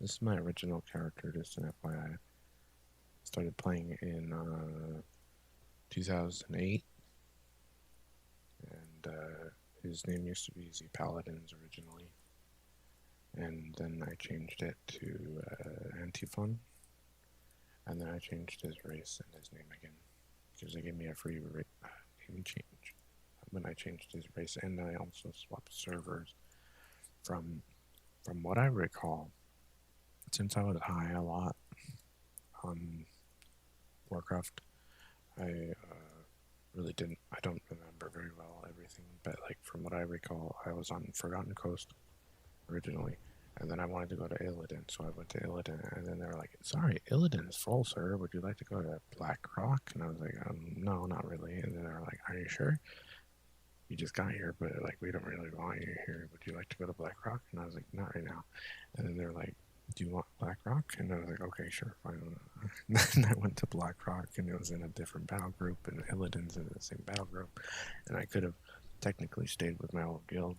This is my original character, just an FYI. Started playing in 2008, and his name used to be Z Paladins originally, and then I changed it to Antifun, and then I changed his race and his name again, because they gave me a free name change when I changed his race, and I also swapped servers. From what I recall, since I was high a lot on Warcraft, I really didn't. I don't remember very well everything, but like from what I recall, I was on Forgotten Coast originally, and then I wanted to go to Illidan, so I went to Illidan, and then they were like, "Sorry, Illidan is full, sir. Would you like to go to Black Rock?" And I was like, "No, not really." And then they were like, "Are you sure? You just got here, but like we don't really want you here. Would you like to go to Black Rock?" And I was like, "Not right now." And then they're like, "Do you want Black Rock?" And I was like, "Okay, sure, fine." And then I went to Black Rock, and it was in a different battle group, and Illidan's in the same battle group, and I could have technically stayed with my old guild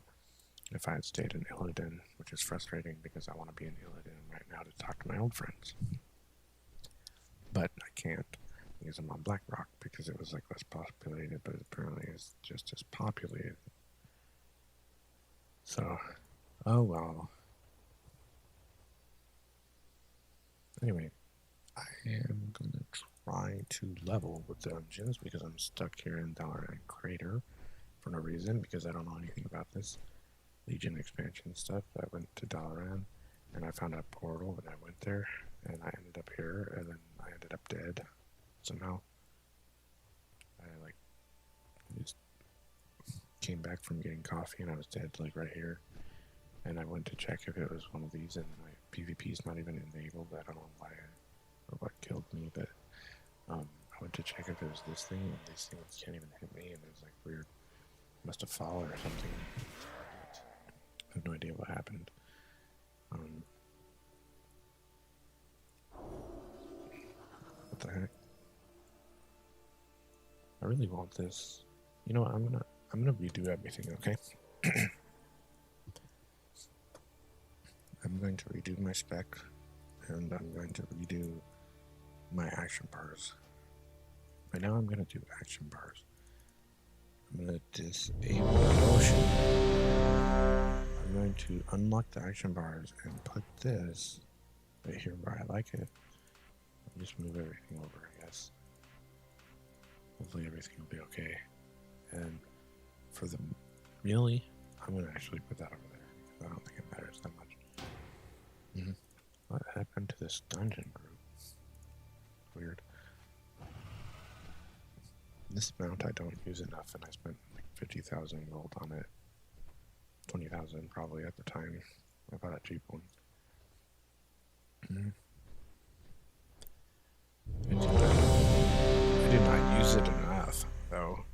if I had stayed in Illidan, which is frustrating because I want to be in Illidan right now to talk to my old friends, but I can't because I'm on Black Rock because it was like less populated, but apparently it's just as populated. So, oh well. Anyway, I am gonna try to level with dungeons because I'm stuck here in Dalaran Crater for no reason because I don't know anything about this Legion expansion stuff. I went to Dalaran and I found a portal and I went there and I ended up here and then I ended up dead somehow. I like just came back from getting coffee and I was dead like right here. And I went to check if it was one of these and my PvP is not even enabled. I don't know why or what killed me, but I went to check if it was this thing and these things can't even hit me and it was like weird. Must have fallen or something. I have no idea what happened. What the heck? I really want this. You know what? I'm gonna redo everything. Okay. I'm going to redo my spec, and I'm going to redo my action bars. Right now, I'm gonna do action bars. I'm gonna disable motion. I'm going to unlock the action bars and put this right here where I like it. I'll just move everything over, I guess. Hopefully everything will be okay. And for the really, I'm gonna actually put that over there because I don't think it matters that much. What happened to this dungeon group? Weird. This mount I don't use enough, and I spent like 50,000 gold on it. 20,000 probably at the time. I bought a cheap one. I did not use it enough, though.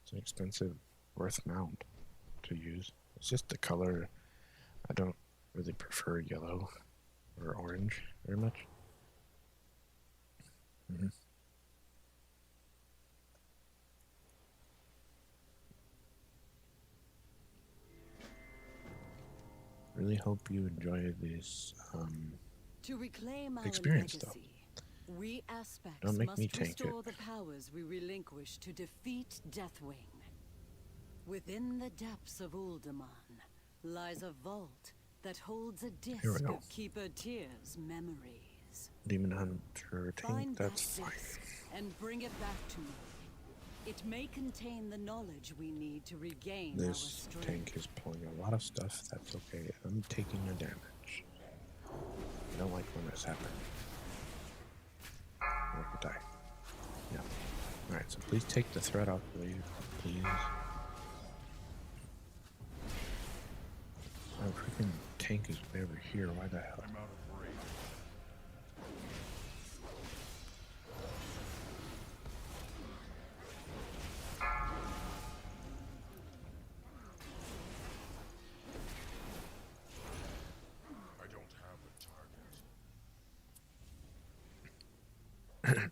It's an expensive worth mount to use. It's just the color. I don't really prefer yellow or orange very much. Really hope you enjoy this to reclaim our experience, legacy, we aspects Don't make must me tank it. restore the powers we relinquish to defeat Deathwing. Within the depths of Uldaman lies a vault that holds a disc of Keeper Tyr's memories. Demon Hunter tank, Find that's that fine. disc and bring it back to me. It may contain the knowledge we need to regain our This strength. tank is pulling a lot of stuff, that's okay. I'm taking a damage. I don't like when this happens. I could die. Yeah. Alright, so please take the threat off, please. Our freaking tank is way over here. Why the hell? I'm out of range. I don't have a target.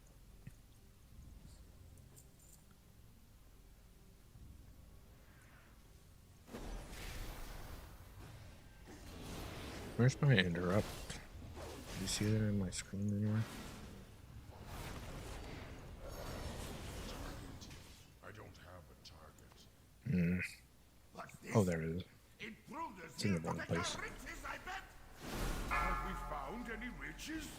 Where's my interrupt? Do you see that in my screen anywhere? I don't have a target. Oh, there it is. It's in the wrong place. Have we found any riches?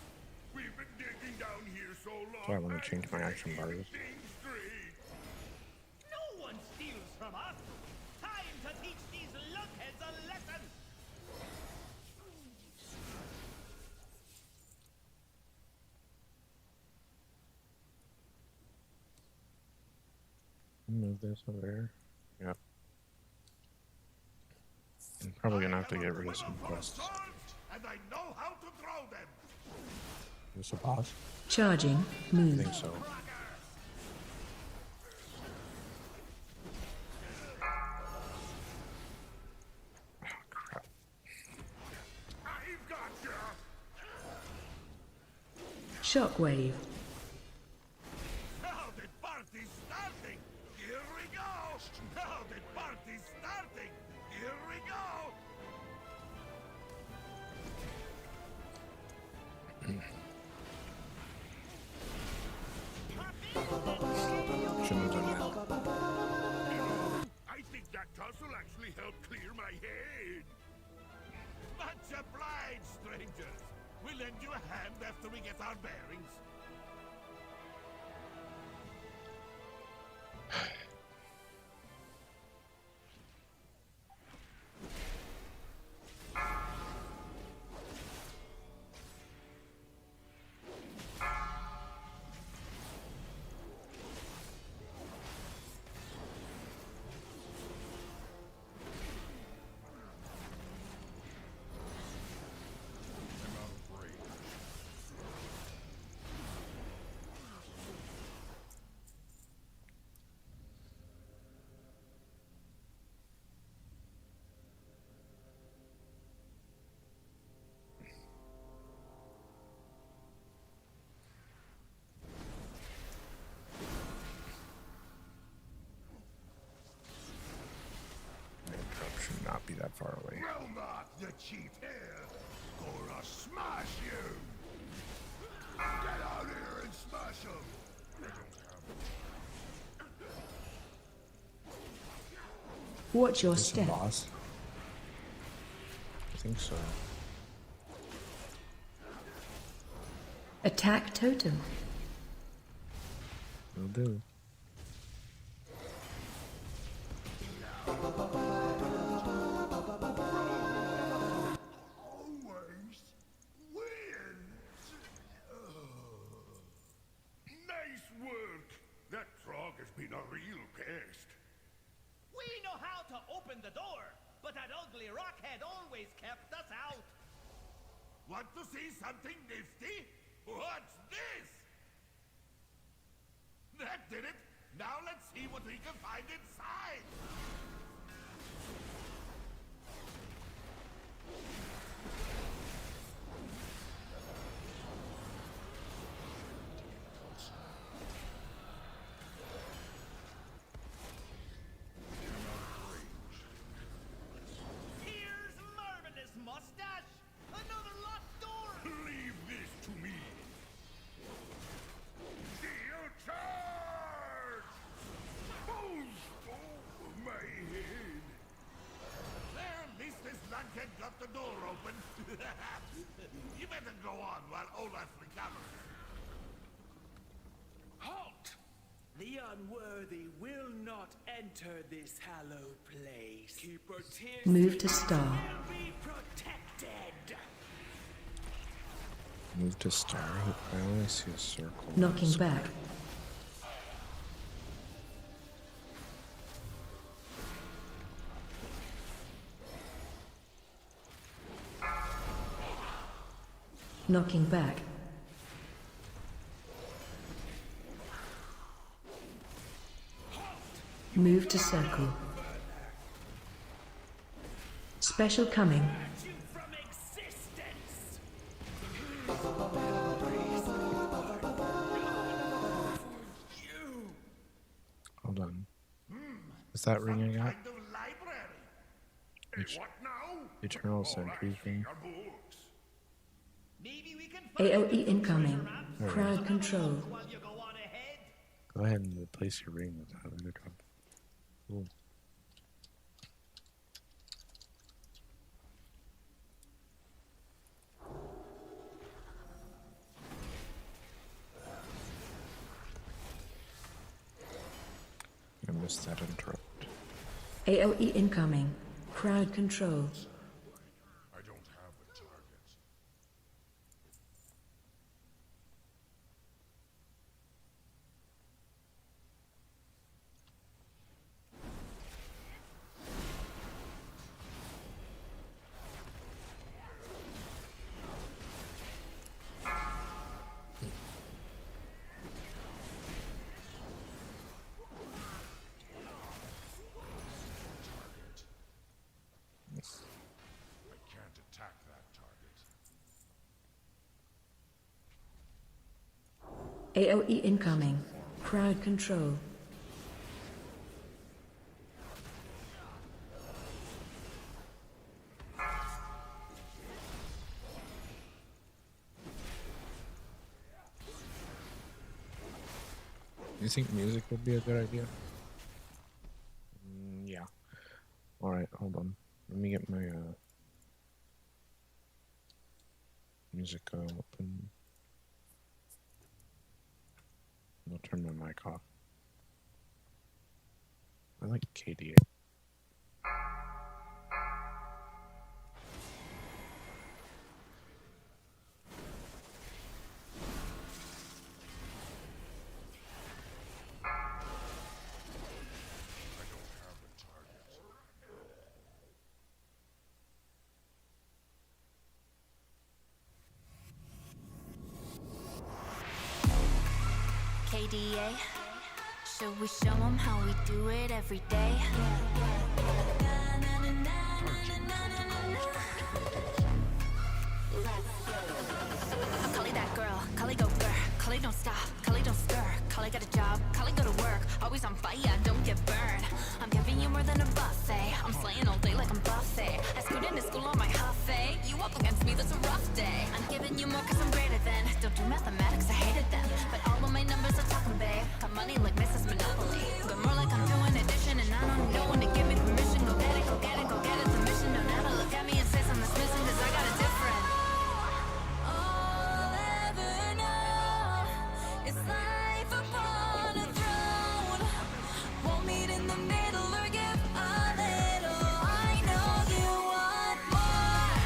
We've been digging down here so long. So I want to change my action bars. No one steals from us. Time to teach these lunkheads a lesson. Move this over here. Yep. I'm probably gonna have to get rid of some quests. And I know how to throw them. Is this a boss? Charging. I Move. think so. Oh, crap. I've got you. Shockwave. Now the party's starting. Here we go. Now the party's starting. Here we go. Shouldn't have done that. I think that tussle actually helped clear my head. Much obliged, strangers. We'll lend you a hand after we get our bearings. My interrupt should not be that far away. Well not, you cheat here. Gonna smash you. Get out here and smash him. I don't have it. Watch your Is this a step. boss? I think so. Attack totem. Will do. Always wins. Nice work. That frog has been a real pest. We know how to open the door, but that ugly rockhead always kept us out. Want to see something nifty? What's this? That did it. Now let's see what we can find inside. Here's Marvin's mustache. Another locked door. Leave this to me. Steel charge! Boom! Oh, my head. There, at least this lunkhead got the door open. You better go on while Olaf recovers. Halt! The unworthy will not enter this hallowed place. Keep her tears Move to star. will be protected. Move to star. I only see a circle. Knocking back. Knocking back. Move to circle. Special coming. You from existence. You. Hold on. Is that ring I got? Kind of library. Which What now? Eternal All I Sentries see ring? are books. AOE incoming. Crowd control. While you go on ahead. Go ahead and replace your ring with that other drop. Cool. I missed that interrupt. AOE incoming. Crowd control. I don't have a target. I can't attack that target. AOE incoming. Crowd control. You think music would be a good idea? Yeah. Alright, hold on. Let me get my music open. I'll turn my mic off. I like KDA. I don't have a target. KDA, should we show them how we do it every day? Cully that girl, Cully go girl, Cully don't stop, Cully don't stir, Cully got a job, Cully go to work, always on fire, don't get burned. I'm giving you more than a buffet, I'm slaying all day like I'm buffet. I scoot into school on my huffy, you up against me, that's a rough day. I'm giving you more cause I'm greater than, don't do mathematics, I hated them, but all of my numbers are talking, babe. Got money like Mrs. Monopoly, but more like I'm doing addition, and I don't know when to give me permission. Go get it, go get it, go get it, the mission. Don't ever look at me and say something's missing, cause I got a different. All ever know is life upon a throne. Won't meet in the middle or give a little. I know you want more.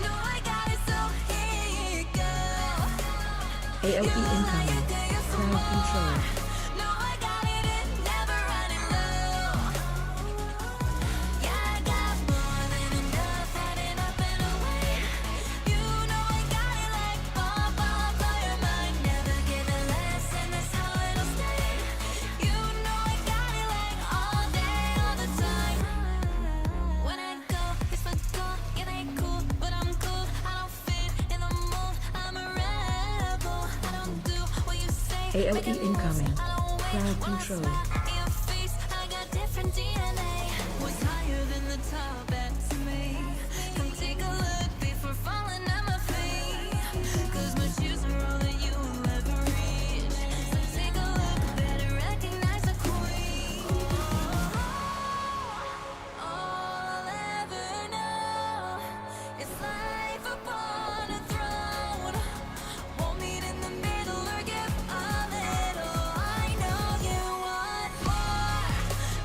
No, I got it, so here you go. AOE incoming. Crowd control. No, I got it, it never running low. Yeah, I got more than enough, adding up and away. You know I got it like bomb, bomb, blow your mind. Never giving less, and that's how it'll stay. You know I got it like all day, all the time. When I go, it's for gold. Yeah, they cool, but I'm cool. I don't fit in the mold. I'm a rebel. I don't do what you say. AOE incoming. Crowd control. In your face, I got different DNA. Was higher than the top, that's me. Come take a look before falling at my feet. Cause my shoes are all that you will ever reach. So take a look, better recognize the queen. All I'll ever know is life upon a throne. Won't meet in the middle or give a little. I know you want more.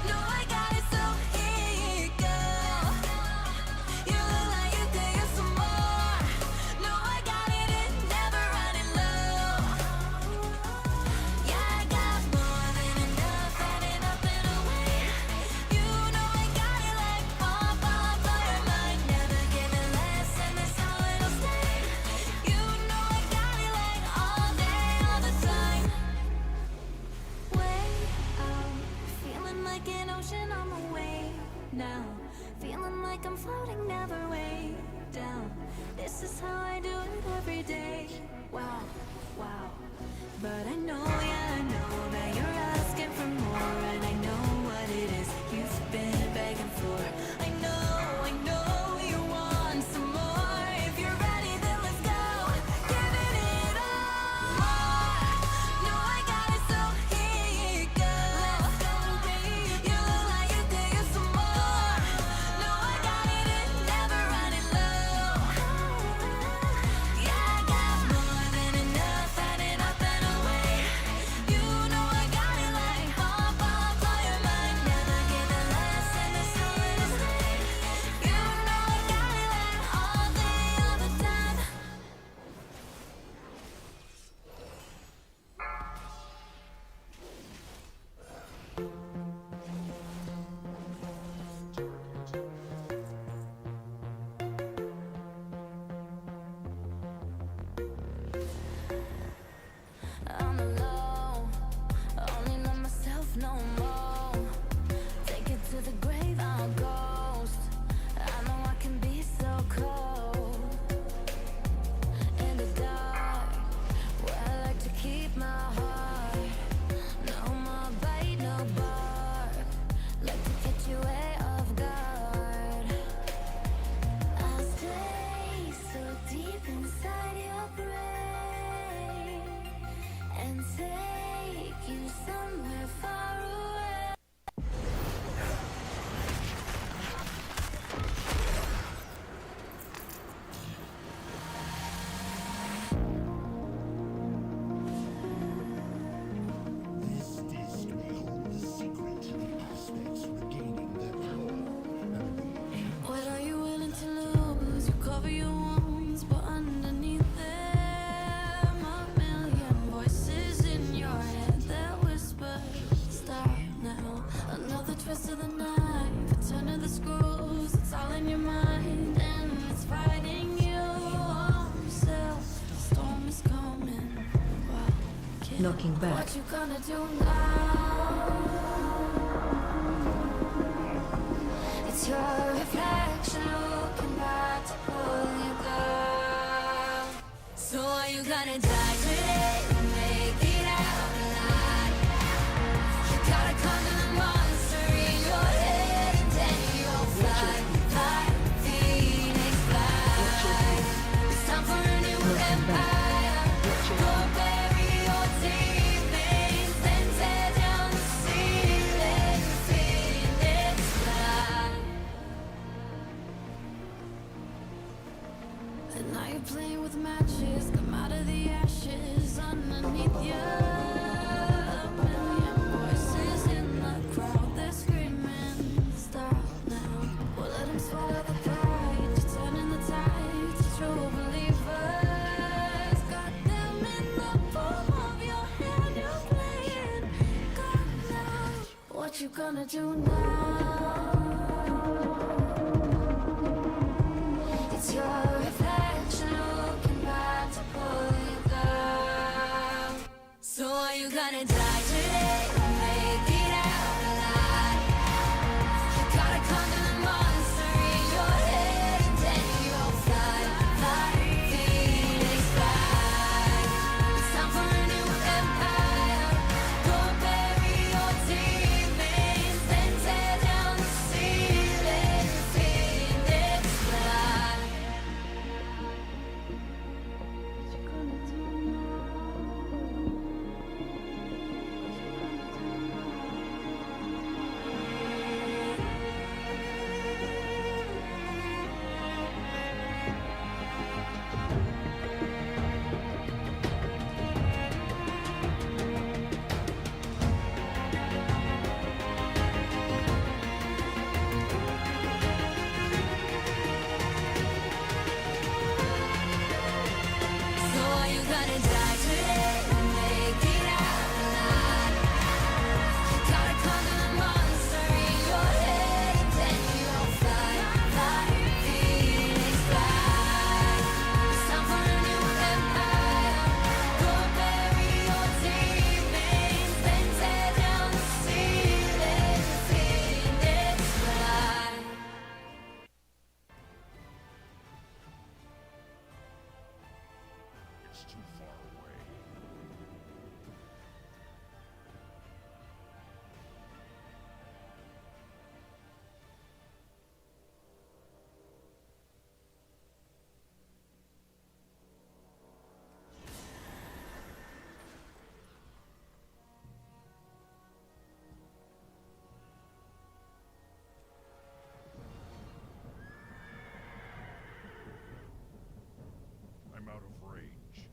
No, I got it, so here you go. You look like you could use some more. No, I got it, it never running low. Yeah, I got more than enough, adding up and away. You know I got it like bomb, bomb, blow your mind. Never giving less, and that's how it'll stay. You know I got it like all day, all the time. Way out, feeling like an ocean on the way now. Feeling like I'm floating, never way down. This is how I do it every day. Wow, wow. But I know, yeah, I know that you're asking for more, and I know what it is you've been begging for. I know you want some more. If you're ready, then let's go. Give it in. Knocking back. What you gonna do now? It's your reflection looking back to pull you down. So are you gonna die today or make it out alive? You gotta conquer the monster in your head and then you'll fly. Fly, Phoenix, fly. It's time for a new empire. Go bury your demons, then tear down the ceiling. Phoenix, fly. And now you're playing with matches. Come out of the ashes underneath you. Million voices in the crowd, they're screaming. Stop now. Well, let them swallow the pride. You're turning the tide to true believers. Got them in the palm of your hand. You're playing God now. What you gonna do now? It's your reflection looking back to pull you down. So are you gonna die today or make it out alive? You gotta conquer the monster in your head and then you'll fly. Fly, Phoenix, fly. It's time for a new empire. Go bury your demons, then tear down the ceiling. Phoenix, fly. What you gonna do So are you gonna die today or make it out alive? You gotta conquer the monster in your head and then you'll fly. Fly, Phoenix, fly. It's time for a new empire. Go bury your demons, then tear down the ceiling. Phoenix, fly. It's too far away. I'm out of range.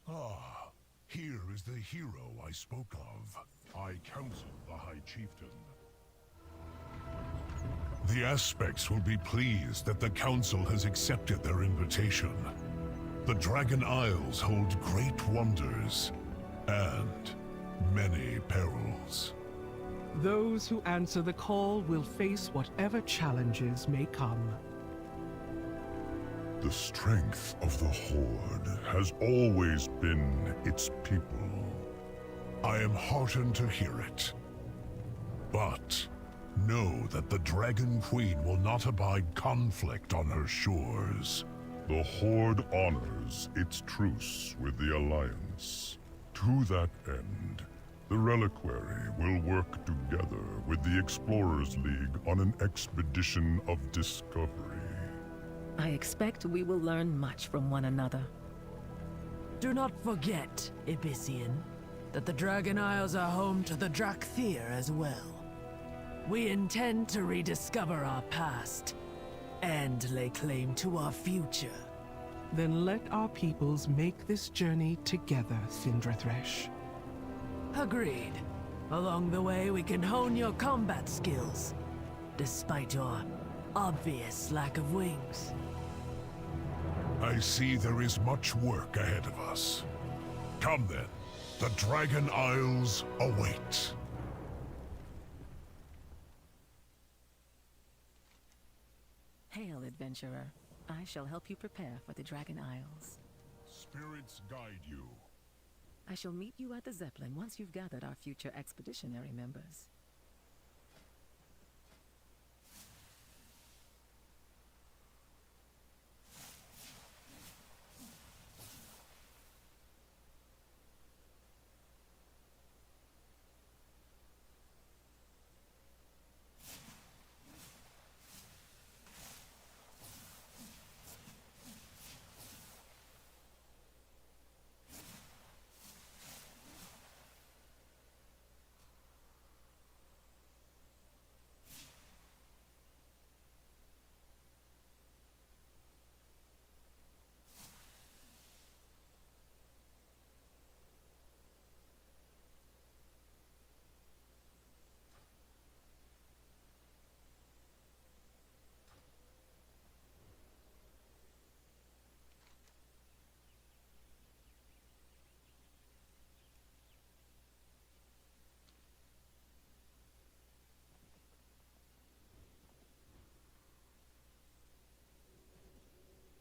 Ah, here is the hero I spoke of. I counsel the High Chieftain. The Aspects will be pleased that the Council has accepted their invitation. The Dragon Isles hold great wonders and many perils. Those who answer the call will face whatever challenges may come. The strength of the Horde has always been its people. I am heartened to hear it. But know that the Dragon Queen will not abide conflict on her shores. The Horde honors its truce with the Alliance. To that end, the Reliquary will work together with the Explorers League on an expedition of discovery. I expect we will learn much from one another. Do not forget, Ibisian, that the Dragon Isles are home to the Drakthir as well. We intend to rediscover our past and lay claim to our future. Then let our peoples make this journey together, Cindrathresh. Agreed. Along the way, we can hone your combat skills. Despite your obvious lack of wings. I see there is much work ahead of us. Come then, the Dragon Isles await. Hail, adventurer. I shall help you prepare for the Dragon Isles. Spirits guide you. I shall meet you at the Zeppelin once you've gathered our future expeditionary members.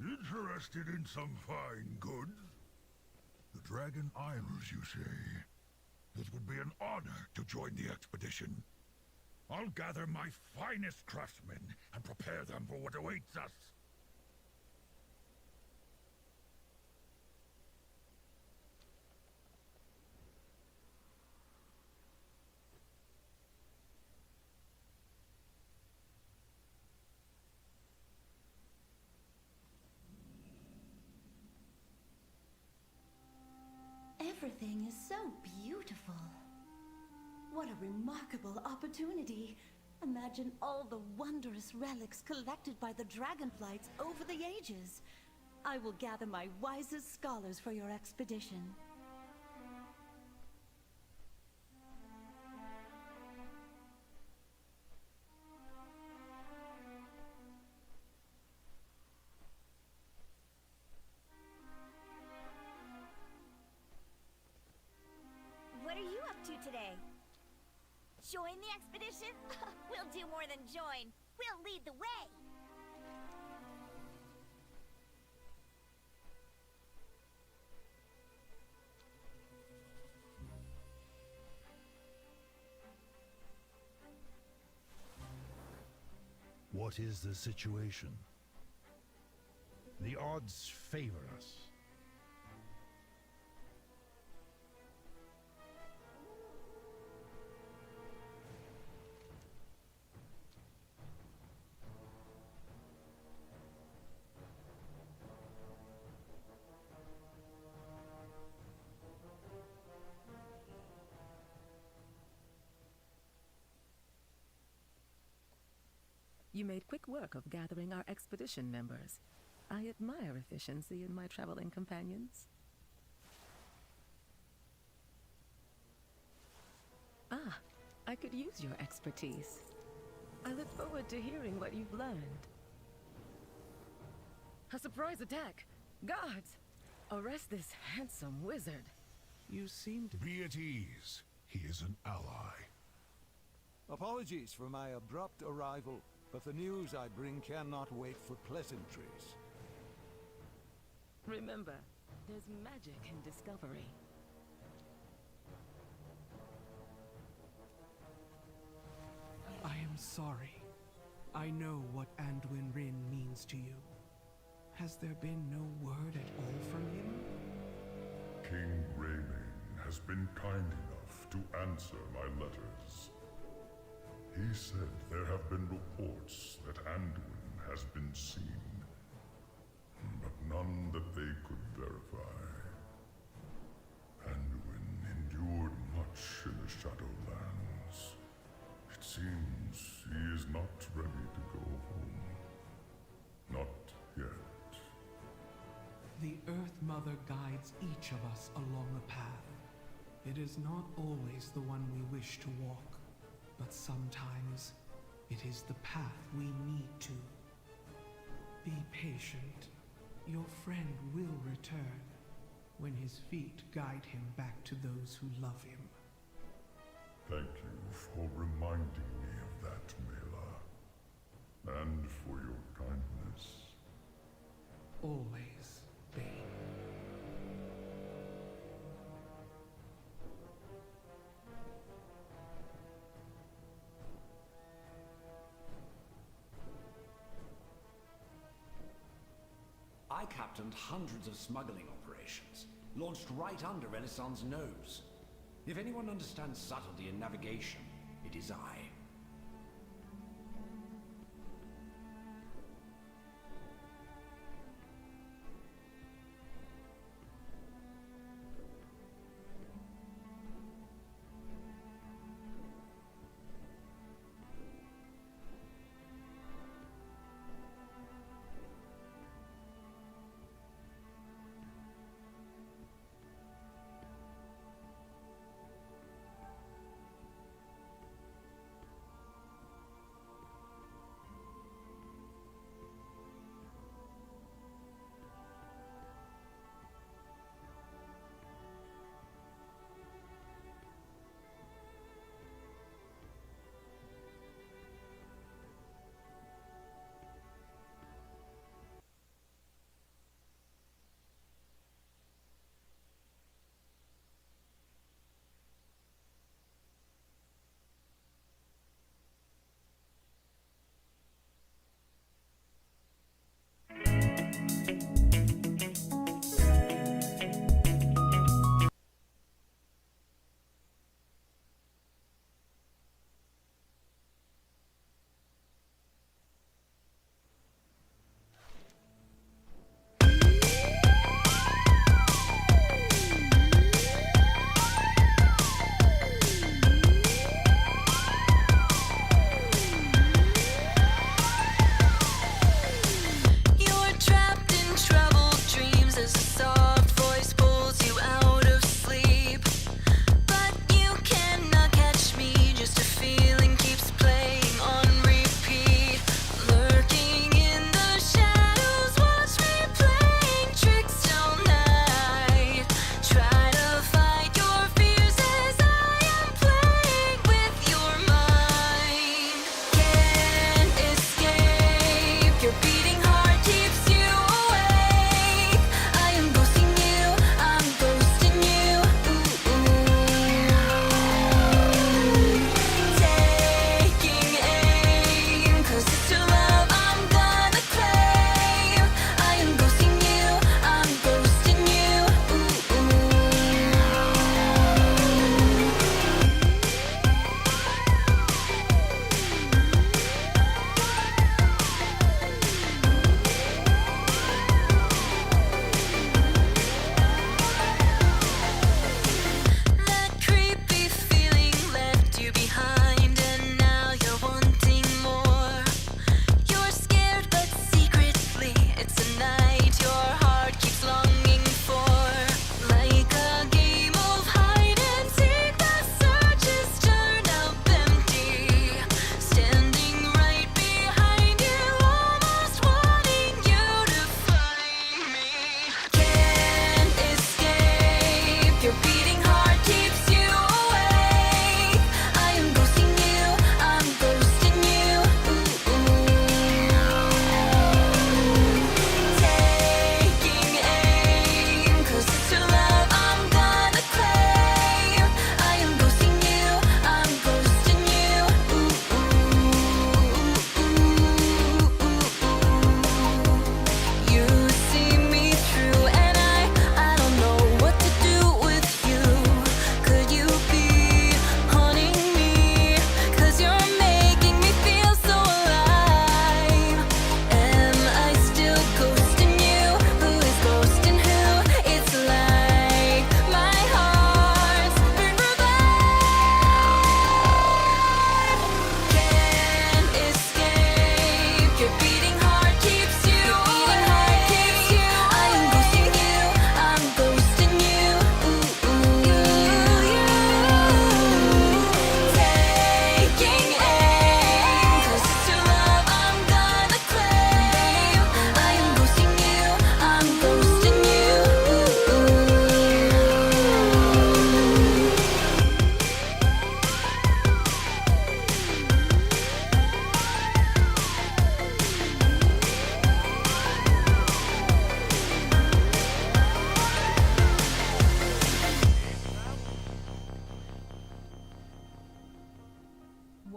Interested in some fine goods? The Dragon Isles, you say? It would be an honor to join the expedition. I'll gather my finest craftsmen and prepare them for what awaits us. Everything is so beautiful. What a remarkable opportunity. Imagine all the wondrous relics collected by the dragonflights over the ages. I will gather my wisest scholars for your expedition. What are you up to today? Join the expedition? We'll do more than join. We'll lead the way. What is the situation? The odds favor us. You made quick work of gathering our expedition members. I admire efficiency in my traveling companions. Ah, I could use your expertise. I look forward to hearing what you've learned. A surprise attack! Guards! Arrest this handsome wizard. You seem to Be at ease. He is an ally. Apologies for my abrupt arrival, but the news I bring cannot wait for pleasantries. Remember, there's magic in discovery. I am sorry. I know what Anduin Rin means to you. Has there been no word at all from him? King Raymane has been kind enough to answer my letters. He said there have been reports that Anduin has been seen, but none that they could verify. Anduin endured much in the Shadowlands. It seems he is not ready to go home. Not yet. The Earth Mother guides each of us along a path. It is not always the one we wish to walk, but sometimes It is the path we need to. Be patient. Your friend will return when his feet guide him back to those who love him. Thank you for reminding me of that, Mela. And for your kindness. Always, Bane. I captained hundreds of smuggling operations, launched right under Renaissance' nose. If anyone understands subtlety in navigation, it is I.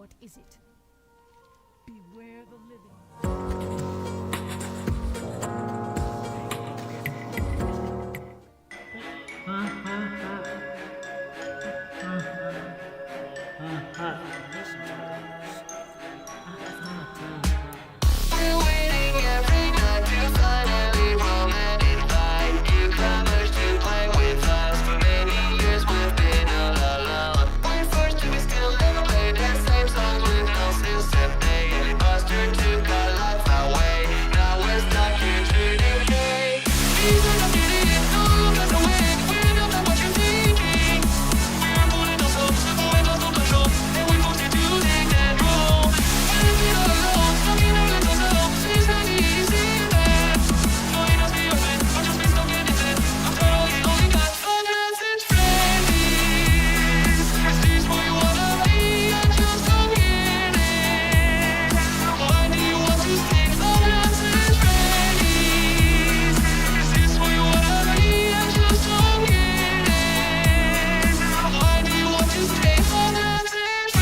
What is it? Beware the We're waiting every night to finally roam and invite newcomers to play with us. For many years we've been all alone. We're forced to, we still never play the same songs with no system. They buster took our life away. Now we're stuck here to decay. These are the cities, all of us away. We know that what you're thinking. We're pulling ourselves, going out of control, and we forced it to take that role. We've been all alone, stuck in our little selves. It's not easy, man. Join us, be your friend, or just be stuck in it. After all, you only got fun and friends. Is this where you wanna be? I just don't get it. Why do you want to stay fun and friends? Is this where you wanna be? I just don't get it. Why do you want to stay fun and friends?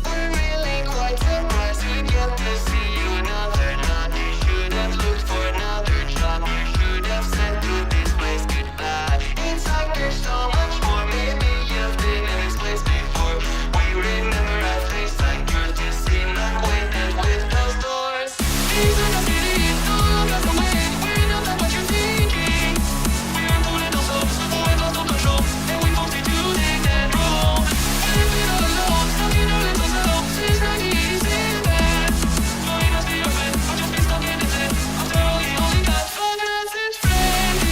We're really quite surprised to get to see you another night. You should have looked for another job. You should have said to this place goodbye. It's like there's so much more. Maybe you've been in this place before. We remember our face like yours. Just seem unacquainted with those doors. These are the cities, all of us away. We know that what you're thinking. We're pulling ourselves, going out of control, and we forced it to take that role. We've been all alone, stuck in our little selves. It's not easy, man. Join us, be your friend, or just be stuck in it. After all, you only got fun and friends.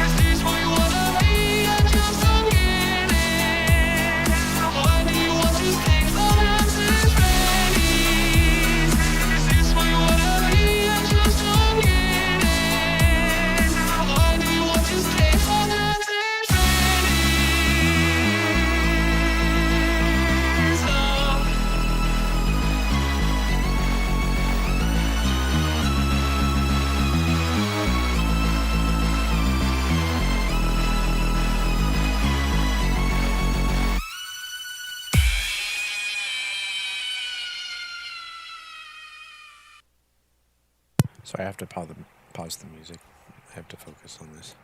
Is this where you wanna be? I just don't get it. Why do you want to stay fun and friends? Is this where you wanna be? I just don't get it. Why do you want to stay fun and friends? So I have to pause the music. I have to focus on this.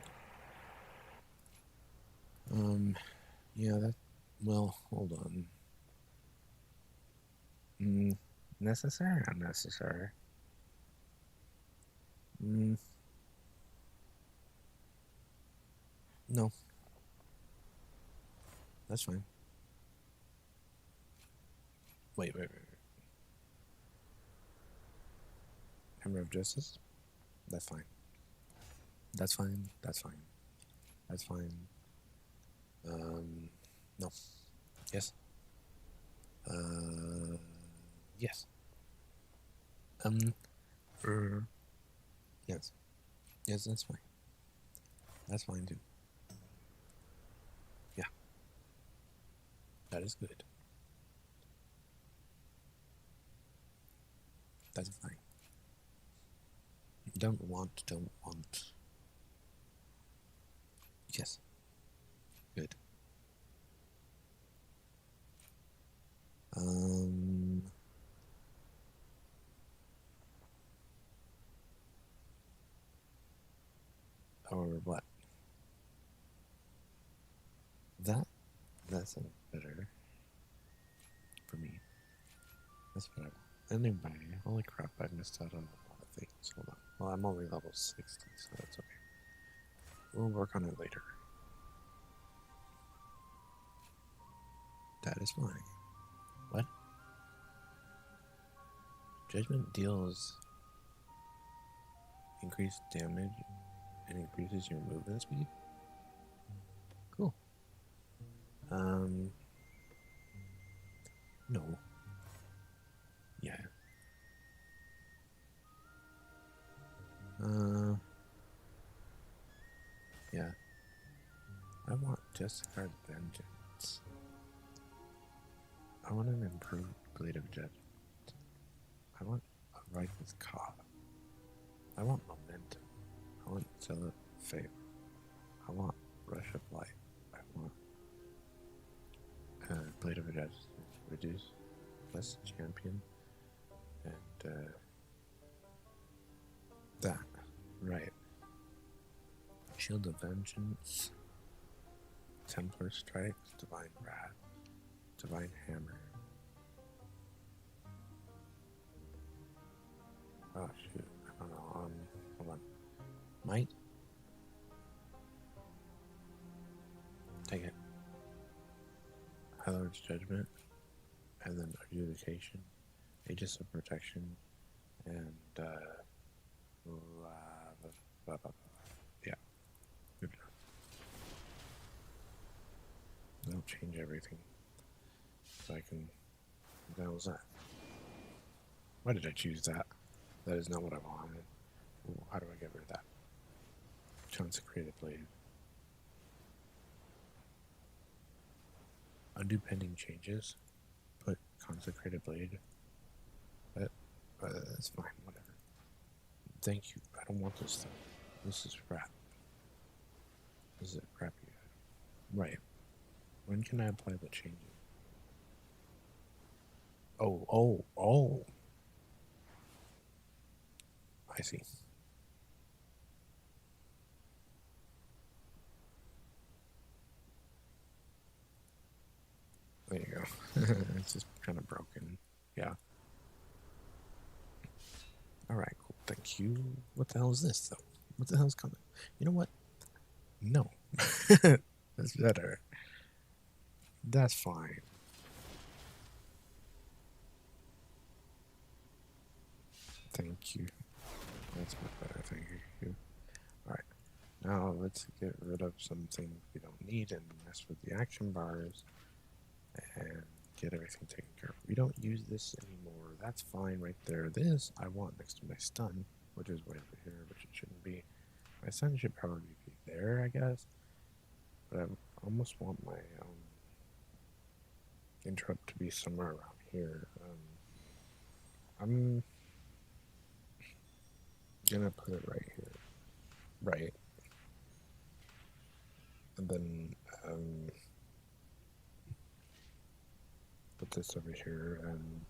Yeah, that. Well, hold on. Necessary? Unnecessary? No. That's fine. Wait. Hammer of Justice? That's fine. That's fine. No. Yes. Yes. Yes. Yes, that's fine. That's fine too. Yeah. That is good. That's fine. Don't want. Yes. Good. Or what? That's better for me. That's what I want. Anyway, holy crap, I missed out on a lot of things. Hold on. Well, I'm only level 60, so that's okay. We'll work on it later. That is fine. What? Judgment deals increased damage and increases your movement speed? Cool. No. Yeah. Yeah. I want Jessica's Vengeance. I want an improved Blade of Judgment. I want a Righteous Cause. I want Momentum. I want Zealot Favor. I want Rush of Light. I want Blade of Judgment. Reduce Blessed Champion. And that. Right. Shield of Vengeance. Templar Strikes. Divine Wrath. Divine Hammer. Oh shoot, I don't know, hold on. Might? Take it. High Lord's Judgment. And then Adjudication. Aegis of Protection. And, yeah. Good job. That'll change everything. So I can... What the hell was that? Why did I choose that? That is not what I wanted. Ooh, how do I get rid of that? Consecrated Blade. Undo pending changes. Put Consecrated Blade. That's fine, whatever. Thank you. I don't want this stuff. This is crap. This is a crappy item. Right. When can I apply the changes? Oh. I see. There you go. It's just kind of broken. Yeah. Alright, cool. Thank you. What the hell is this, though? What the hell's coming? You know what? No. That's better. That's fine. Thank you. That's much better, thank you. Alright, now let's get rid of some things we don't need and mess with the action bars and get everything taken care of. We don't use this anymore, that's fine right there. This I want next to my stun, which is way over here, which it shouldn't be. My stun should probably be there, I guess, but I almost want my interrupt to be somewhere around here. I'm gonna put it right here, right, and then put this over here and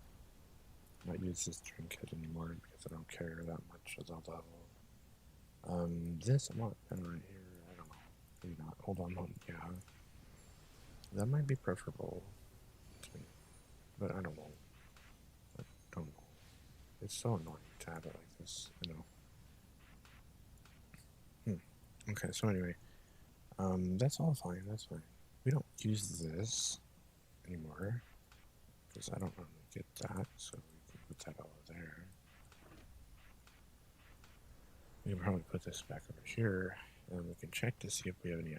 not use this trinket anymore because I don't care that much as a level. This I want kind of right here. I don't know, maybe not. Hold on, yeah, that might be preferable to me, but I don't know. I don't know. It's so annoying to have it like this, you know. Okay, so anyway, that's all fine, that's fine. We don't use this anymore, because I don't normally get that, so we can put that over there. We can probably put this back over here, and we can check to see if we have any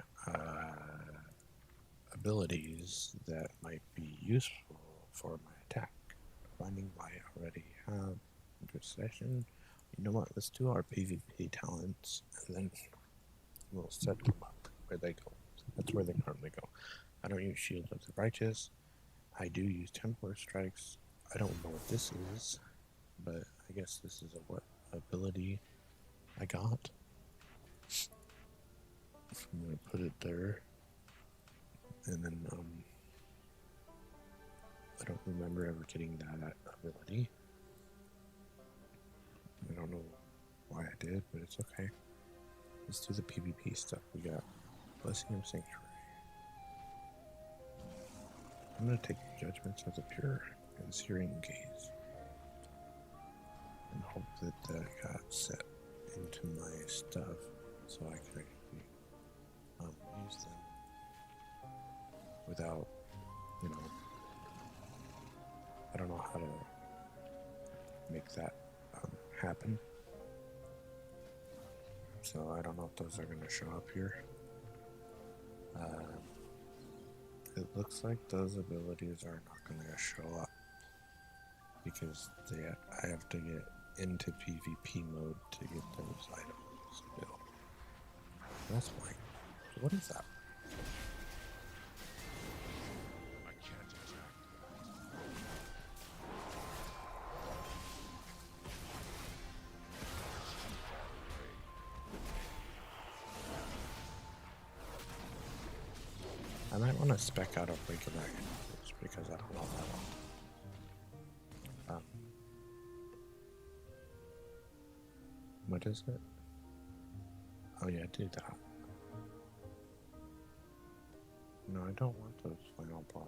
abilities that might be useful for my attack. Finding what I already have. Intercession. You know what, let's do our PvP talents, and then we'll set them up where they go. That's where they currently go. I don't use Shield of the Righteous. I do use Templar Strikes. I don't know what this is, but I guess this is a what ability I got. I'm gonna put it there, and then I don't remember ever getting that ability. I don't know why I did, but it's okay. Let's do the PvP stuff. We got Blessing of Sanctuary. I'm gonna take Judgments of the Pure and Searing Gaze, and hope that that got set into my stuff so I can actually use them without, you know, I don't know how to make that happen. So I don't know if those are going to show up here. It looks like those abilities are not going to show up because I have to get into PvP mode to get those items built. That's fine. So what is that? I might want to spec out a Wake of Dragon just because I don't know that one. What is it? Oh yeah, do that. No, I don't want those final bars.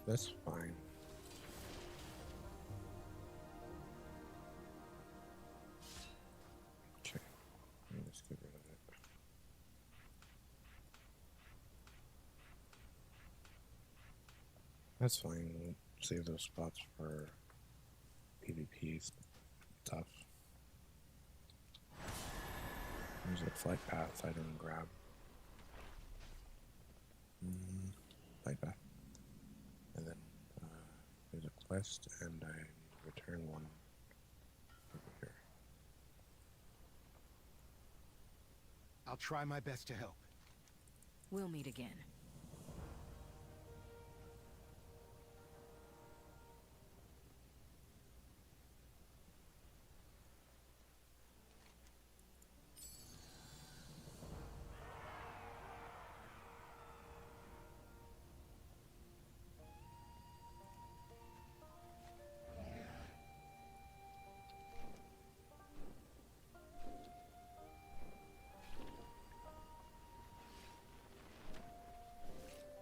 That's fine. Okay, let me just get rid of it. That's fine. We'll save those spots for PvP stuff. There's a flight path I didn't grab. Flight path. And then there's a quest, and I need to return one over here. I'll try my best to help. We'll meet again.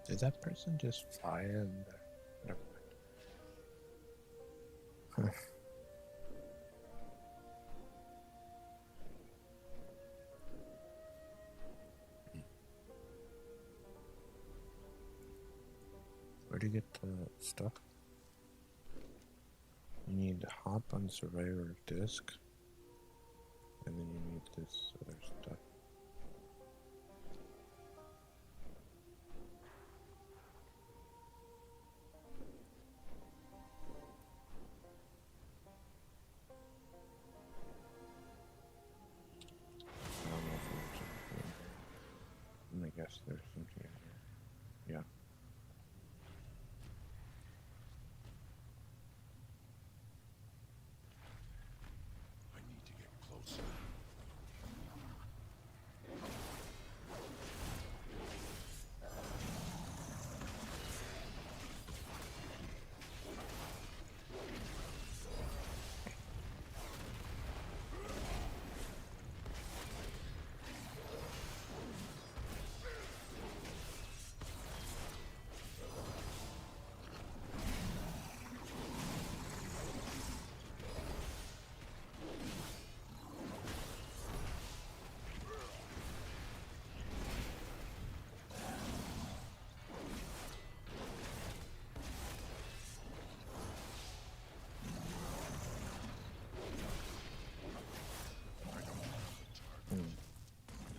Did that person just fly in there? Never mind. Where do you get the stuff? You need to hop on Surveyor's Disc, and then you need this other stuff. I don't know if there's something in here. I guess there's something in here. Yeah. I need to get closer.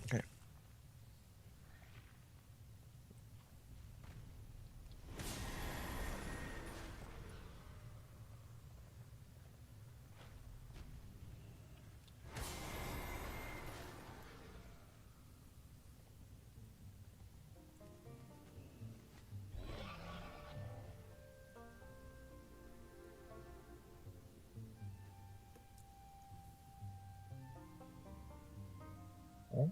Okay. Oh.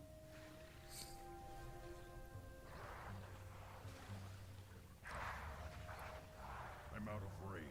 I'm out of range.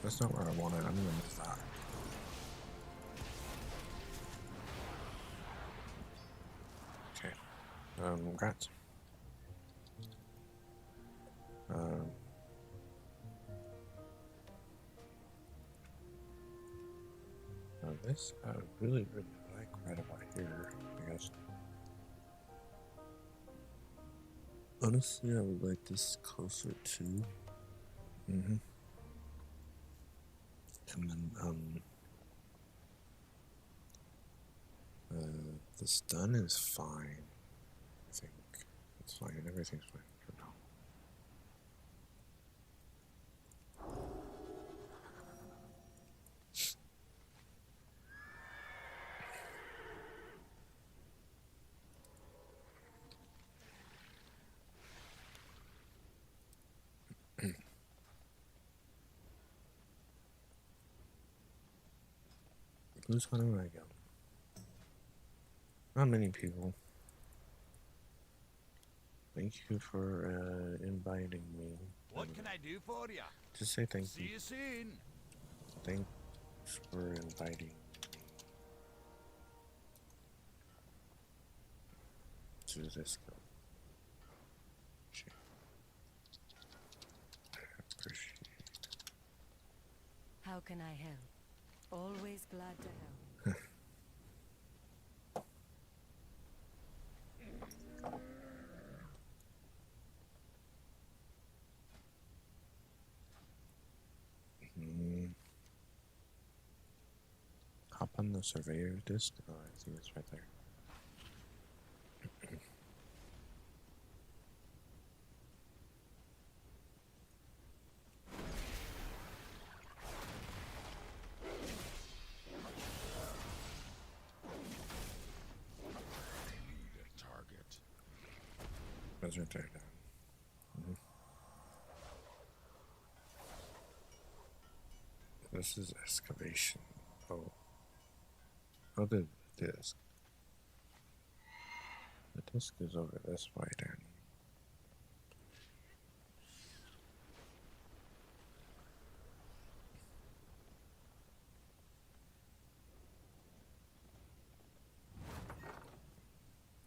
That's not where I wanted. I'm gonna miss that. Okay. Congrats. Now this I really like right about here, I guess. Honestly, I would like this closer to. And then, the stun is fine. I think it's fine. Everything's fine for now. Who's hunting I go? Not many people. Thank you for inviting me. What can I do for you? Just say thank See you. you soon. Thanks for inviting me to this club. Appreciate it. How can I help? Always glad to help. Hop on the surveyor disc. Oh, I see it's right there. Target. That's right there. This is excavation. Oh. Oh, the disc. The disc is over this way, Danny.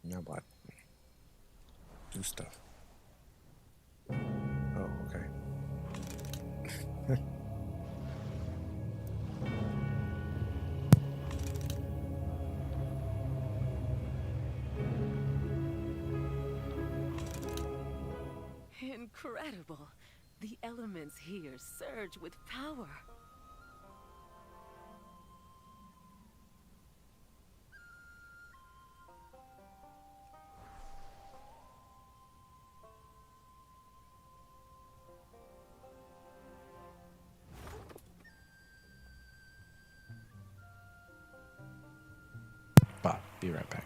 Now what? Do stuff. Oh, okay. Incredible. The elements here surge with power. But be right back.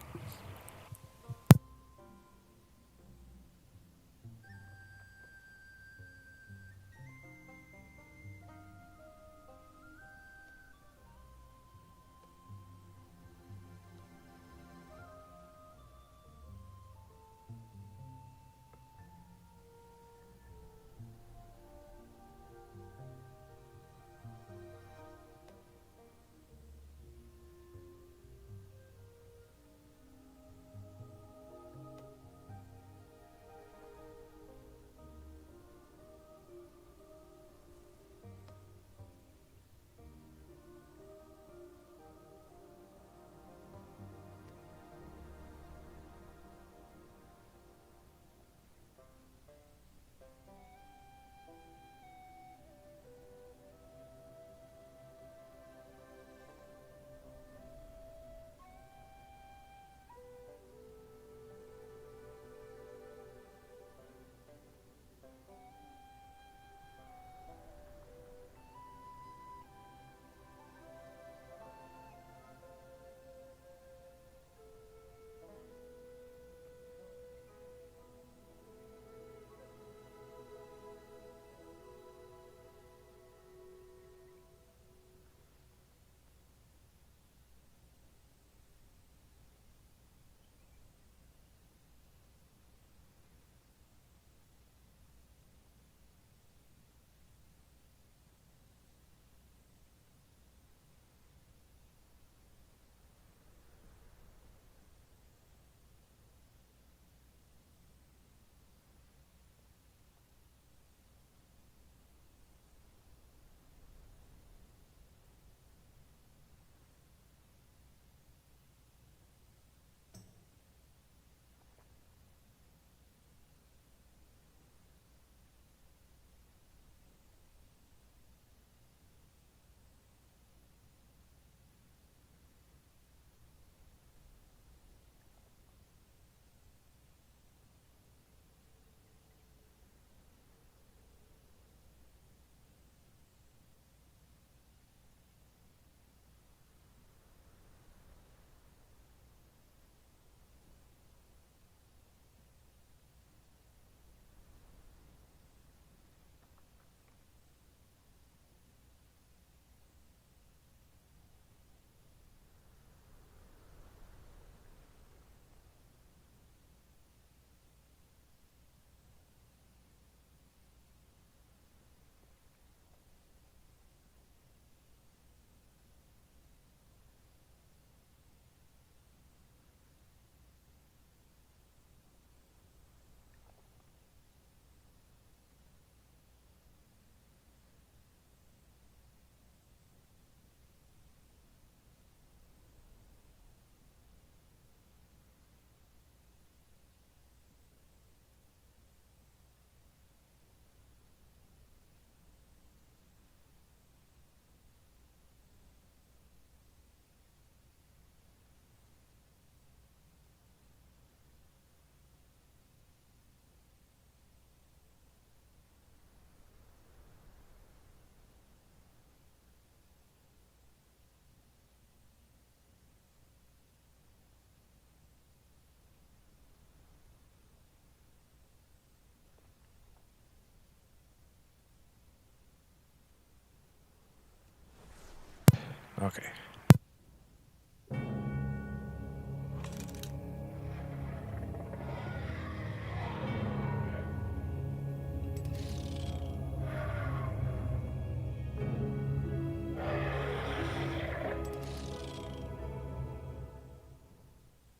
Okay.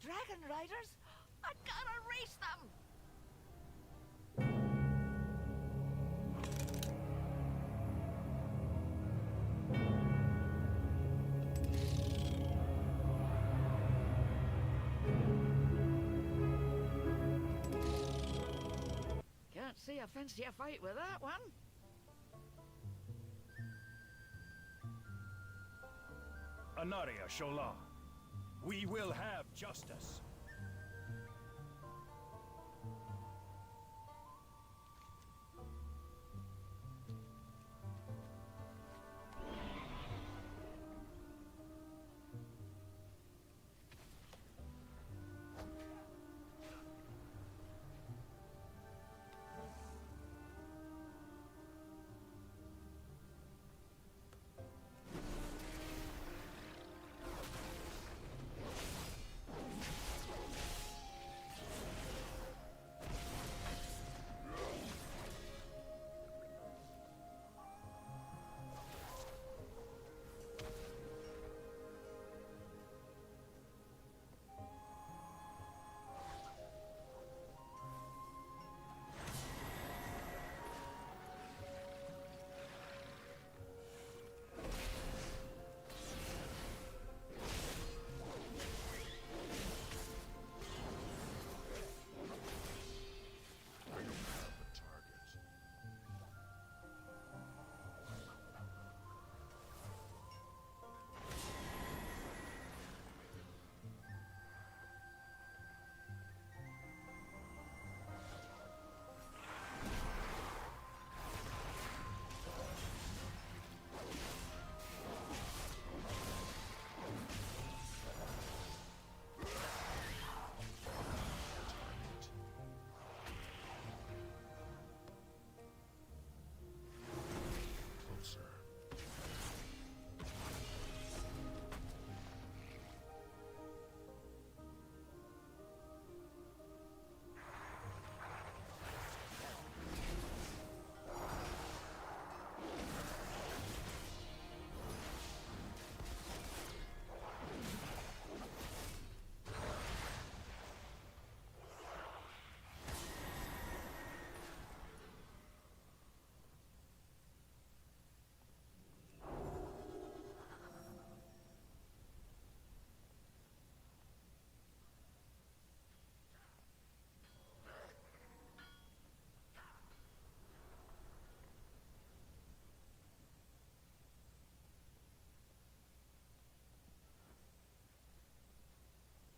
Dragon Riders? I gotta race them! Can't see I fancy a fight with that one. Anaria Shola. We will have justice.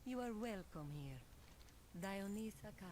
You are welcome here, Dionysa Ka.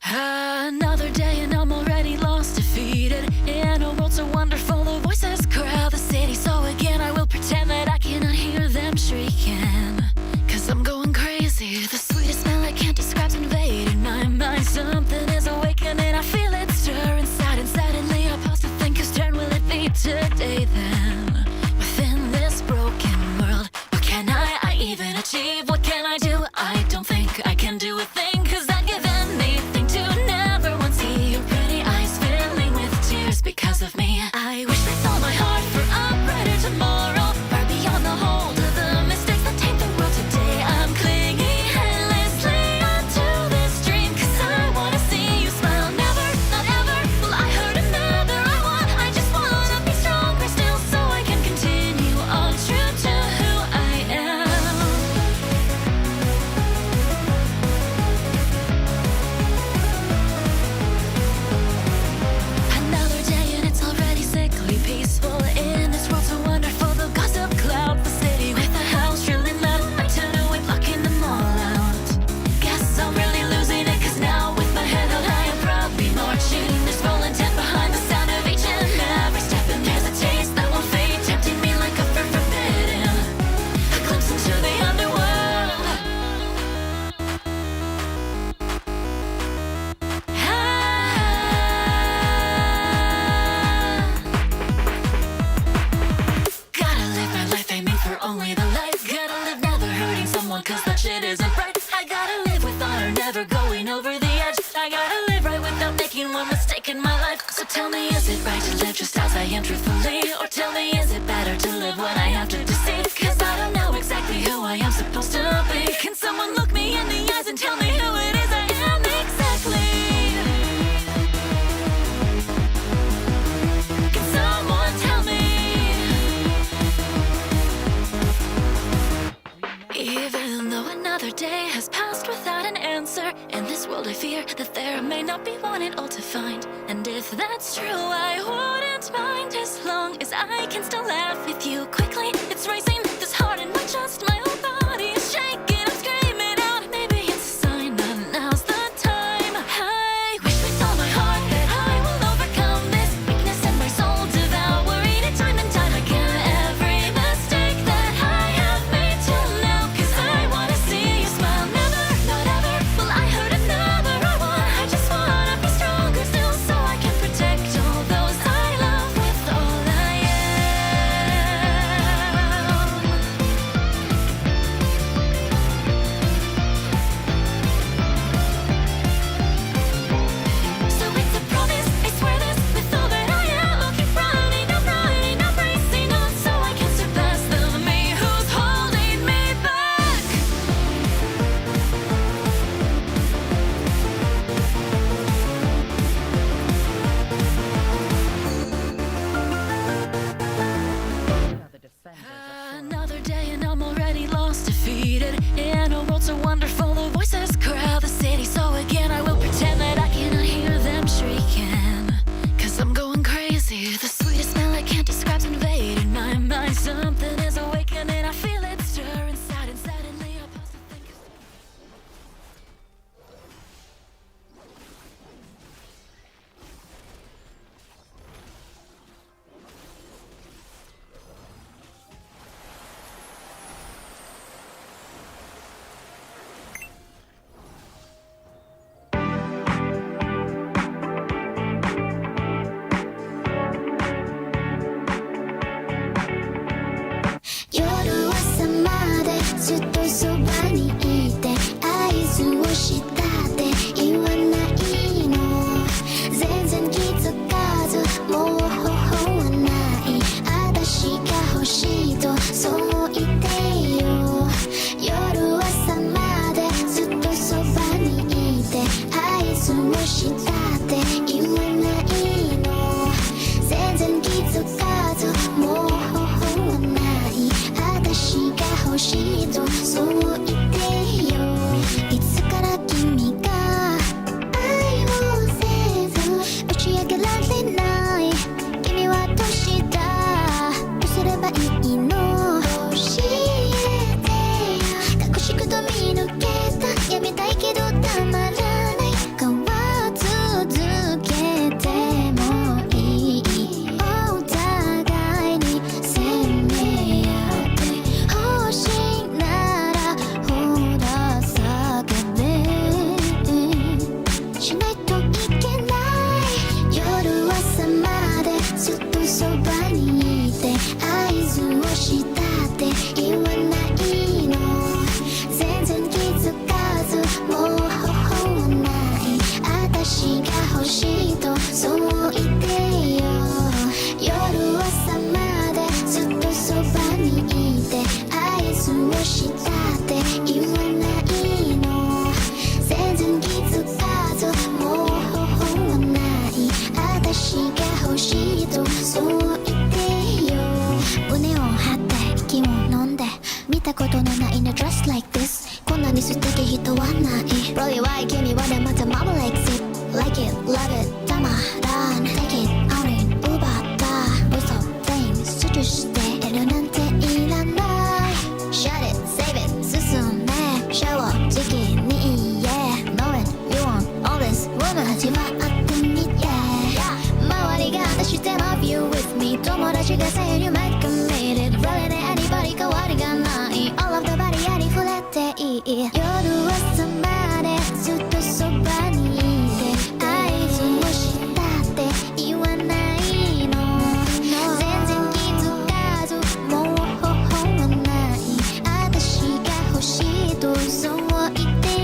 Another day and I'm already lost, defeated. In a world so wonderful, the voices crowd the city. So again I will pretend that I cannot hear them shrieking, 'cause I'm going crazy. The sweetest smell I can't describe's invading my mind. Something is awakening, I feel it stir inside. And suddenly I pause to think, whose turn will it be today then? Within this broken world, what can I even achieve? What can I do? I don't think I can do a thing, 'cause I'd give anything to never once see your pretty eyes filling with tears because of me. I wish with all my heart for a brighter tomorrow, far beyond the hold of the mistakes that taint I gotta live with honor, never going over the edge. I gotta live right without making one mistake in my life. So tell me, is it right to live just as I am truthfully? Or tell me, is it better to live when I have to deceive? Cause I don't know exactly who I am supposed to be. Can someone look me in the eyes and tell me who it is I am exactly? Can someone tell me? Even though another day has passed without an answer, in this world I fear that there may not be one at all to find. And if that's true, I wouldn't mind as long as I can still laugh with you quickly. It's racing, this heart in my chest, my whole body is shaking. I'm screaming out, maybe it's a sign that now's the time. I wish with all my heart that I will overcome this weakness and my soul devouring it time and time again. Every mistake that I have made till now, cause I wanna see you smile. Never, not ever will I hurt another. I just wanna be stronger still, so I can protect all those I love with all I am. So it's a promise, I swear this, with all that I am. I'll keep running, I'm racing on, so I can surpass the me who's holding me back. Another day and I'm already lost, defeated in a world so wonderful. The voices crowd the city, so again I will pretend that I cannot hear them shrieking. Cause I'm going crazy. The sweetest smell I can't describe's invading my mind. Something is awakening, I feel it stir inside, and suddenly I pause to think. Probably why give me what I'm at a marble exit. Like it, love it, tamaran. Take it, out in, ubata. With all things, sujushite, eru nante iranai. Shut it, save it, susume. Shower, jiki ni yeah. Knowing you want all this woman, hajimatte mite. Mawari ga dashite love you with me. Tomodachi ga say you might commit it. Really ne anybody kawari ga nai. All of the body yari furete ii. Yoru wa samare, zutto soba ni ite. Aizu wo shitatte iwanai no. Zenzen kizukazu, mou hoho wa nai. Atashi ga hoshii to usou wo ite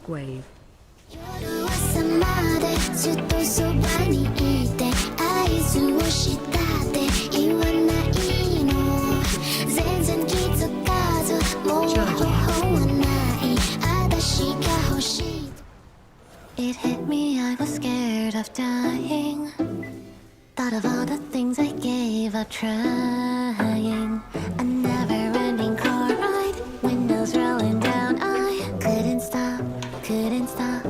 Shockwave. 夜は朝までずっとそばにいて合図をしたって言わないの全然気づかずもう方法はない私が欲しい It hit me, I was scared of dying Thought of all the things I gave up trying A never-ending car ride Windows rolling down I couldn't stop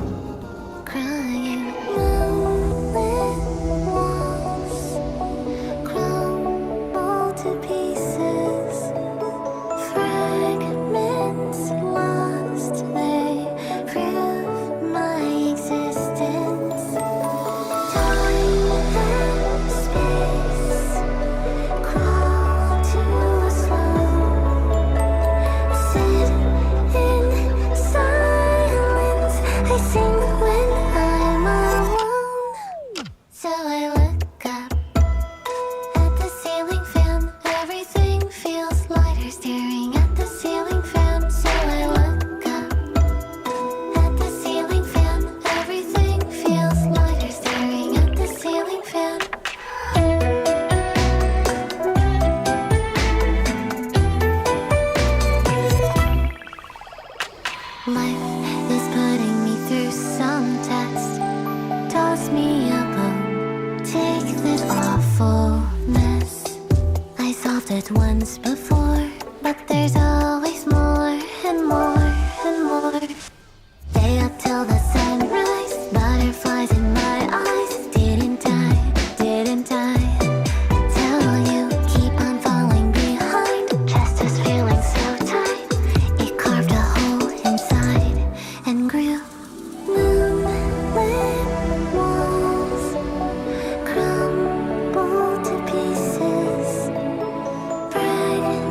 crying Moonlit walls crumble to pieces Fragments lost, they prove my existence Time and space crawl to a slow Sit in silence, I sing when I'm alone So I look up at the ceiling fan Everything feels lighter staring at the ceiling fan So I look up at the ceiling fan Everything feels lighter staring at the ceiling fan Life is putting me through some test Toss me a bone Take this awful mess I solved it once before But there's always more and more and more Stay up till the sunrise Butterflies in my eyes Didn't I tell you Keep on falling behind Chest is feeling so tight It carved a hole inside And grew Moonlit walls crumble to pieces Fragments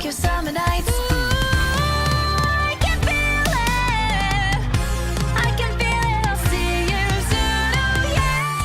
your summer nights. I can feel it. I can feel it. I'll see you soon. Oh yeah.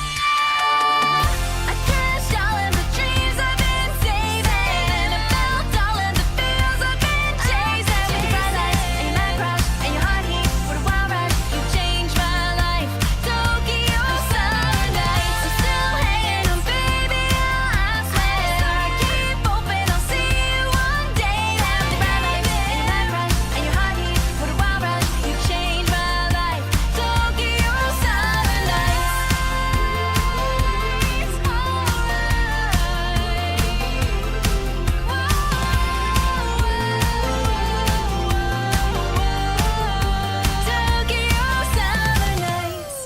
I crashed all of the dreams I've been saving. I felt all of the feels I've been chasing. With your bright lights and your mad crush and your heart heat, what a wild ride. You changed my life. Tokyo summer nights. I'm still hanging on, baby. I swear. I keep hoping I'll see you one day. With your bright lights and your mad crush and your heart heat, what a wild ride. You changed my life. Tokyo summer nights. Tokyo summer nights.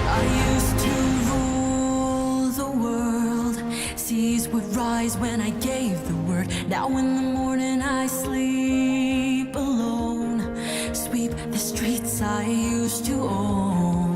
I used to rule the world. Seas would rise when I gave the word. Now in the morning I sleep alone. Sweep the streets I used to own.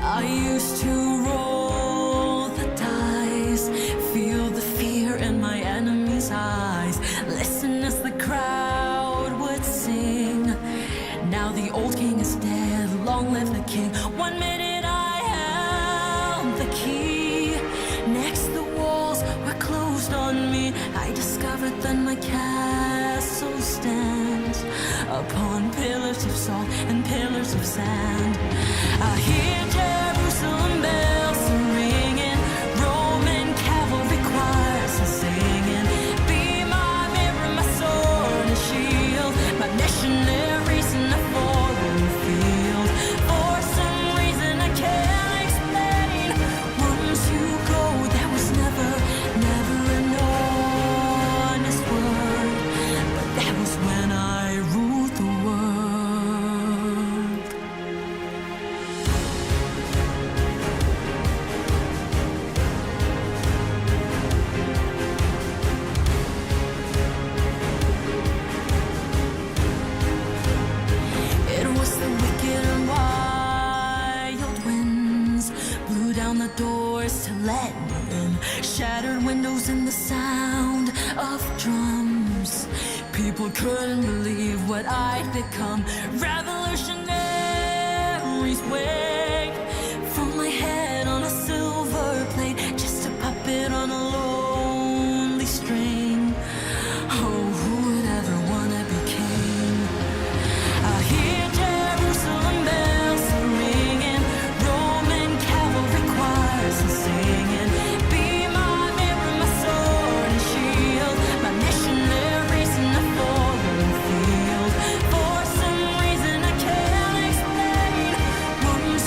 I used to roll the dice, feel the fear in my enemy's eyes, listen as the crowd would sing. Now the old king is dead, long live the king. 1 minute I held the key, next the walls were closed on me. I discovered that my castle stands upon pillars of salt and pillars of sand. I hear Jerusalem bells ringing, Roman cavalry choirs are singing. Be my mirror, my sword and shield, my missionaries in a foreign field. For some reason I can't explain, once you go there was never an honest word. But that was when I ruled the world. It was the wicked and wild winds blew down the doors to let me in, shattered windows and the sound of drums. People couldn't believe what I'd become. Revolutionaries wake from my head on a silver plate, just a puppet on a lonely string. Oh, who would ever wanna be king? I hear Jerusalem bells ringing, Roman cavalry choirs are singing. Be my mirror, my sword and shield, my missionaries in the foreign field. For some reason I can't explain, once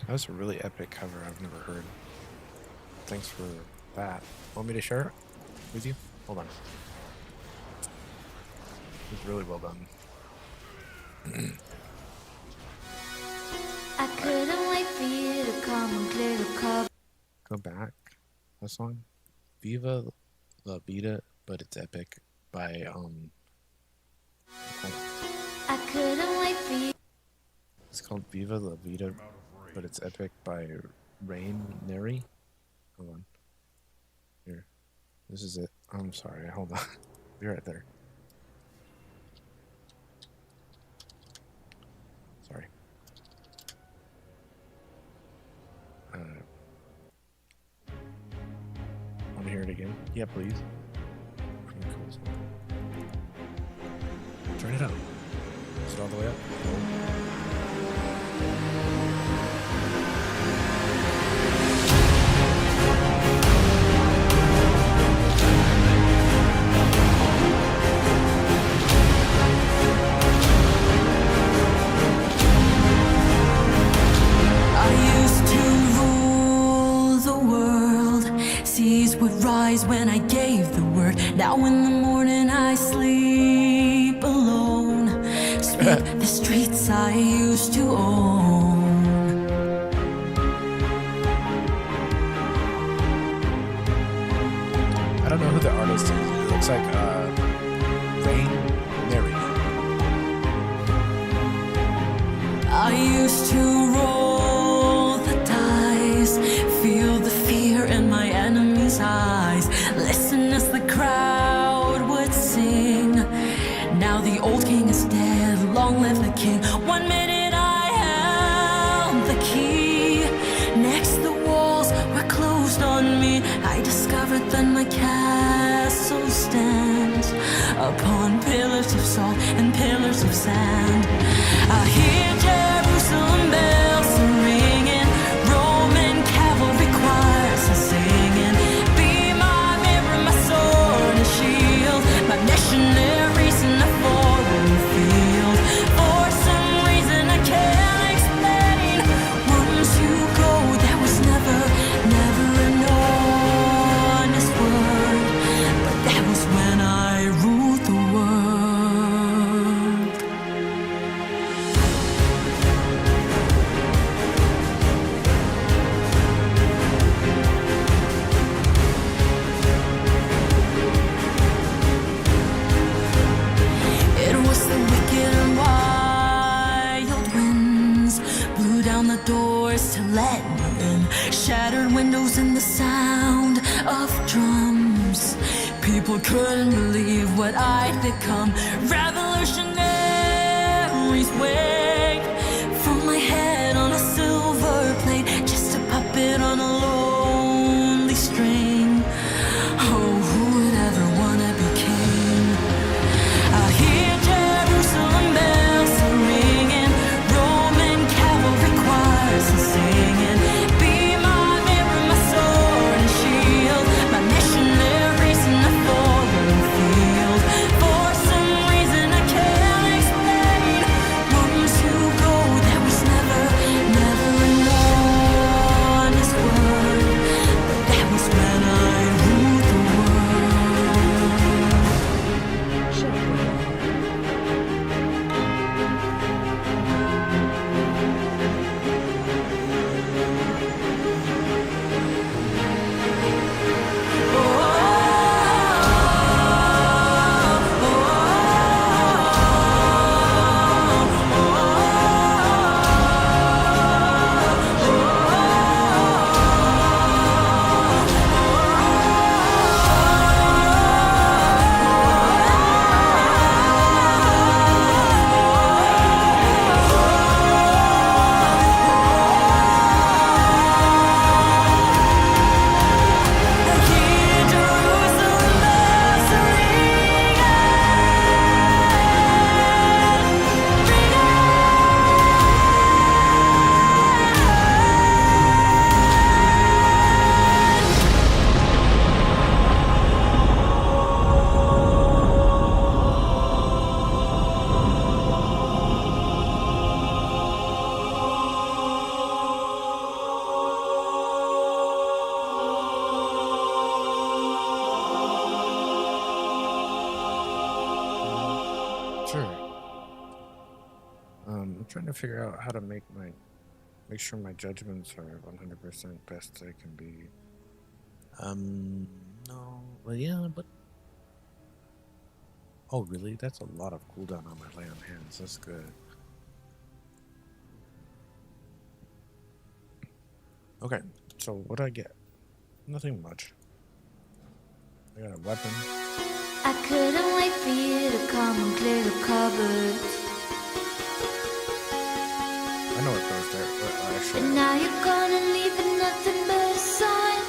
That was a really epic cover I've never heard. Thanks for that. Want me to share it with you? Hold on. It's really well done. I couldn't wait for you to come and clear the cup. Go back. That song? Viva La Vida, but it's epic by I couldn't wait for you. it's called Viva La Vida, but it's epic by Rain Neri. Hold on. Here. This is it. I'm sorry, hold on. Be right there. Sorry. Want to hear it again? Yeah, please. Pretty cool song. Turn it up. Is it all the way up? I used to rule the world. Seas would rise when I gave the word. Now in the morning I sleep alone. Speak the streets I used to own. I don't know who the artist is. It looks like Rain Mary. I used to roll the dice, feel the fear in my enemy's eyes, listen as the crowd would sing. Now the old king is dead, long live the king. 1 minute I held the key, next the walls were closed on me. I discovered that my castle stands upon pillars of salt and pillars of sand. I hear Jerusalem bells ringing, Roman cavalry choirs are singing. Be my mirror, my sword and shield, my missionaries in the foreign field. For some reason I can't explain, once you go there was never an honest word. But that was when I ruled the world. It was the wicked and wild winds blew down the doors to let me in, shattered windows and the sound of drums. People couldn't believe what I'd become. Revolutionaries wait from my head on a silver plate, just a puppet on a lonely string. Oh, who would ever wanna be king? I hear Jerusalem bells are ringing, Roman cavalry choirs are singing. Be my mirror, my sword and shield, my missionaries in the foreign field. For some reason I can't explain, once you go there was never an honest word. But that was when I ruled the world. Sure. I'm trying to figure out how to make sure my judgments are 100% best they can be. No, well, yeah, but oh, really? That's a lot of cooldown on my lay on hands. That's good. Okay, so what do I get? Nothing much. I got a weapon. I couldn't wait for you to come and clear the cupboard. I know what goes there. But actually, And now you're gonna leave with nothing but a sign.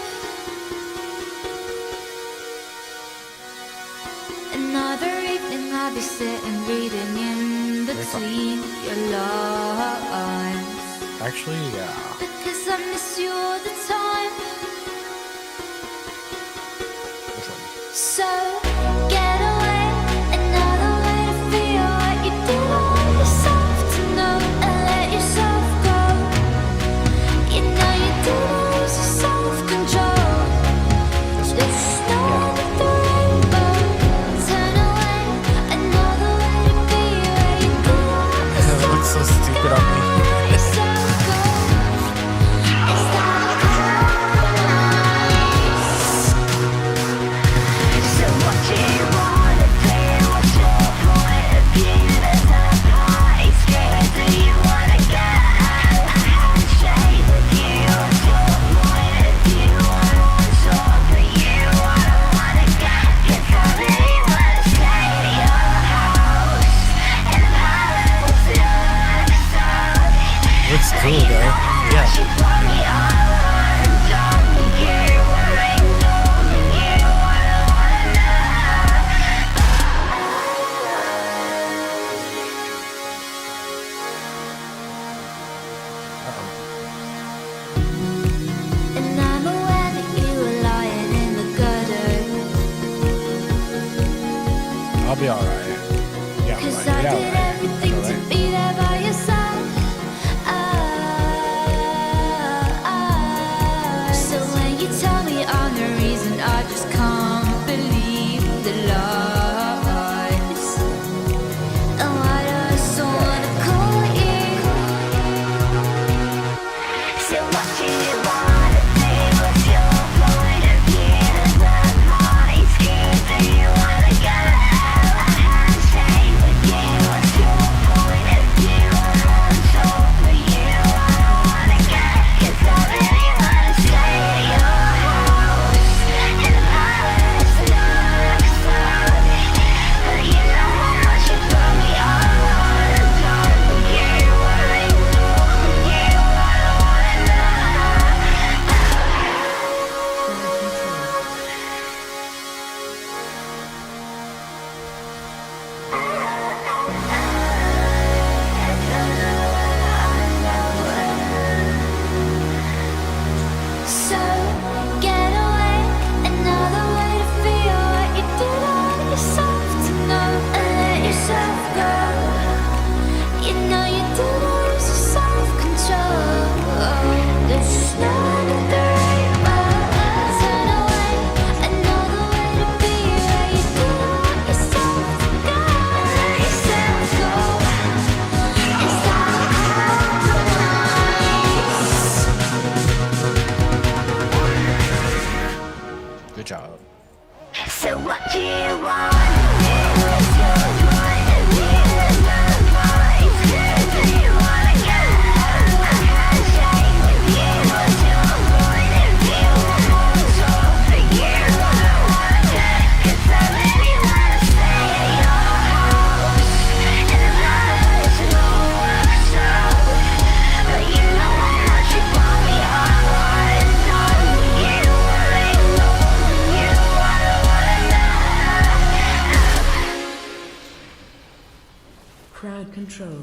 Another evening I'll be sitting reading in between your lines. Actually, yeah. Because I miss you all the time. Which one? So get away, another way to feel what you do on yourself to know and let yourself go. You know you do lose your self-control. There's no end of the rainbow. Turn away, another way to be where you do on yourself. That looks so stupid on me. Let yourself go. Is that a compromise? So what do you wanna do? What's your point of view? There's no point screaming. Do you wanna get a handshake with you? What's your point of view? I want talk for you. I don't wanna get 'cause I really wanna stay at your house in the palace of Luxor. Looks cool though. Yeah. She brought me all on top of you. I ain't knowing you. I don't wanna And I'm aware that you were lying in the gutter. I'll be alright. Yeah, 'Cause right. I Yeah, did right. everything to Alright. be there by your side. So when you tell me I'm the reason, I just can't believe the lies. And why do I so wanna call you? So what do you wanna do? What's your point of view? There's no point screaming. Do you wanna get a handshake with you? What's your point of view? I want talk for you. I don't wanna get 'cause I really wanna stay at your house in the palace of Luxor. But you know how much you put me all on top of you. I ain't knowing you. I don't wanna So get away, another way to feel what you did on yourself to know and let yourself go. You know you do lose your self-control. There's no end of the rainbow. Turn away, another way to be where you do on yourself to go and let yourself go. Is that a compromise? Good job. So what do you want to do? What's your point of view? There's no point screaming. Do you wanna get a handshake with you? What's your point of view? I want talk for you. I don't wanna get 'cause I really wanna stay at your house in the palace of Luxor. But you know how much you brought me all on top of you. I ain't knowing you. I don't wanna Crowd control.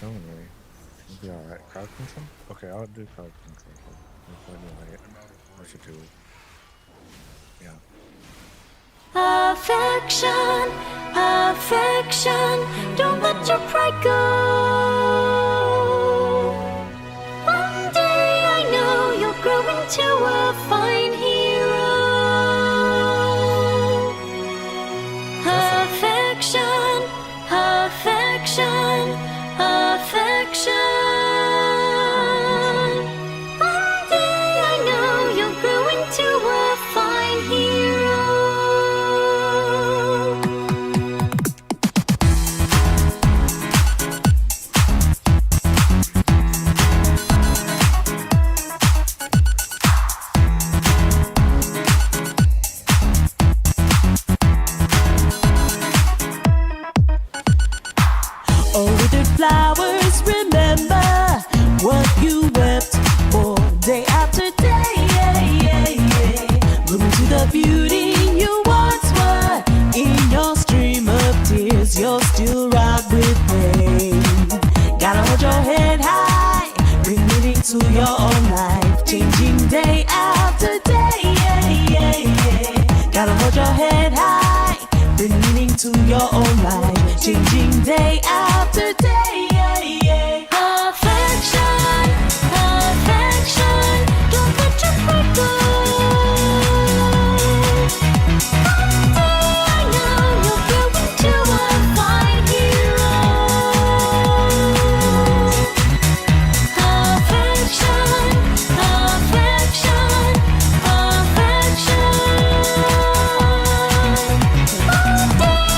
Don't worry. It'll be alright. Crowd control? Okay, I'll do crowd control. I should do it. Yeah. Affection, affection, don't let your pride go. One day I know you'll grow into a fine hero. to your own life, changing day after day. Yeah, yeah, yeah. Gotta hold your head high, bring meaning to your own life, changing day after day. Yeah, yeah. Affection, affection, don't let your heart go. I know you'll grow into a fine hero. Affection, affection, affection.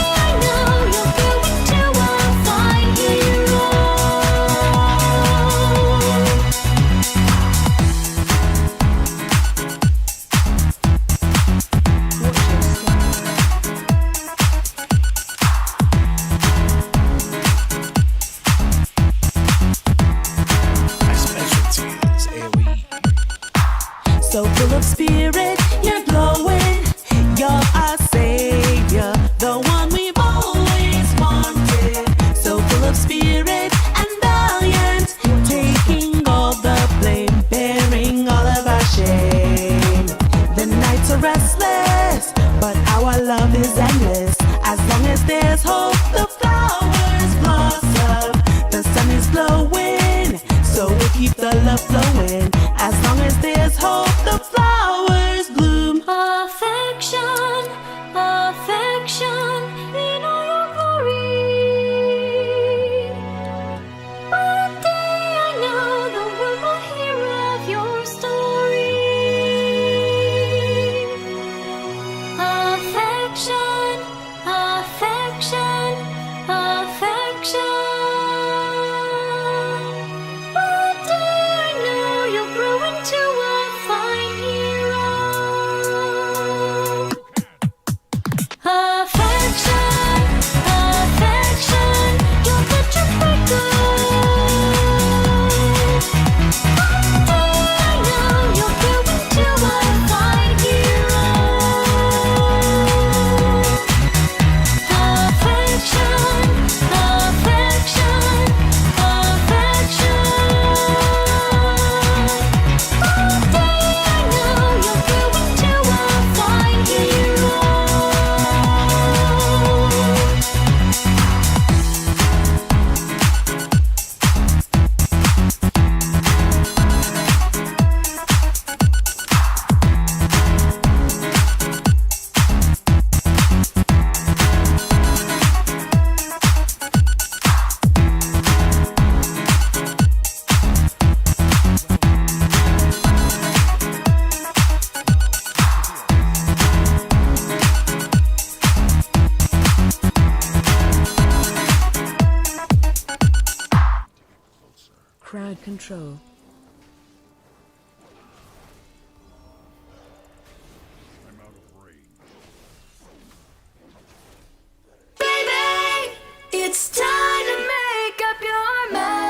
I know you'll grow into a fine hero. My specialty is AoE. So full of spirit, you're glowing. You're our savior, the one we've always wanted. So full of spirit and valiant, taking all the blame, bearing all of our shame. The nights are restless, but our love is endless. As long as there's hope, the flowers blossom. The sun is glowing, so we keep the love flowing. As long as there's hope, the flowers bloom. Affection, affection, in all your glory. One day I know the world will hear of your story. Affection, affection, affection. One day I know you'll grow into a fine hero. Affection, affection, don't let your heart go. One day I know you'll grow into a fine hero. Affection, affection, affection. One day I know you'll grow into a fine hero. Crowd control. Baby, it's time to make up your mind.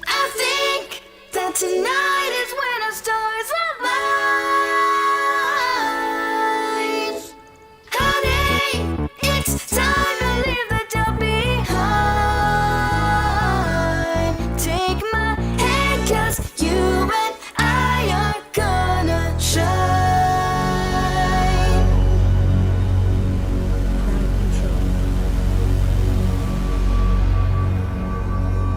I think that tonight is when our stars align. Honey, it's time to leave the doubt behind. Take my hand, 'cause you and I are gonna shine.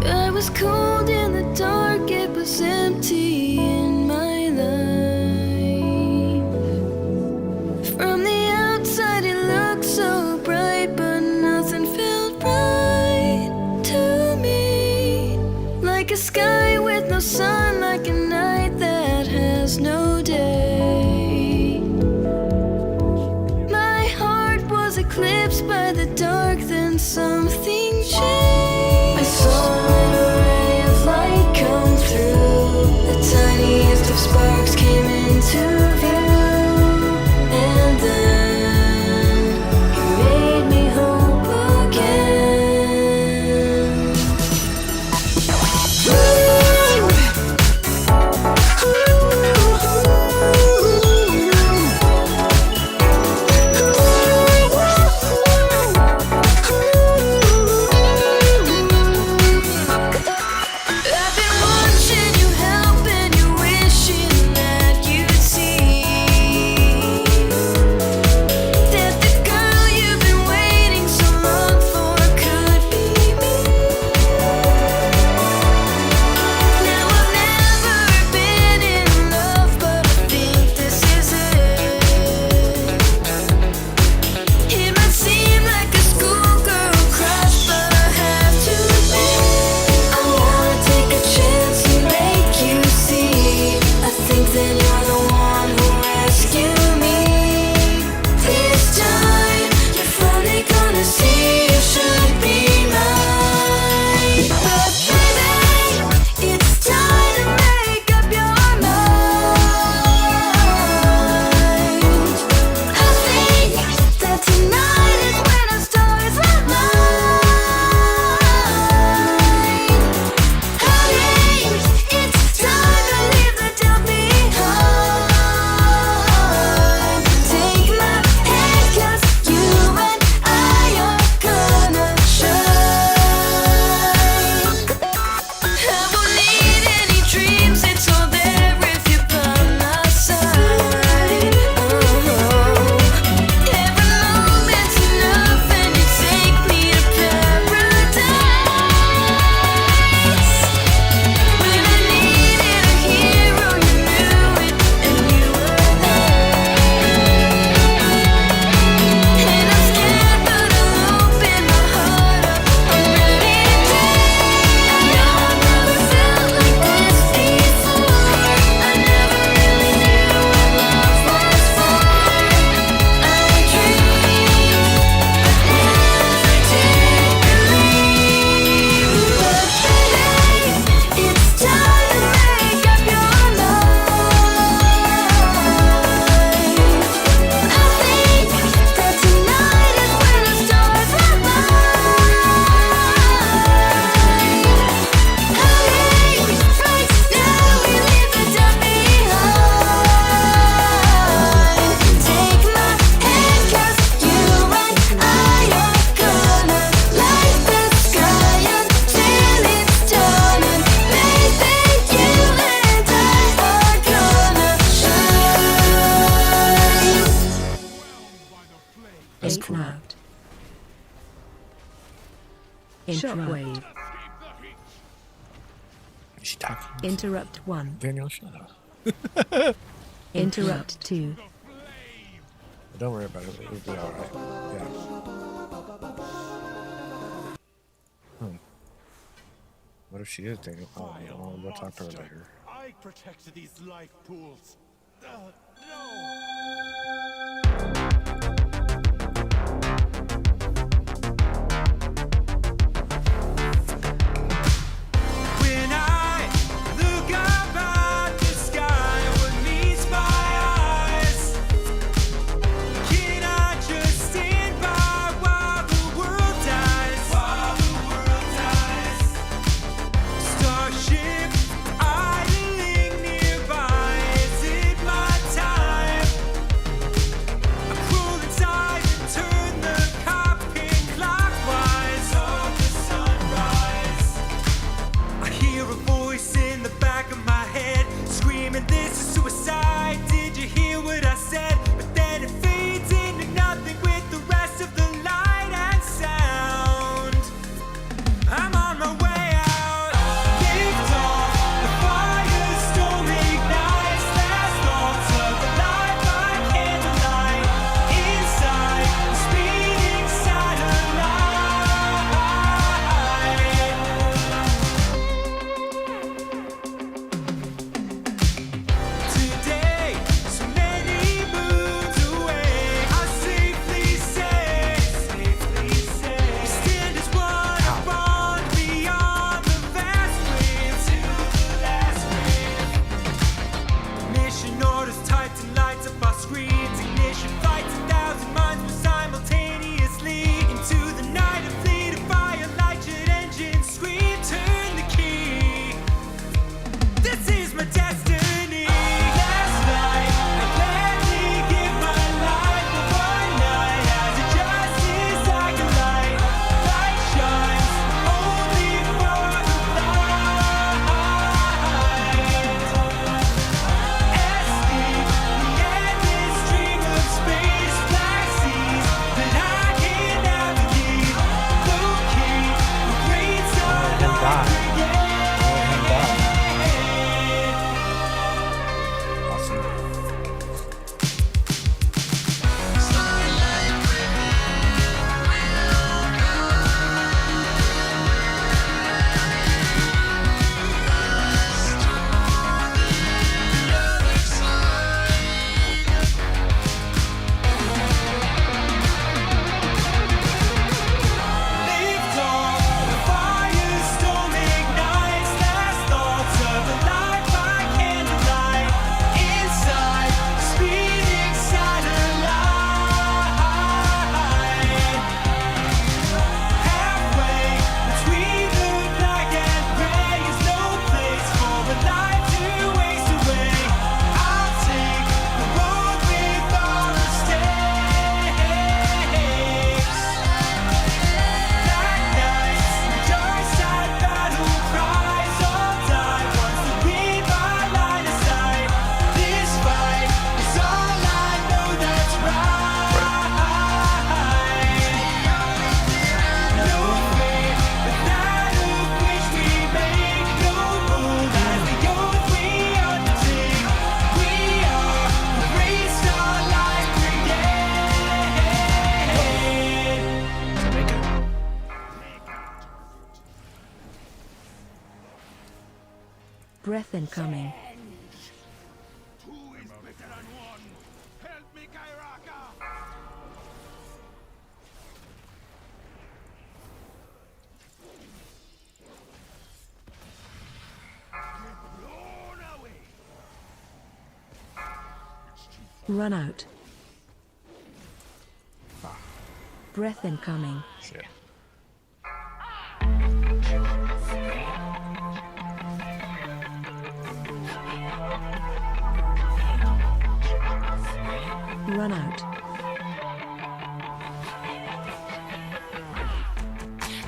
I was cold in the dark, it was empty in my life. From the outside it looked so bright, but nothing felt right to me. Like a sky with no sun, like a night that has no day. My heart was eclipsed by the dark, then something changed. I saw a ray of light come through. The tiniest of sparks came into view, and then you made me hope again. Shockwave. Is she talking? Interrupt 1. Daniel, shut up. Interrupt 2. Don't worry about it. It'll be alright. Yeah. What if she is Daniel? Oh, we'll talk to her later. I protect these life pools. No! When I look up at the sky, what meets my eyes? Can I just stand by while the world dies? While the world dies. Starship idling nearby. Is it my time? I crawl inside and turn the cockpit clockwise of the sunrise. I hear a voice in the back of my head screaming, "This is suicide. Did you hear what I said?" But then it fades into nothing with the rest of the light and sound. I'm on my way out. Lift off, the firestorm ignites. Last thoughts of a life by candlelight. Inside, a speeding satellite. Today, so many moons away, I safely say, we stand as one, a bond beyond the vast waves to the last wave. Mission orders typed and lights up our screens. Ignition fights 1,000 minds will simultaneously into the night. A fleet of firelight jet engines scream, turn the key. This is my destiny. Last night, I gladly give my life, but one night as a justice I can light. Light shines only for the blind. Escape the endless stream of space, black seas that I can navigate. Locate the great starlight brigade. Lift off, the firestorm ignites. Last thoughts of a life by candlelight. Inside, speeding satellite. Halfway between the black and gray is no place for a life to waste away. I'll take the road with all the stakes. Black nights, dark side battle cries all die once to read my line of sight. This fight is all I know that's right. No fate, but that of which we make no rule as the oath we undertake. We are the great starlight brigade. Breath incoming. Two is better than one. Help me, Kairaka! Get blown away! Run out. Breath incoming. Shit. Run out.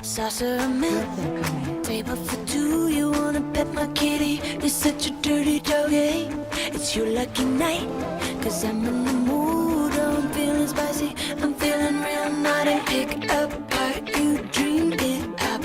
Saucer of milk, table for two. You wanna pet my kitty? You're such a dirty doggy. It's your lucky night, 'cause I'm in the mood. Oh, I'm feeling spicy, I'm feeling real naughty. Pick apart, you dream it up.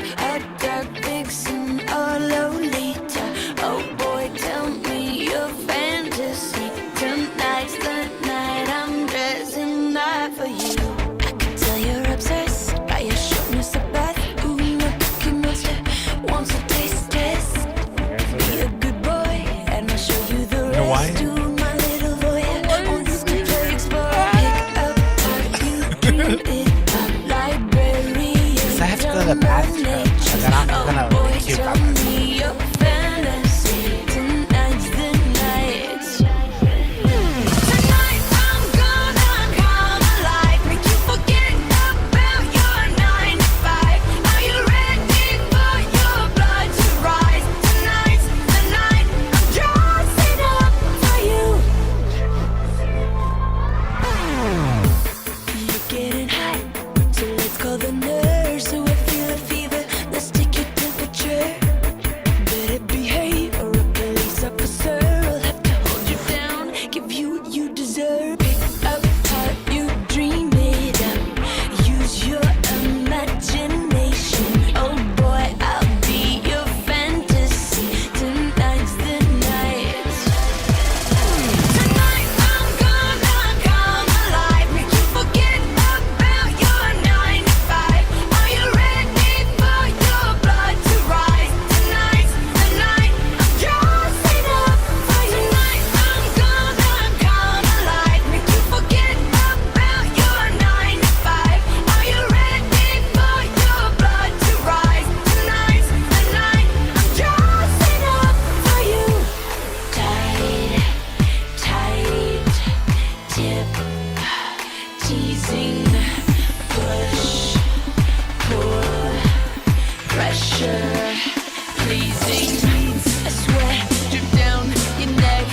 freezing. Sweat drip down your neck.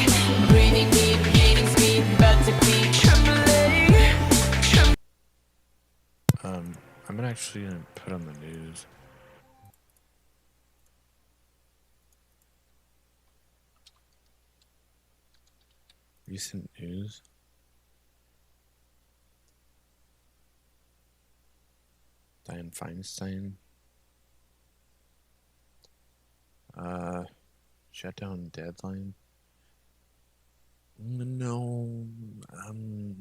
Breathing deep, gaining speed, about to be trembling. I'm actually gonna put on the news. Recent news. Dianne Feinstein. Shutdown deadline. No,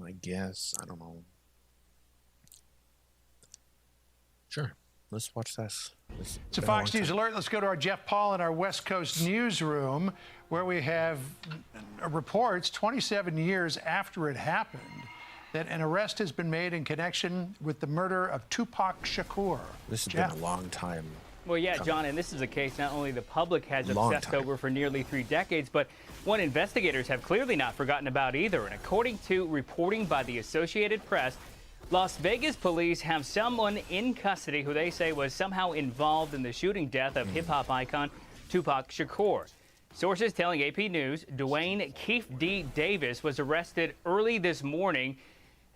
I guess. I don't know. Sure. Let's watch this. It's a Fox News alert. Let's go to our Jeff Paul in our West Coast newsroom, where we have reports 27 years after it happened that an arrest has been made in connection with the murder of Tupac Shakur. This has been a long time. Well, yeah, John, and this is a case not only the public has obsessed over for nearly 3 decades, but one investigators have clearly not forgotten about either. And according to reporting by the Associated Press, Las Vegas police have someone in custody who they say was somehow involved in the shooting death of hip-hop icon Tupac Shakur. Sources telling AP News Dwayne Keefe D. Davis was arrested early this morning,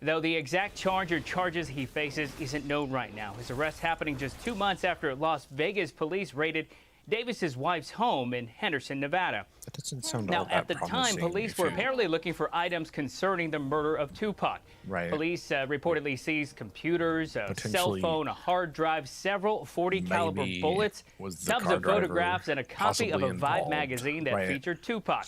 though the exact charge or charges he faces isn't known right now. His arrest happening just 2 months after Las Vegas police raided Davis's wife's home in Henderson, Nevada. That doesn't sound Now, all that at the time, promising police if were you- apparently looking for items concerning the murder of Tupac. Right. Police reportedly seized computers, a cell Potentially, phone, a hard drive, several .40 caliber maybe bullets, was the tubs car of photographs, driver and a copy of a possibly Vibe involved. magazine that Right. featured Tupac.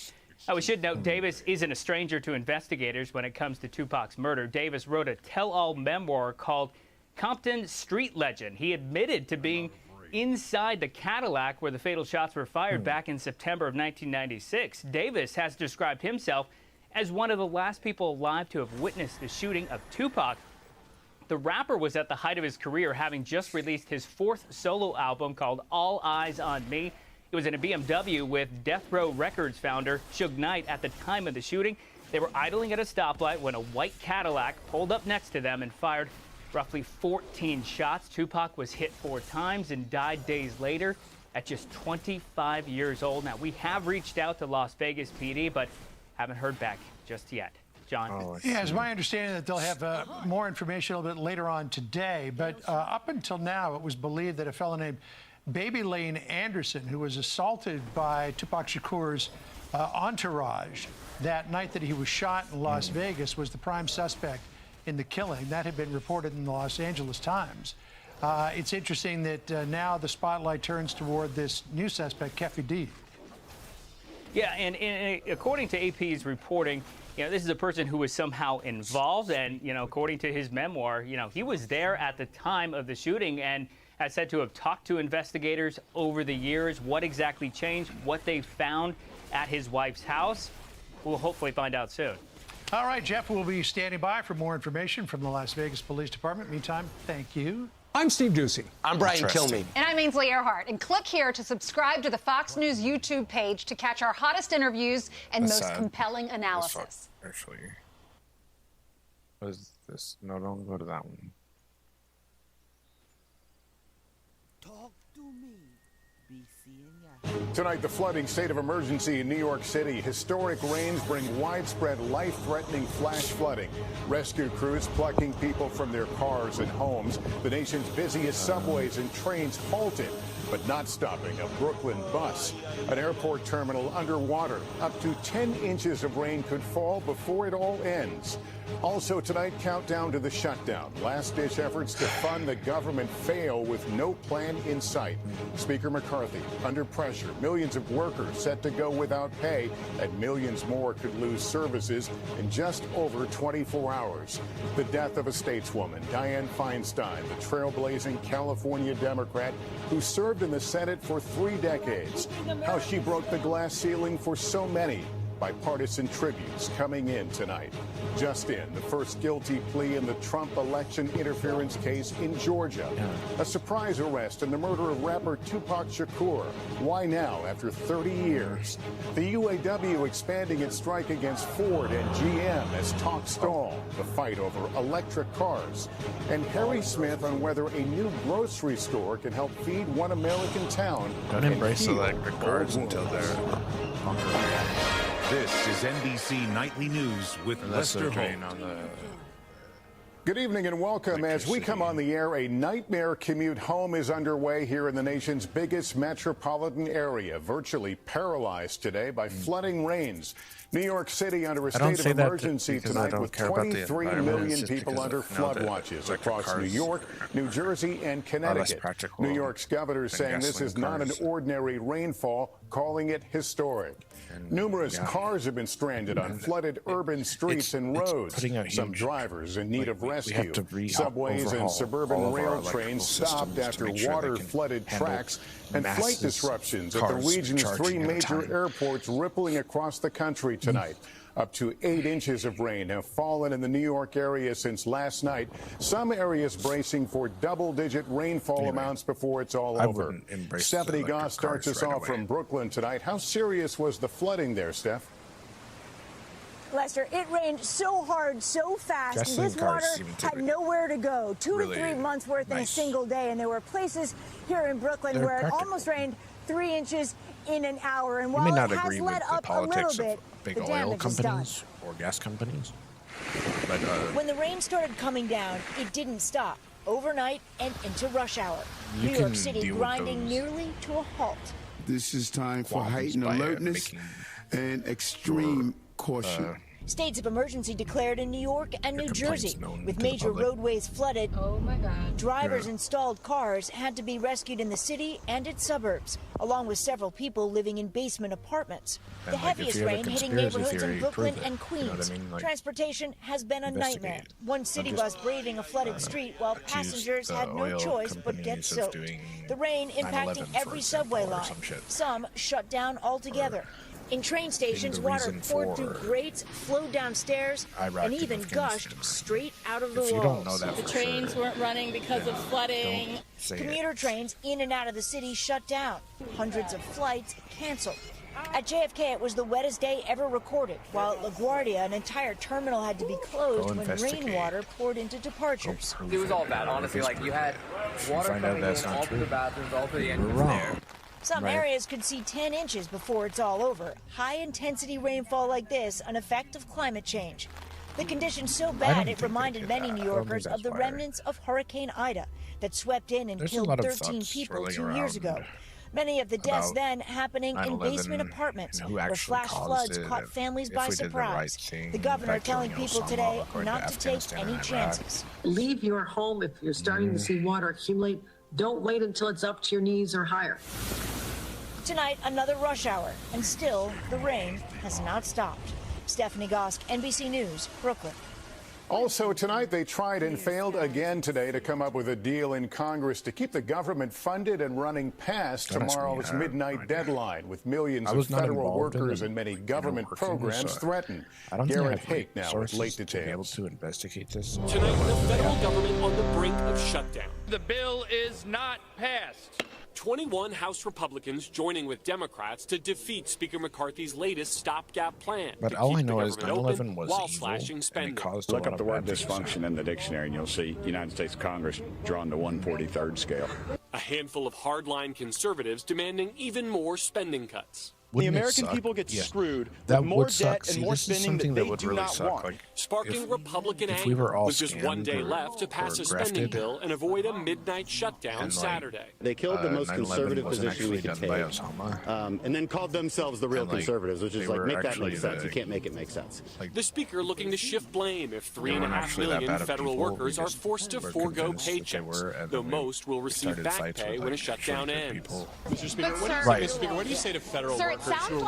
Now, we should note Davis isn't a stranger to investigators when it comes to Tupac's murder. Davis wrote a tell-all memoir called Compton Street Legend. He admitted to being inside the Cadillac where the fatal shots were fired back in September of 1996. Davis has described himself as one of the last people alive to have witnessed the shooting of Tupac. The rapper was at the height of his career, having just released his 4th solo album called All Eyes on Me. It was in a BMW with Death Row Records founder Suge Knight at the time of the shooting. They were idling at a stoplight when a white Cadillac pulled up next to them and fired roughly 14 shots. Tupac was hit 4 times and died days later at just 25 years old. Now, we have reached out to Las Vegas PD, but haven't heard back just yet. John? Yeah, it's my understanding that they'll have more information a little bit later on today. But up until now, it was believed that a fellow named Baby Lane Anderson, who was assaulted by Tupac Shakur's entourage that night that he was shot in Las Vegas, was the prime suspect in the killing. That had been reported in the Los Angeles Times. It's interesting that now the spotlight turns toward this new suspect, Keffi D. Yeah, and according to AP's reporting, this is a person who was somehow involved, and according to his memoir, he was there at the time of the shooting and has said to have talked to investigators over the years. What exactly changed, what they found at his wife's house, we'll hopefully find out soon. All right, Jeff, we'll be standing by for more information from the Las Vegas Police Department. Meantime, thank you. I'm Steve Ducey. I'm Brian Kilmeade. And I'm Ainsley Earhart. And click here to subscribe to the Fox News YouTube page to catch our hottest interviews and most compelling analysis. Actually, what is this? No, don't go to that one. Talk to me. Be seeing ya. Tonight, the flooding state of emergency in New York City. Historic rains bring widespread life-threatening flash flooding. Rescue crews plucking people from their cars and homes. The nation's busiest subways and trains halted, but not stopping a Brooklyn bus. An airport terminal underwater. Up to 10 inches of rain could fall before it all ends. Also tonight, countdown to the shutdown. Last-ditch efforts to fund the government fail with no plan in sight. Speaker McCarthy under pressure. Millions of workers set to go without pay, and millions more could lose services in just over 24 hours. The death of a stateswoman, Dianne Feinstein, the trailblazing California Democrat who served in the Senate for 3 decades. How she broke the glass ceiling for so many. bipartisan tributes coming in tonight. Just in, the first guilty plea in the Trump election interference case in Georgia. A surprise arrest in the murder of rapper Tupac Shakur. Why now, after 30 years? The UAW expanding its strike against Ford and GM as talks stall. The fight over electric cars. And Harry Smith on whether a new grocery store can help feed one American town. Don't embrace electric cars until they're longer. This is NBC Nightly News with Lester Holt. Good evening and welcome. As we come on the air, a nightmare commute home is underway here in the nation's biggest metropolitan area, virtually paralyzed today by flooding rains. New York City under a state of emergency tonight with 23 million people under flood watches across New York, New Jersey, and Connecticut. New York's governor saying this is not an ordinary rainfall, calling it historic. Numerous cars have been stranded on flooded urban streets and roads. Some drivers in need of rescue. Subways and suburban rail trains stopped after water-flooded tracks, and flight disruptions at the region's 3 major airports rippling across the country tonight. Up to 8 inches of rain have fallen in the New York area since last night. Some areas bracing for double-digit rainfall amounts before it's all over. Stephanie Goss starts us off from Brooklyn tonight. How serious was the flooding there, Steph? Lester, it rained so hard, so fast, this water had nowhere to go. 2 to 3 months worth in a single day, and there were places here in Brooklyn where it almost rained 3 inches in an hour. And while it has let up a little bit, big the oil damage is done. companies or gas companies. But, when the rain started coming down, it didn't stop. Overnight and into rush hour. New York City grinding nearly to a halt. This is time for heightened alertness and extreme caution. States of emergency declared in New York and New Jersey, with major roadways flooded. Oh my God. Drivers installed cars had to be rescued in the city and its suburbs, along with several people living in basement apartments. The heaviest rain hitting neighborhoods in Brooklyn and Queens. Transportation has been a nightmare. One city bus braving a flooded street while passengers had no choice but get soaked. The rain impacting every subway line. Some shut down altogether. In train stations, water poured through grates, flowed downstairs, and even gushed straight out of the walls. The trains weren't running because of flooding. Commuter trains in and out of the city shut down. Hundreds of flights canceled. At JFK, it was the wettest day ever recorded, while at LaGuardia, an entire terminal had to be closed when rainwater poured into departures. It was all bad, honestly. Like, you had water coming in all through the bathrooms, all through the entrance there. Some areas could see 10 inches before it's all over. High-intensity rainfall like this, an effect of climate change. The conditions so bad it reminded many New Yorkers of the remnants of Hurricane Ida that swept in and killed 13 people 2 years ago. Many of the deaths then happening in basement apartments where flash floods caught families by surprise. The governor telling people today not to take any chances. Leave your home if you're starting to see water accumulate. Don't wait until it's up to your knees or higher. Tonight, another rush hour, and still, the rain has not stopped. Stephanie Gosk, NBC News, Brooklyn. Also tonight, they tried and failed again today to come up with a deal in Congress to keep the government funded and running past tomorrow's midnight deadline, with millions of federal workers and many government programs threatened. Garrett Hake now with late details. To investigate this. Tonight, the federal government on the brink of shutdown. The bill is not passed. 21 House Republicans joining with Democrats to defeat Speaker McCarthy's latest stopgap plan. But all I know is 9/11 was while evil, slashing spending. and it caused Look a lot up the of word bad things. dysfunction in the dictionary, and you'll see United States Congress drawn to 1/43rd scale. A handful of hardline conservatives demanding even more spending cuts. Wouldn't the it American suck? people get Yeah. screwed That with more would debt suck. and See, more this is spending something that that they would do really not suck. want. Like, Sparking Republican if anger we were all with just one day scammed left to pass a or spending grafted, bill and avoid a midnight shutdown and, like, Saturday. They killed the most 9/11 conservative wasn't position we actually could done by take, Osama. and then called themselves the real And, like, conservatives, which they is like, were make that actually make sense. the- You can't make it make sense. The speaker looking to shift blame if They weren't 3.5 actually that million bad of federal people. workers We are just forced to were forego convinced that they paychecks, were, and though then most will receive started back fights pay with, when a like, shutdown short-haired ends. people. Mr. Speaker, But, sir- Right. Mr. Speaker, what do you say to federal Sir, workers workers who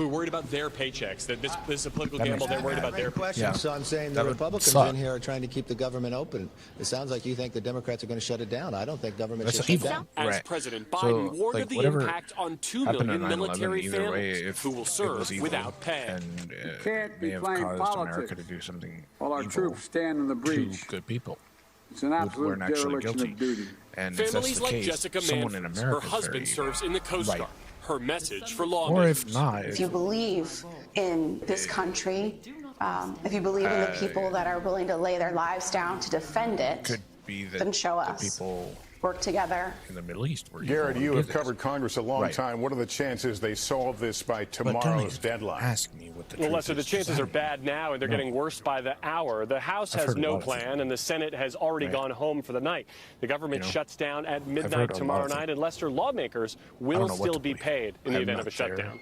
are worried about their paychecks. That this is a political gamble. They're worried about their question. paychecks. So I'm saying the Republicans in here are trying to keep the government open. It sounds like you think the Democrats are going to shut it down. I don't think government should shut down. As President Biden warned of the impact on 2 million military families who will serve without pay. And can't be may have playing caused politics America to do something while our evil troops stand in the breach. to good people It's an who absolute weren't actually dereliction guilty. of duty. And if that's Families the like case, Jessica someone in Manford, America her is husband very serves in the Coast right. Guard. Her message for Or lawmakers. if not, If you believe in this country, if you believe in the people that are willing to lay their lives down to defend it, could be that then show the us. people Work together. in the Middle East were Garrett, evil you and have did this. covered Congress a long Right. time. What are the chances they solve this by tomorrow's deadline? Ask me what the Well, truth Lester, the is, 'cause chances I are bad now, and they're getting worse by the hour. The House I've has heard a no lot of plan, and the Senate has already gone home for the night. The government shuts down at midnight heard a tomorrow lot of night, and Lester, lawmakers I will don't know what still to be believe. paid in the I'm event not of a there. shutdown.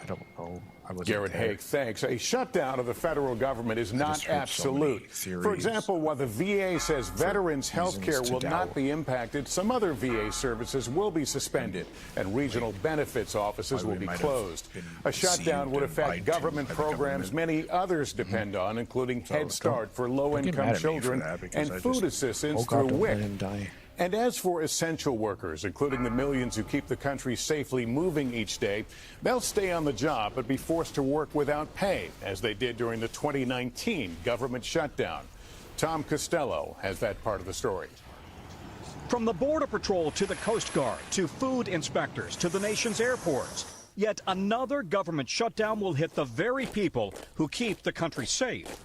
I don't know. I wasn't Garrett there. Haig, thanks. A shutdown of the federal government is I not just heard so many absolute. For theories example, while the VA says veterans' health care reasons to will not doubt. be impacted, some other VA services will be suspended, and regional benefits offices Why will we be might have closed. been A shutdown would deceived and affect lied government to by the programs government. many others depend on, including So Head Start for don't get low-income mad at me for children that, because and I food just- assistance oh God, through don't WIC. let him die. And as for essential workers, including the millions who keep the country safely moving each day, they'll stay on the job but be forced to work without pay, as they did during the 2019 government shutdown. Tom Costello has that part of the story. From the Border Patrol to the Coast Guard to food inspectors to the nation's airports, yet another government shutdown will hit the very people who keep the country safe,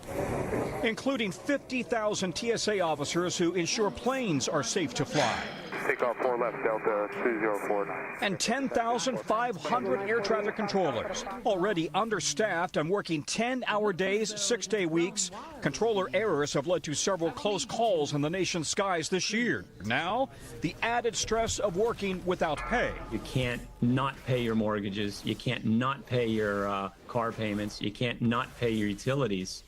including 50,000 TSA officers who ensure planes are safe to fly. Take off 4 left, Delta 204. And 10,500 air traffic controllers, already understaffed and working 10-hour days, 6-day weeks. Controller errors have led to several close calls in the nation's skies this year. Now, the added stress of working without pay. You can't not pay your mortgages. You can't not pay your car payments. You can't not pay your utilities.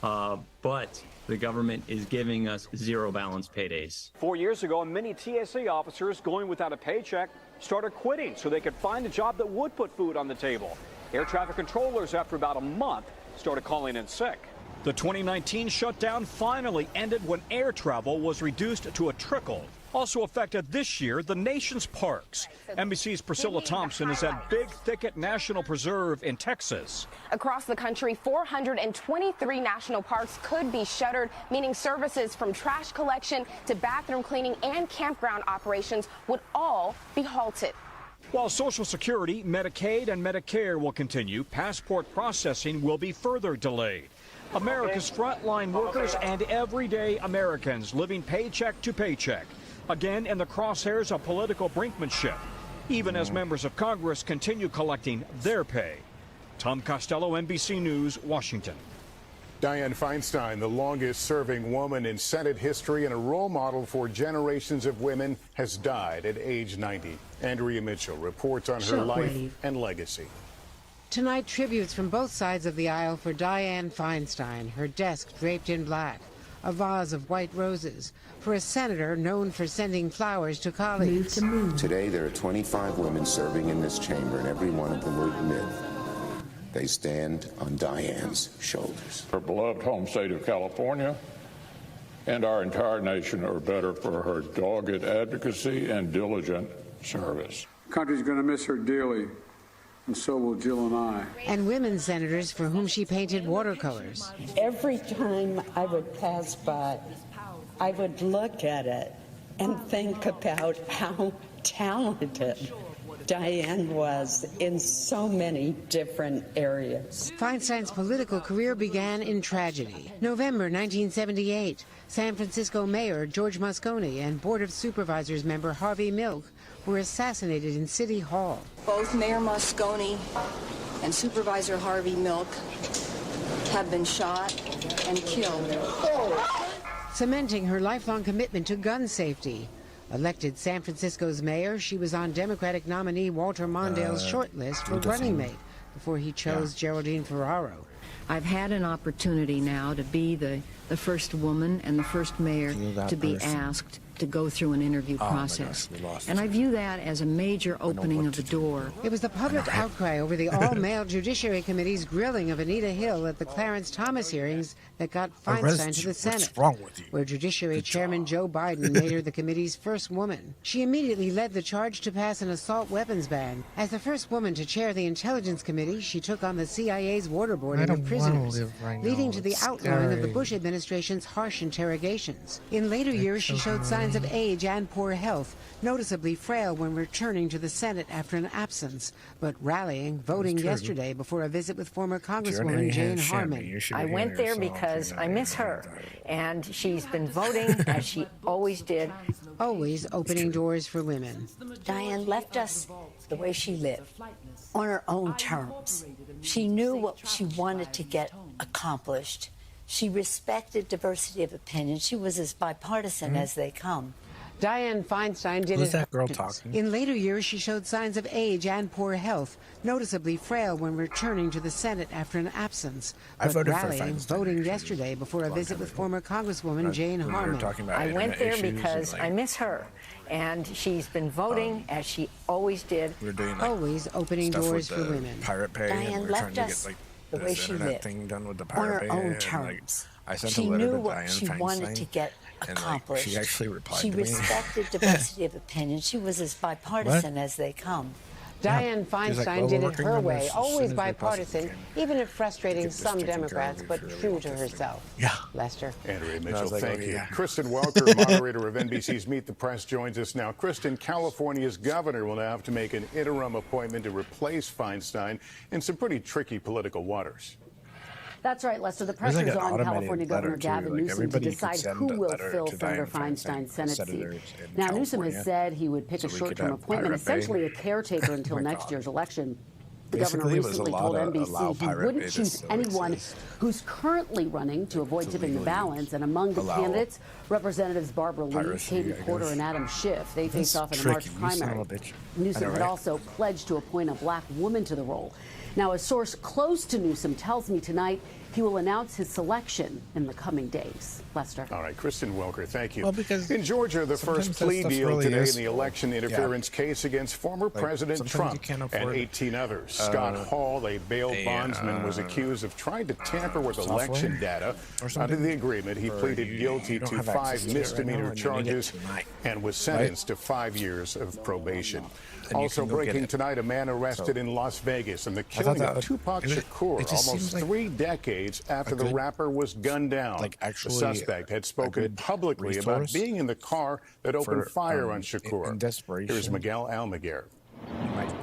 But the government is giving us zero balance paydays. 4 years ago, many TSA officers going without a paycheck started quitting so they could find a job that would put food on the table. Air traffic controllers, after about a month, started calling in sick. The 2019 shutdown finally ended when air travel was reduced to a trickle. Also affected this year, the nation's parks. NBC's Priscilla Thompson is at Big Thicket National Preserve in Texas. Across the country, 423 national parks could be shuttered, meaning services from trash collection to bathroom cleaning and campground operations would all be halted. While Social Security, Medicaid, and Medicare will continue, passport processing will be further delayed. America's frontline workers and everyday Americans living paycheck to paycheck, again in the crosshairs of political brinkmanship, even as members of Congress continue collecting their pay. Tom Costello, NBC News, Washington. Dianne Feinstein, the longest-serving woman in Senate history and a role model for generations of women, has died at age 90. Andrea Mitchell reports on her life and legacy. Tonight, tributes from both sides of the aisle for Dianne Feinstein, her desk draped in black, a vase of white roses, for a senator known for sending flowers to colleagues. Today, there are 25 women serving in this chamber, and every one of them will admit they stand on Dianne's shoulders. Her beloved home state of California and our entire nation are better for her dogged advocacy and diligent service. The country's going to miss her dearly, and so will Jill and I. And women senators for whom she painted watercolors. Every time I would pass by, I would look at it and think about how talented Dianne was in so many different areas. Feinstein's political career began in tragedy. November 1978, San Francisco Mayor George Moscone and Board of Supervisors member Harvey Milk were assassinated in City Hall. Both Mayor Moscone and Supervisor Harvey Milk have been shot and killed. Cementing her lifelong commitment to gun safety. Elected San Francisco's mayor, she was on Democratic nominee Walter Mondale's shortlist for running mate before he chose Geraldine Ferraro. I've had an opportunity now to be the first woman and the first mayor to be asked to go through an interview process. And I view that as a major opening of the door. It was the public outcry over the all-male Judiciary Committee's grilling of Anita Hill at the Clarence Thomas hearings that got Feinstein to the Senate, where Judiciary Chairman Joe Biden made her the committee's first woman. She immediately led the charge to pass an assault weapons ban. As the first woman to chair the Intelligence Committee, she took on the CIA's waterboarding of prisoners, leading to the outlawing of the Bush administration's harsh interrogations. In later years, she showed signs of age and poor health, noticeably frail when returning to the Senate after an absence, but rallying, voting yesterday before a visit with former Congresswoman Jane Harman. I went there because I miss her, and she's been voting as she always did. Always opening doors for women. Diane left us the way she lived, on her own terms. She knew what she wanted to get accomplished. She respected diversity of opinion. She was as bipartisan as they come. Dianne Feinstein did Who's that girl talking? In later years, she showed signs of age and poor health, noticeably frail when returning to the Senate after an absence, but rallying, voting yesterday before a visit with former Congresswoman Jane Harman. I went there because I miss her, and she's been voting as she always did. Always opening doors for women. Pirate Bay. Diane left us the way she lived, on her own terms. She knew what she wanted to get accomplished. She actually replied She to me. respected diversity of opinion. She was as bipartisan as they come. Dianne Feinstein did it her way, always bipartisan, even if frustrating some Democrats, but true to herself. Yeah. Lester. Andrea Mitchell, thank you. Kristen Welker, moderator of NBC's Meet the Press, joins us now. Kristen, California's governor will now have to make an interim appointment to replace Feinstein in some pretty tricky political waters. That's right, Lester. The pressure's on California Governor Gavin Newsom to decide who will fill Senator Feinstein's Senate seat. Now, Newsom has said he would pick a short-term appointment, essentially a caretaker until next year's election. The governor recently told NBC he wouldn't choose anyone who's currently running to avoid tipping the balance. And among the candidates, Representatives Barbara Lee, Katie Porter, and Adam Schiff. They face off in a March primary. Newsom had also pledged to appoint a black woman to the role. Now, a source close to Newsom tells me tonight he will announce his selection in the coming days. Lester. All right, Kristen Welker, thank you. Well, because in Georgia, the first plea deal really today is in the election interference case against former President Trump and 18 others. Scott Hall, a bail bondsman, was accused of trying to tamper with election data. Under the agreement, he pleaded guilty to 5 misdemeanor charges and was sentenced to 5 years of probation. Also breaking tonight, a man arrested in Las Vegas in the killing of Tupac Shakur almost 3 decades after the rapper was gunned down. The suspect had spoken publicly about being in the car that opened fire on Shakur. Here's Miguel Almaguer.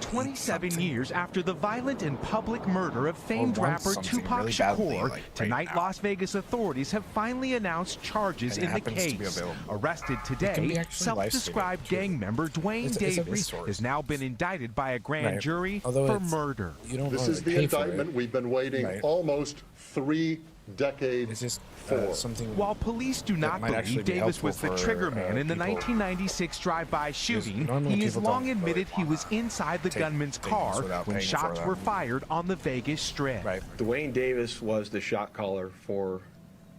27 years after the violent and public murder of famed rapper Tupac Shakur, tonight Las Vegas authorities have finally announced charges in the case. Arrested today, self-described gang member Dwayne Davis has now been indicted by a grand jury for murder. This is the indictment we've been waiting almost 3 decades for. While police do not believe Davis was the trigger man in the 1996 drive-by shooting, he has long admitted he was inside the gunman's car when shots were fired on the Vegas Strip. Dwayne Davis was the shot caller for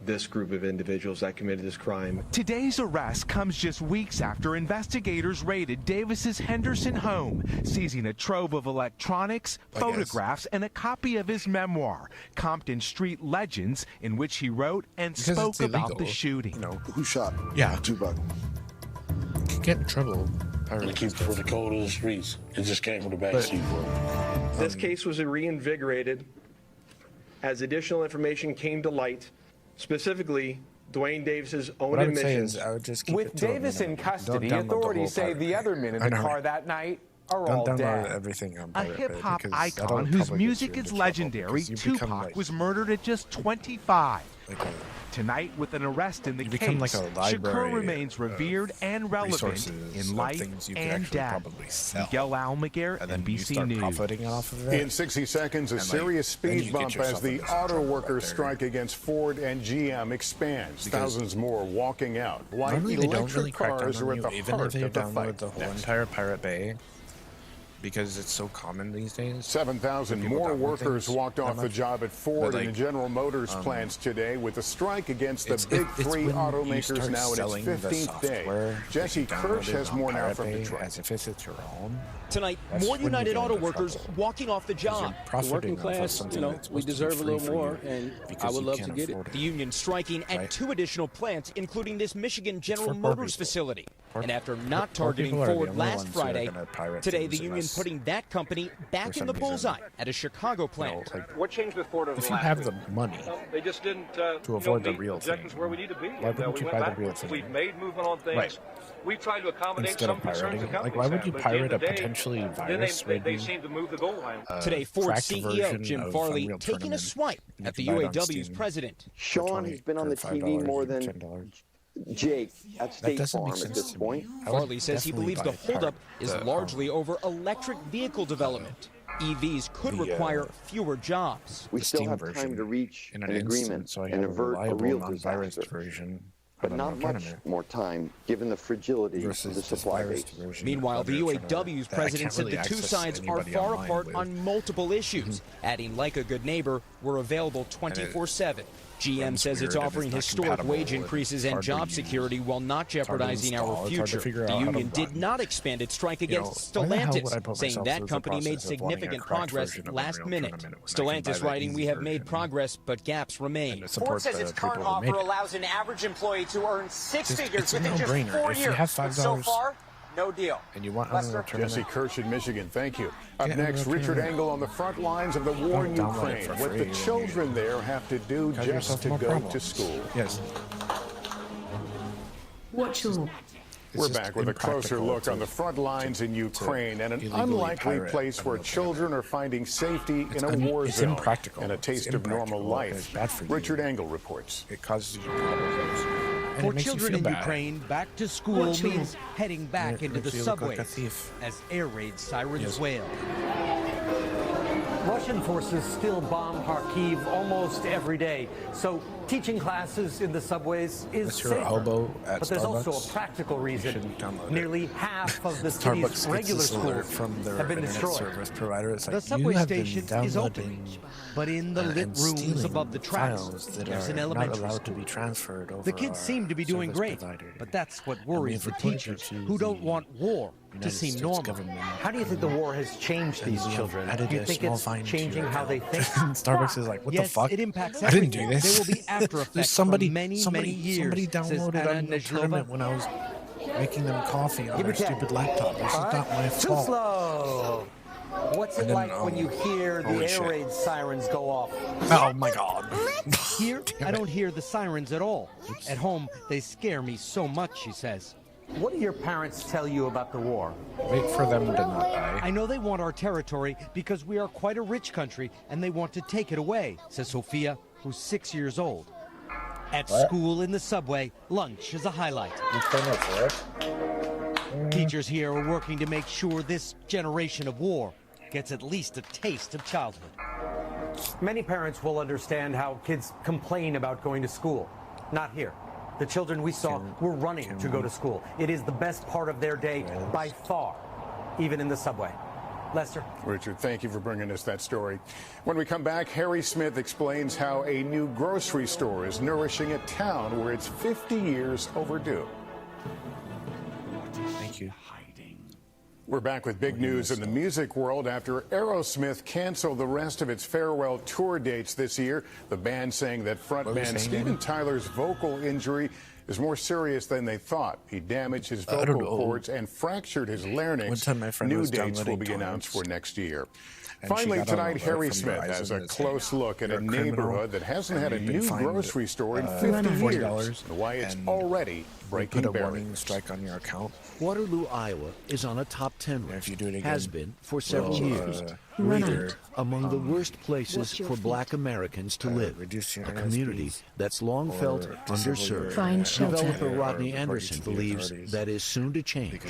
this group of individuals that committed this crime. Today's arrest comes just weeks after investigators raided Davis's Henderson home, seizing a trove of electronics, photographs, and a copy of his memoir, Compton Street Legends, in which he wrote and spoke about the shooting. Who shot Tupac? Could get in trouble. It came from the cold of the streets. It just came from the backseat. This case was reinvigorated as additional information came to light. Specifically, Dwayne Davis's own admissions. With Davis in custody, authorities say the other men in the car that night are all dead. A hip-hop icon whose music is legendary, Tupac was murdered at just 25. Tonight, with an arrest in the case, Shakur remains revered and relevant in life and death. Miguel Almaguer, NBC News. In 60 seconds, a serious speed bump as the auto workers' strike against Ford and GM expands. Thousands more walking out. Why electric cars are at the heart of the fight. The whole entire Pirate Bay. because it's so common these days. 7,000 more workers walked off the job at Ford and General Motors plants today with a strike against the big three automakers now in its 15th day. Jesse Kirsch has more now from Detroit. As if it's your own. Tonight, more United Auto Workers walking off the job. The working class, we deserve a little more, and I would love to get it. The union striking at 2 additional plants, including this Michigan General Motors facility. And after not targeting Ford last Friday, today the union putting that company back in the bullseye at a Chicago plant. What changed with Ford over the If you last have the money they just didn't to avoid the real thing, where we need to be. why wouldn't you buy the real thing? We've made movement on things. Right. We've tried to accommodate Instead some of concerns pirating, the companies why would you have, but at the end pirate a of the day, potentially then virus-ridden they seem to move the goal line. Today, Ford cracked CEO version Jim of Farley Unreal taking a Tournament. swipe You at the can buy it on UAW's Steam president. Sean has been on the TV more than Jake at State Farm at this point. Farley says he believes the holdup is largely over electric vehicle development. EVs could require fewer jobs. We still have time to reach an agreement and avert a real disaster. But not much more time, given the fragility of the supply base. Meanwhile, the UAW's president said the two sides are far apart on multiple issues, adding, like a good neighbor, we're available 24/7. GM says it's offering historic wage increases and job security while not jeopardizing our future. The union did not expand its strike against Stellantis, saying that company made significant progress last minute. Stellantis writing, we have made progress, but gaps remain. Ford says its current offer allows an average employee to earn six figures within just 4 years. But so far, no deal. And you want Jesse Kirsch in Michigan, thank you. Up next, Richard Engel on the front lines of the war in Ukraine. What the children there have to do just to go to school. Yes. What's your... We're back with a closer look on the front lines in Ukraine and an unlikely place where children are finding safety in a war zone and a taste of normal life. Richard Engel reports. It causes you problems. For children in Ukraine, back to school means heading back into the subways as air raid sirens wail. Russian forces still bomb Kharkiv almost every day, so teaching classes in the subways is safer. But there's also a practical reason. Nearly half of the city's regular schools have been destroyed. The subway station is open, but in the lit rooms above the tracks, there's an elementary school. The kids seem to be doing great, but that's what worries the teachers, who don't want war to seem normal. How do you think the war has changed these children? Do you think it's changing how they think? Starbucks is like, what the fuck? It impacts I didn't do everything. this. There will be after effects for many years. Somebody downloaded Unreal Tournament when I was making them coffee on their stupid laptop. This is not my fault. Too slow. What's it like when you hear the air raid sirens go off? Oh my God. Here, I don't hear the sirens at all. At home, they scare me so much, she says. What do your parents tell you about the war? Wait for them to not die. I know they want our territory because we are quite a rich country and they want to take it away, says Sophia, who's 6 years old. At school in the subway, lunch is a highlight. Teachers here are working to make sure this generation of war gets at least a taste of childhood. Many parents will understand how kids complain about going to school. Not here. The children we saw were running to go to school. It is the best part of their day by far, even in the subway. Lester. Richard, thank you for bringing us that story. When we come back, Harry Smith explains how a new grocery store is nourishing a town where it's 50 years overdue. Thank you. We're back with big news in the music world after Aerosmith canceled the rest of its farewell tour dates this year. The band saying that frontman Steven Tyler's vocal injury is more serious than they thought. He damaged his vocal cords and fractured his larynx. New dates will be announced for next year. Finally tonight, Harry Smith has a close look at a neighborhood that hasn't had a new grocery store in 50 years and why it's already breaking barriers. Put a warning strike on your account. Waterloo, Iowa is on a top 10 list. If you do it again, has been for several years. Rated among the worst places for Black Americans to live. A community that's long felt underserved. Developer Rodney Anderson believes that is soon to change.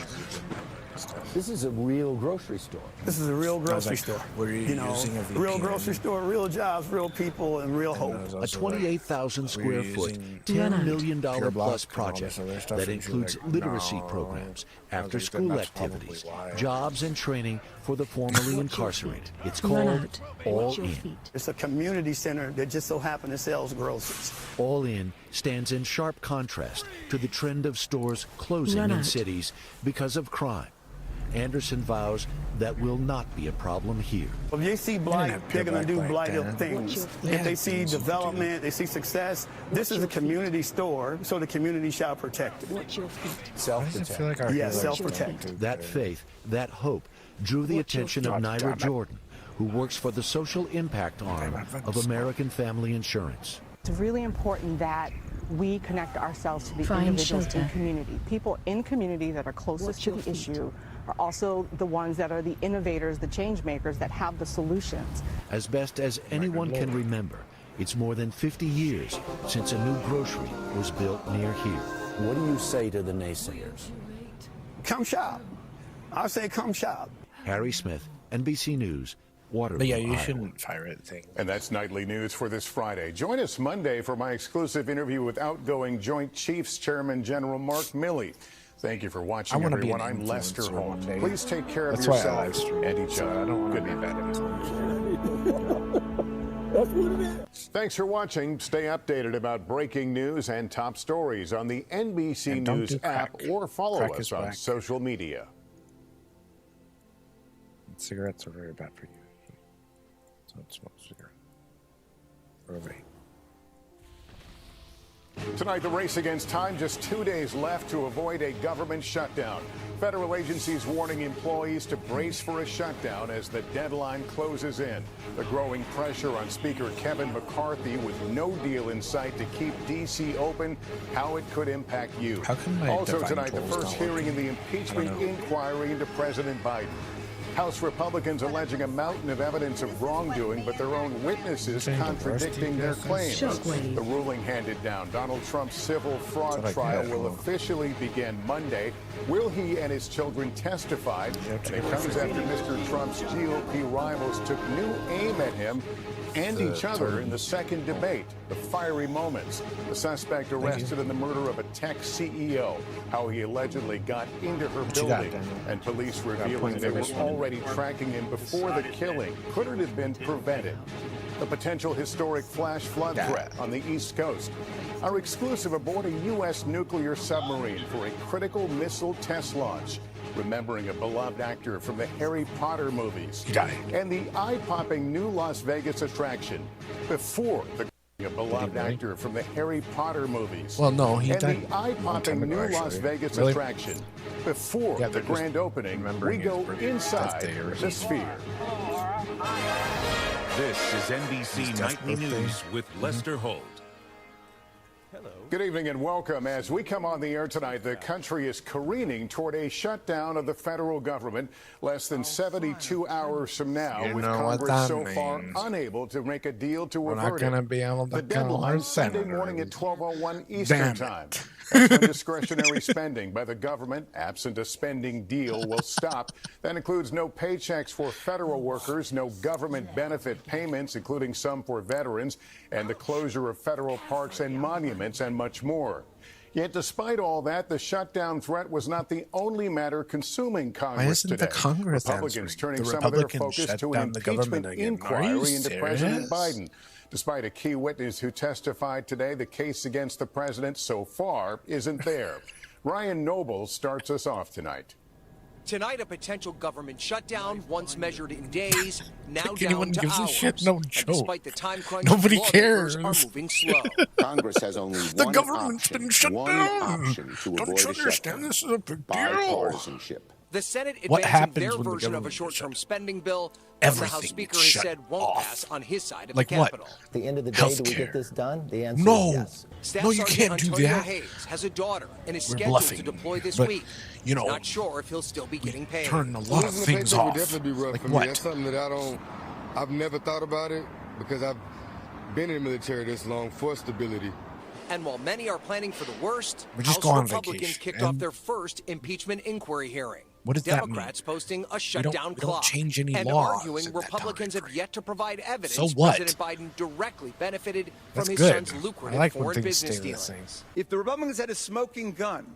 This is a real grocery store. This is a real grocery store. You know, real grocery store, real jobs, real people, and real hope. A 28,000 square foot, $10 million plus project that includes literacy programs, after-school activities, jobs and training for the formerly incarcerated. It's called All In. It's a community center that just so happens to sell groceries. All In stands in sharp contrast to the trend of stores closing in cities because of crime. Anderson vows that will not be a problem here. If they see blight, they're going to do blighted things. If they see development, they see success, this is a community store, so the community shall protect it. Self-protect. Yes, self-protect. That faith, that hope, drew the attention of Naira Jordan, who works for the social impact arm of American Family Insurance. It's really important that we connect ourselves to the individuals in community. People in community that are closest to the issue are also the ones that are the innovators, the change makers that have the solutions. As best as anyone can remember, it's more than 50 years since a new grocery was built near here. What do you say to the naysayers? Come shop. I say come shop. Harry Smith, NBC News, Waterloo, But yeah, you Iowa. shouldn't fire it thing. And that's Nightly News for this Friday. Join us Monday for my exclusive interview with outgoing Joint Chiefs Chairman General Mark Milley. Thank you for watching, everyone. I'm Lester Holt. Please take care of yourself and each other. I don't want to be bad influence. That's what it is. Thanks for watching. Stay updated about breaking news and top stories on the NBC News app or follow us on social media. Cigarettes are very bad for you. Don't smoke cigarettes. Or vape. Tonight, the race against time, just 2 days left to avoid a government shutdown. Federal agencies warning employees to brace for a shutdown as the deadline closes in. The growing pressure on Speaker Kevin McCarthy with no deal in sight to keep D.C. open, how it could impact you. Also tonight, the first hearing in the impeachment inquiry into President Biden. House Republicans alleging a mountain of evidence of wrongdoing, but their own witnesses contradicting their claims. The ruling handed down. Donald Trump's civil fraud trial will officially begin Monday. Will he and his children testify? And it comes after Mr. Trump's GOP rivals took new aim at him and each other in the second debate. The fiery moments. The suspect arrested in the murder of a tech CEO. How he allegedly got into her building. And police revealing they were already tracking him before the killing. Could it have been prevented? The potential historic flash flood threat on the East Coast. Our exclusive aboard a U.S. nuclear submarine for a critical missile test launch. Remembering a beloved actor from the Harry Potter movies. And the eye-popping new Las Vegas attraction. Before a beloved actor from the Harry Potter movies. Well, no, he died. And the eye-popping new Las Vegas attraction. Before the grand opening, we go inside the Sphere. This is NBC Nightly News with Lester Holt. Hello. Good evening and welcome. As we come on the air tonight, the country is careening toward a shutdown of the federal government less than 72 hours from now, with Congress so far unable to make a deal to avert it. The deadline Sunday morning at 12:01 Eastern Time. That's when discretionary spending by the government, absent a spending deal, will stop. That includes no paychecks for federal workers, no government benefit payments, including some for veterans, and the closure of federal parks and monuments, and much more. Yet, despite all that, the shutdown threat was not the only matter consuming Congress today. Republicans turning some of their focus to an impeachment inquiry into President Biden. Despite a key witness who testified today, the case against the president so far isn't there. Ryan Noble starts us off tonight. Tonight, a potential government shutdown, once measured in days, now anyone down to gives hours. a shit? No joke. Despite the time crunch, Nobody cares. Are moving slow. Congress has only the one government's option, been shut one down. option to Don't avoid you a understand? shutdown. This is a big deal. Bipartisanship. The Senate What advancing happens their when the version of a government short-term spending bill. Everything The House Speaker gets has shut said won't off. pass on his side of Like the what? Capitol. At the end of the day, do we get this done? The answer No. is yes. Staff No, you Sergeant can't do Antonio that. Hayes has a daughter and is We're scheduled bluffing, to deploy this but, week. you know, He's not sure if he'll still be getting paid. Turn a lot of Losing the things paycheck off. would definitely be rough Like for me. what? That's something that I've never thought about it because I've been in the military this long for stability. And while many are planning for the worst, We just House go on Republicans vacation, kicked and- off their first impeachment inquiry hearing. What does that mean? Democrats posting a We shutdown don't clock change any and laws arguing at that Republicans have yet to provide evidence So what? President Biden directly benefited from That's his good. son's I lucrative like when foreign things business stay the same. dealings. If the Republicans had a smoking gun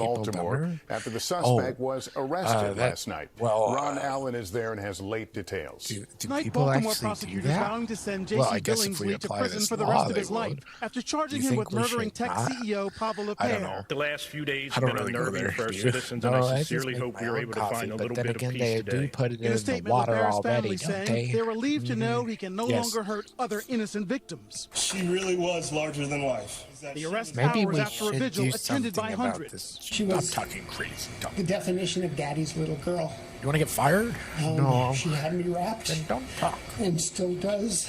in Baltimore after the suspect was arrested last night. Well, Ron Allen is there and has late details. Do Tonight, people Baltimore actually do prosecutors that? vowing to send Well, I J.C. guess if we Billingsley to apply prison this for the law, rest of they his life would. after Do charging you him think with we murdering should tech not? CEO Pablo I don't Lopez. know. The last few days I have don't been really go unnerving there. for our Do you? citizens, and No, I I just sincerely make hope my we were own able to coffee, find a but little then bit again, of they peace do today. put it In a in the statement, water Lopez's already, family don't saying they? they're relieved to know he can no Yes. longer hurt other innocent victims. She really was larger than life. The arrest Maybe hours we after a should vigil do attended by something about hundreds. this. She was Stop talking crazy. Don't. the definition of daddy's little girl. You want to get fired? No. She had me wrapped. Then don't talk. And still does.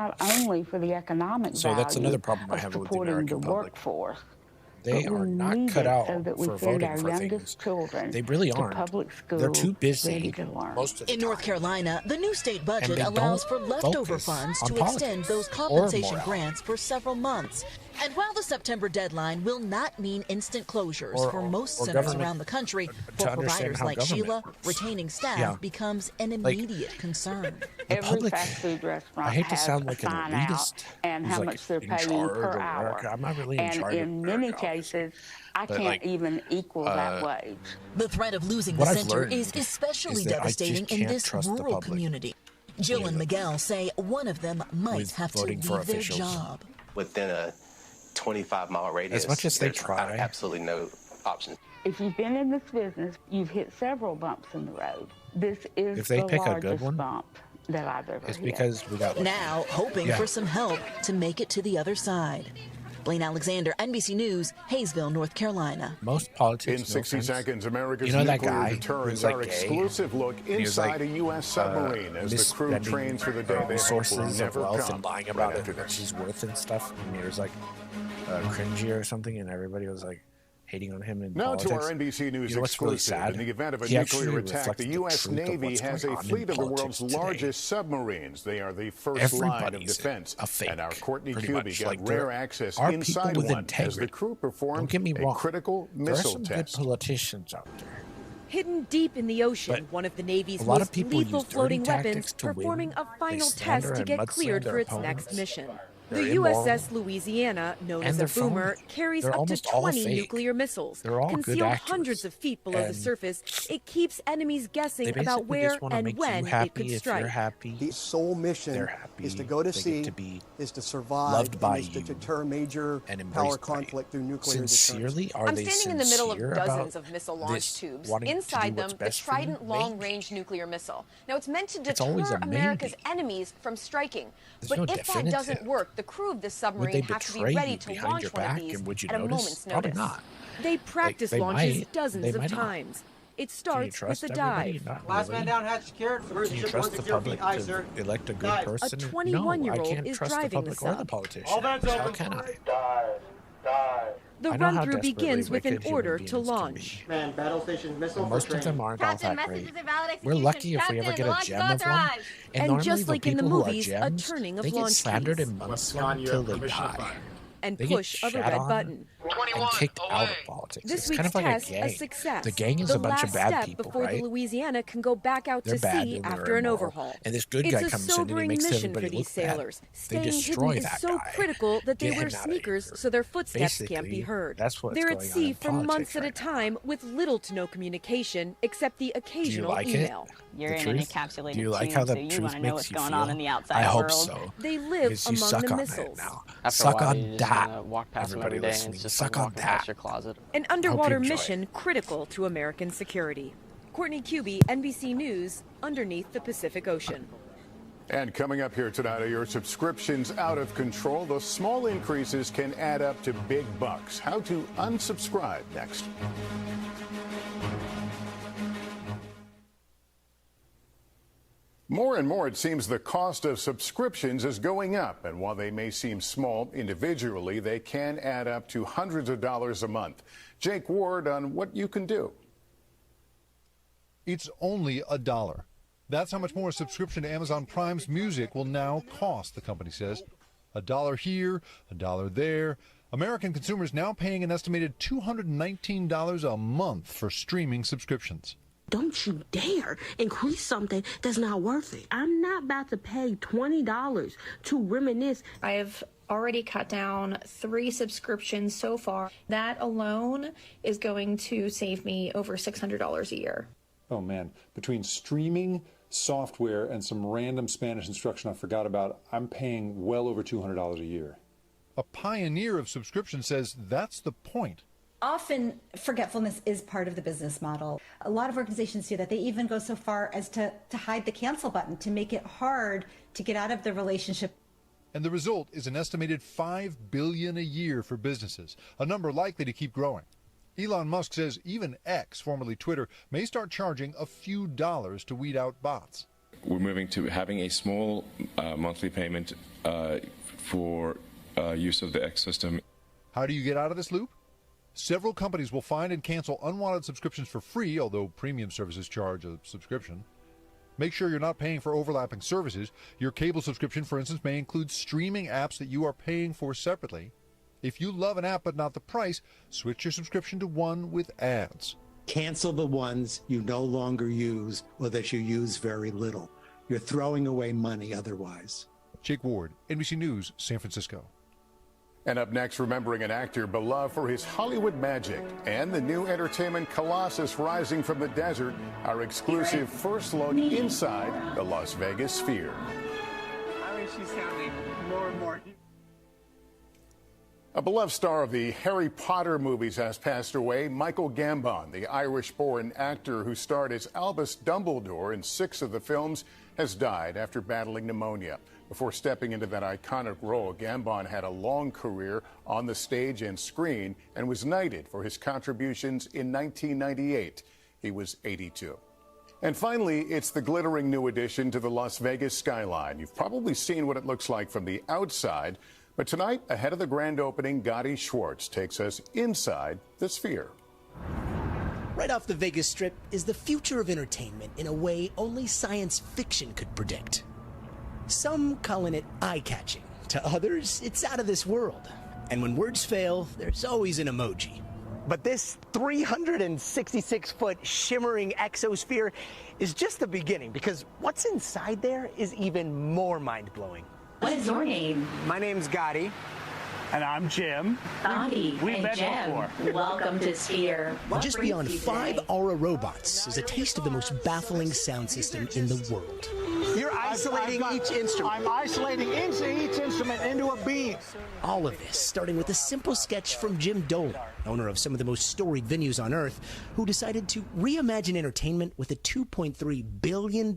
not only for the economic So that's value another problem I of have with the supporting American the public. workforce, They are not cut out for voting for things. They really aren't. They're too busy. Most of the In North Carolina, the new state budget they allows don't for leftover focus funds on to politics extend those or compensation morale. grants for several months. And while the September deadline will not mean instant closures for most or centers government around the country, to for understand providers how like government Sheila, works. retaining staff Yeah. becomes an Like, immediate concern. The Every public, fast food restaurant I hate to has sound a like an sign out elitist and who's how like much they're in paying charge per of hour. America. I'm not really in And charge of in many America, cases, I But, can't like, even equal that wage. The threat of losing the What I've center learned is especially is that I just devastating in can't this trust the rural public. community. Jill and Miguel say one of them might With have to voting leave for their officials. job. Within a 25-mile radius, As much as they there's try. absolutely no option. If you've been in this business, you've hit several bumps in the road. This is If they the pick a largest good one, bump that I've ever it's hit. because we got Now, hoping Yeah. for some help to make it to the other side. Blaine Alexander, NBC News, Hayesville, North Carolina. most politics. In 60 seconds, America's You know that nuclear guy deterrents, who's, like, our gay? exclusive look He was, inside like, a U.S. submarine as the crew misspending, trains for the day they hope will resources of never wealth come. and lying Right about after it, what this. she's worth and stuff. And he was like cringy or something, and everybody was like hating on him in Now politics. to our NBC News You know what's really exclusive. sad? In the event of a He actually nuclear attack, reflects the U.S. truth of Navy what's has going a on in fleet of the politics world's today. largest submarines. They are the first line of Everybody's defense. a fake, And our Courtney pretty Cuby much. got Like, rare there access are inside people with one as the integrity. crew performed Don't get me a wrong. critical There are missile some test. good politicians out there. Hidden deep in the ocean, But one of the Navy's a lot of most people lethal use dirty floating tactics weapons, to win. performing a They final slander test to and get mudslap cleared their for its opponents. next mission. They're The immoral. USS Louisiana, known And as a they're phony. boomer, carries They're up to almost all 20 fake. nuclear missiles. They're all good Concealed actors. hundreds of feet below the And surface, it keeps enemies guessing They about basically where just want to and make when you it happy. could If strike. you're happy, The sole mission they're happy. is to go to They sea, get to be is to survive, loved by and is to you deter major and embraced power by you. conflict through nuclear Sincerely, deterrence. are I'm they standing in the middle of sincere dozens about of missile launch this tubes. wanting to do Inside them, what's the best for you? Trident long-range nuclear missile. Now, it's meant to It's always deter a America's maybe. enemies from striking. There's But no if that doesn't definitive. work, the crew of this Would submarine they have to be betray ready you to behind launch your one of back, these and would you at a notice? moment's Probably notice. not. They practice they launches might. dozens They of might not. times. It Can you starts with trust a everybody? dive. Not Last really. man down, hatch secured. Can you trust the public to elect a good Dive. person? A 21-year-old no, I can't is trust the driving the public or the sub. politicians. All vents How open. can I? The I know how run-through desperately begins with an wicked human order to beings can launch. Man, battle station missile And for most of training. them aren't all Captain, that message great. is a valid We're execution. lucky if we ever Captain, get a launch gem of one. authorized. And And normally just the like in the people who are movies, a gems, turning of they get launch slandered keys. and mudslung till they die. And They get push of a shat red on button. and kicked out of politics. This It's week's kind of like test, a gang. a success. The gang is the a bunch last of bad step people, before right? the Louisiana can go back out They're to bad sea and they're after an immoral. overhaul. And this good it's guy a comes in and he sobering makes mission everybody for these look bad. sailors. They Staying destroy hidden is that so guy. critical that they Get wear him outta sneakers here. so their footsteps can't be Basically, heard. that's what's They're going at on sea in for politics months at a right now. time with little to no communication except the Do you occasional like email. it? You're The in an truth? encapsulated Do you like tube, how the so you truth want to know makes what's you going feel? on in the outside I hope world. so. They live Because you among suck the on missiles. it now. After a Suck while, on you just that. kinda walk past them Everybody every day and listening, it's just suck like on walking past that. your closet. An underwater enjoy it. mission critical to American security. Courtney Cuby, NBC News, underneath the Pacific Ocean. And coming up here tonight, are your subscriptions out of control? Those small increases can add up to big bucks. How to unsubscribe next. More and more, it seems the cost of subscriptions is going up. And while they may seem small individually, they can add up to hundreds of dollars a month. Jake Ward on what you can do. It's only $1. That's how much more a subscription to Amazon Prime's music will now cost, the company says. $1 here, $1 there. American consumers now paying an estimated $219 a month for streaming subscriptions. Don't you dare increase something that's not worth it. I'm not about to pay $20 to reminisce. I've already cut down 3 subscriptions so far. That alone is going to save me over $600 a year. Oh man, between streaming, software, and some random Spanish instruction I forgot about, I'm paying well over $200 a year. A pioneer of subscription says that's the point. Often forgetfulness is part of the business model. A lot of organizations do that. They even go so far as to hide the cancel button, to make it hard to get out of the relationship. And the result is an estimated $5 billion a year for businesses, a number likely to keep growing. Elon Musk says even X, formerly Twitter, may start charging a few dollars to weed out bots. We're moving to having a small monthly payment for use of the X system. How do you get out of this loop? Several companies will find and cancel unwanted subscriptions for free, although premium services charge a subscription. Make sure you're not paying for overlapping services. Your cable subscription, for instance, may include streaming apps that you are paying for separately. If you love an app but not the price, switch your subscription to one with ads. Cancel the ones you no longer use or that you use very little. You're throwing away money otherwise. Jake Ward, NBC News, San Francisco. And up next, remembering an actor beloved for his Hollywood magic and the new entertainment colossus rising from the desert, our exclusive first look inside the Las Vegas Sphere. I mean, she's sounding more and more. A beloved star of the Harry Potter movies has passed away. Michael Gambon, the Irish-born actor who starred as Albus Dumbledore in 6 of the films, has died after battling pneumonia. Before stepping into that iconic role, Gambon had a long career on the stage and screen and was knighted for his contributions in 1998. He was 82. And finally, it's the glittering new addition to the Las Vegas skyline. You've probably seen what it looks like from the outside, but tonight, ahead of the grand opening, Gotti Schwartz takes us inside the Sphere. Right off the Vegas Strip is the future of entertainment in a way only science fiction could predict. Some calling it eye-catching. To others, it's out of this world. And when words fail, there's always an emoji. But this 366-foot shimmering exosphere is just the beginning, because what's inside there is even more mind-blowing. What is your name? My name's Gotti. And I'm Jim. Gotti We've and met Jim. before. Welcome to Sphere. Just beyond 5 Aura robots is a taste of the most baffling sound system in the world. You're isolating each instrument. I'm isolating each instrument into a beam. All of this starting with a simple sketch from Jim Dolan, owner of some of the most storied venues on Earth, who decided to reimagine entertainment with a $2.3 billion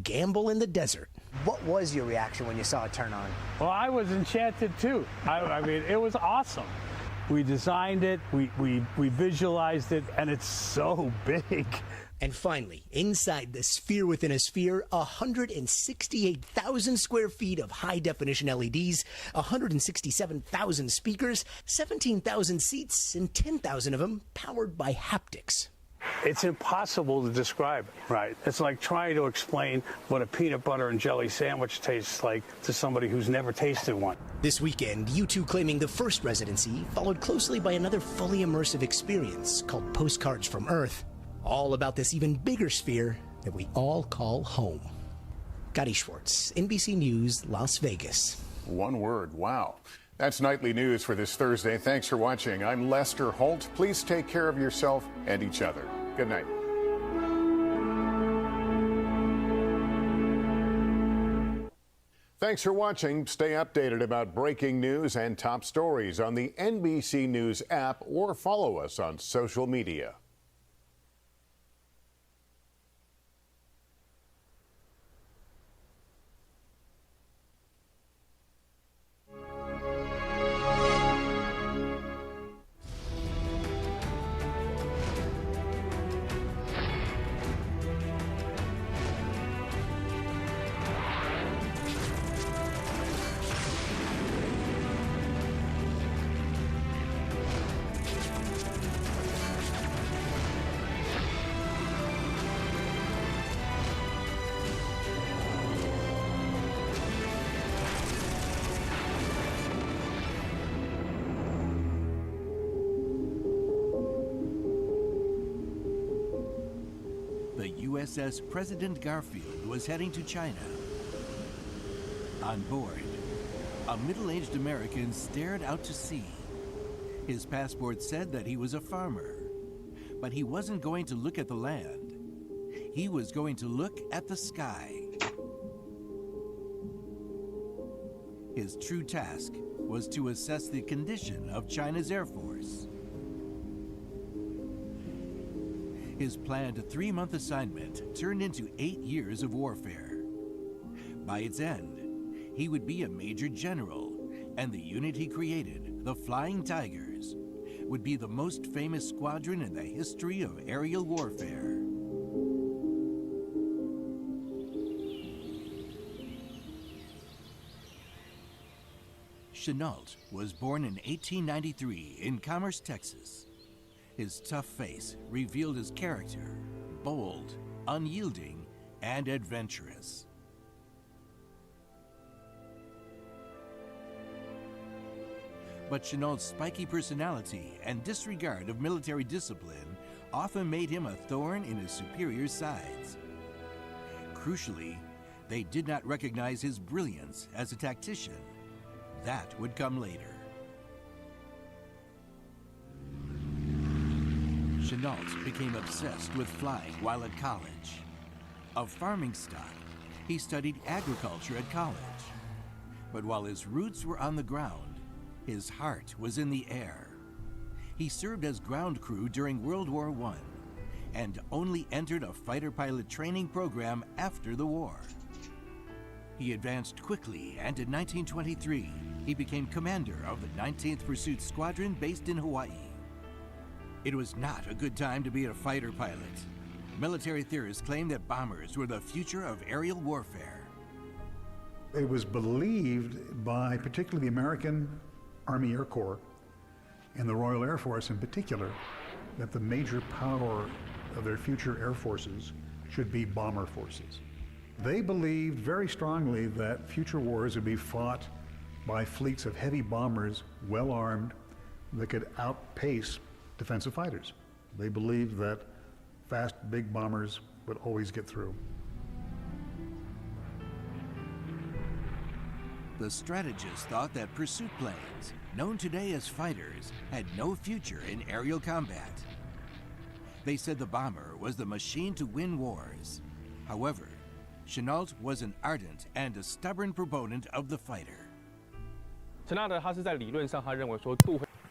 gamble in the desert. What was your reaction when you saw it turn on? Well, I was enchanted too. I mean, it was awesome. We designed it, we visualized it, and it's so big. And finally, inside the Sphere within a Sphere, 168,000 square feet of high-definition LEDs, 167,000 speakers, 17,000 seats, and 10,000 of them powered by haptics. It's impossible to describe, right? It's like trying to explain what a peanut butter and jelly sandwich tastes like to somebody who's never tasted one. This weekend, U2 claiming the first residency, followed closely by another fully immersive experience called Postcards from Earth. All about this even bigger sphere that we all call home. Gotti Schwartz, NBC News, Las Vegas. One word, wow. That's nightly news for this Thursday. Thanks for watching. I'm Lester Holt. Please take care of yourself and each other. Good night. Thanks for watching. Stay updated about breaking news and top stories on the NBC News app or follow us on social media. USS President Garfield was heading to China. On board, a middle-aged American stared out to sea. His passport said that he was a farmer, but he wasn't going to look at the land. He was going to look at the sky. His true task was to assess the condition of China's Air Force. His planned 3-month assignment turned into 8 years of warfare. By its end, he would be a major general, and the unit he created, the Flying Tigers, would be the most famous squadron in the history of aerial warfare. Chenault was born in 1893 in Commerce, Texas. His tough face revealed his character, bold, unyielding, and adventurous. But Chenault's spiky personality and disregard of military discipline often made him a thorn in his superiors' sides. Crucially, they did not recognize his brilliance as a tactician. That would come later. Chenault became obsessed with flying while at college. Of farming stock, he studied agriculture at college. But while his roots were on the ground, his heart was in the air. He served as ground crew during World War I and only entered a fighter pilot training program after the war. He advanced quickly, and in 1923, he became commander of the 19th Pursuit Squadron based in Hawaii. It was not a good time to be a fighter pilot. Military theorists claim that bombers were the future of aerial warfare. It was believed by particularly the American Army Air Corps and the Royal Air Force in particular that the major power of their future air forces should be bomber forces. They believed very strongly that future wars would be fought by fleets of heavy bombers, well armed, that could outpace defensive fighters. They believed that fast, big bombers would always get through. The strategists thought that pursuit planes, known today as fighters, had no future in aerial combat. They said the bomber was the machine to win wars. However, Chenault was an ardent and a stubborn proponent of the fighter.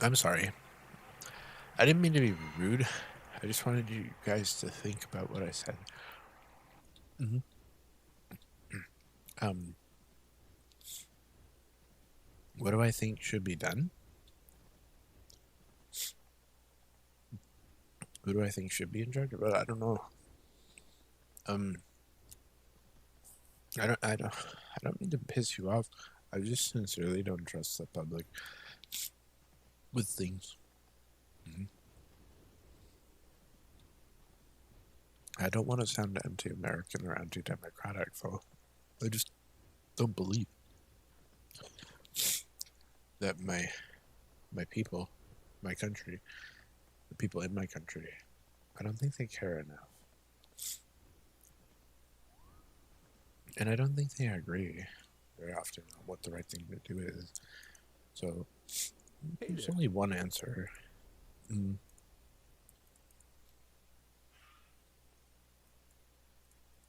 I'm sorry. I didn't mean to be rude. I just wanted you guys to think about what I said. What do I think should be done? Who do I think should be in charge of it? I don't know. I don't mean to piss you off. I just sincerely don't trust the public with things. I don't want to sound anti-American or anti-democratic, though. I just don't believe that my people, my country, the people in my country, I don't think they care enough. And I don't think they agree very often on what the right thing to do is. So, there's only one answer.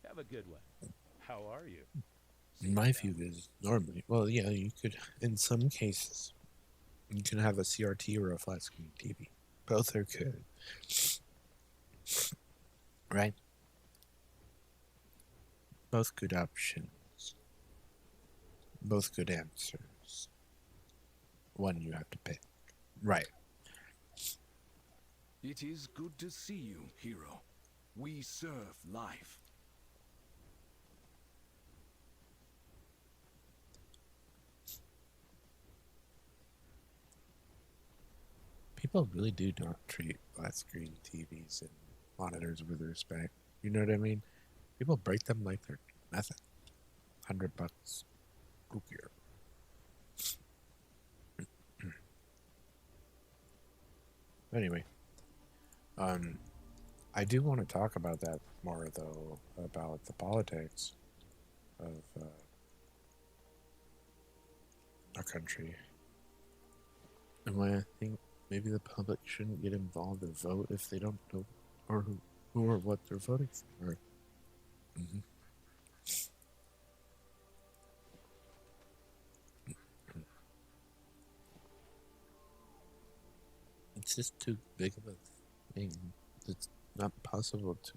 Have a good one. How are you? My view is normally, well, yeah, you could, in some cases, you can have a CRT or a flat screen TV. Both are good. Right? Both good options. Both good answers. One you have to pick. Right. It is good to see you, hero. We serve life. People really do not treat flat screen TVs and monitors with respect. You know what I mean? People break them like they're nothing. $100. Who cares? Anyway, I do want to talk about that more, though, about the politics of our country, and why I think maybe the public shouldn't get involved or vote if they don't know or who or what they're voting for. It's just too big of a thing. It's not possible to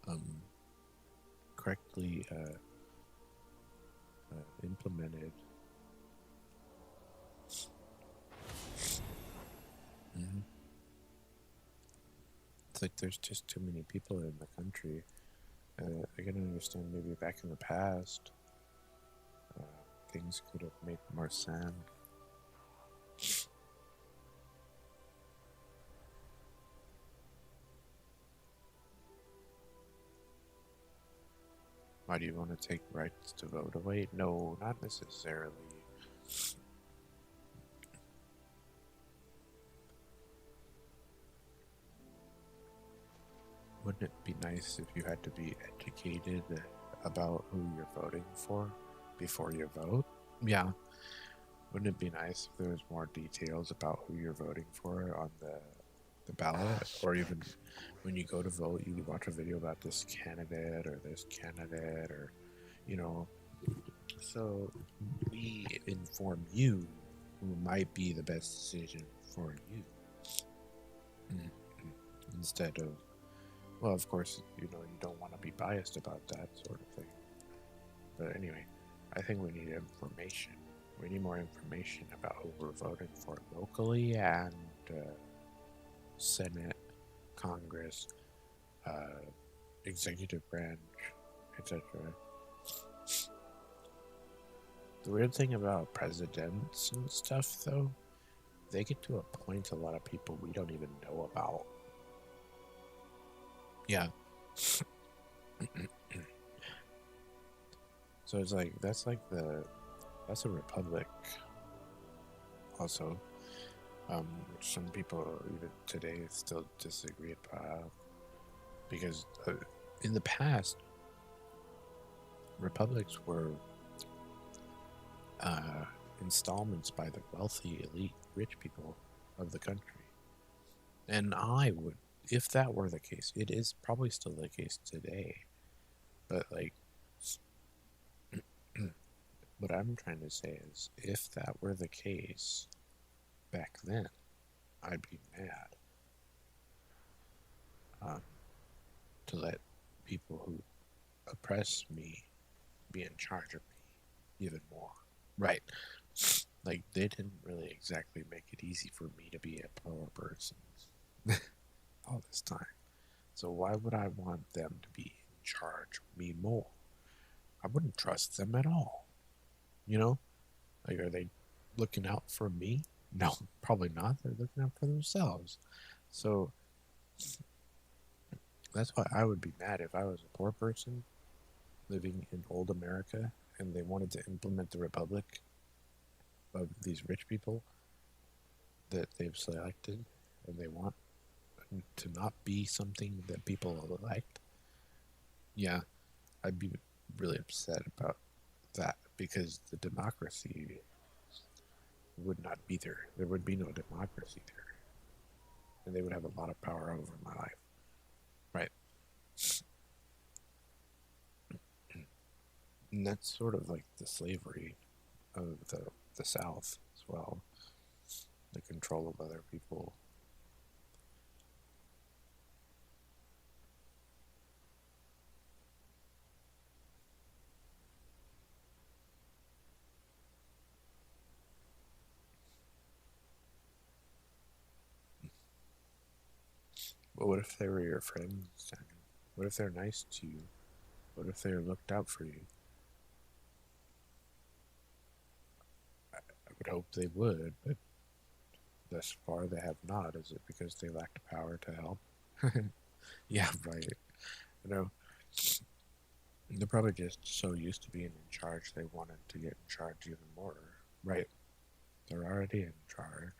be correctly implemented. It's like there's just too many people in the country. I can understand maybe back in the past, things could have made more sense. Why do you want to take rights to vote away? No, not necessarily. Wouldn't it be nice if you had to be educated about who you're voting for before you vote? Yeah. Wouldn't it be nice if there was more details about who you're voting for on the ballot? Or even when you go to vote, you watch a video about this candidate, or, you know. So we inform you who might be the best decision for you. Instead of, well, of course, you don't want to be biased about that sort of thing. But anyway, I think we need information. We need more information about who we're voting for locally and Senate, Congress, executive branch, etc. The weird thing about presidents and stuff, though, they get to appoint a lot of people we don't even know about. Yeah. So it's like, that's a republic also, which some people even today still disagree about, because in the past, republics were installments by the wealthy, elite, rich people of the country. And I would, if that were the case, it is probably still the case today, but like, what I'm trying to say is, if that were the case back then, I'd be mad to let people who oppress me be in charge of me even more. Right. Like, they didn't really exactly make it easy for me to be a poor person all this time. So why would I want them to be in charge of me more? I wouldn't trust them at all. You know? Like, are they looking out for me? No, probably not. They're looking out for themselves. So that's why I would be mad if I was a poor person living in old America and they wanted to implement the republic of these rich people that they've selected, and they want to not be something that people elect. Yeah, I'd be really upset about that, because the democracy would not be there. There would be no democracy there. And they would have a lot of power over my life. Right. And that's sort of like the slavery of the South as well. The control of other people. But what if they were your friends, Daniel? What if they're nice to you? What if they're looked out for you? I would hope they would, but thus far they have not. Is it because they lacked power to help? Yeah, right. You know, they're probably just so used to being in charge, they wanted to get in charge even more. Right. They're already in charge.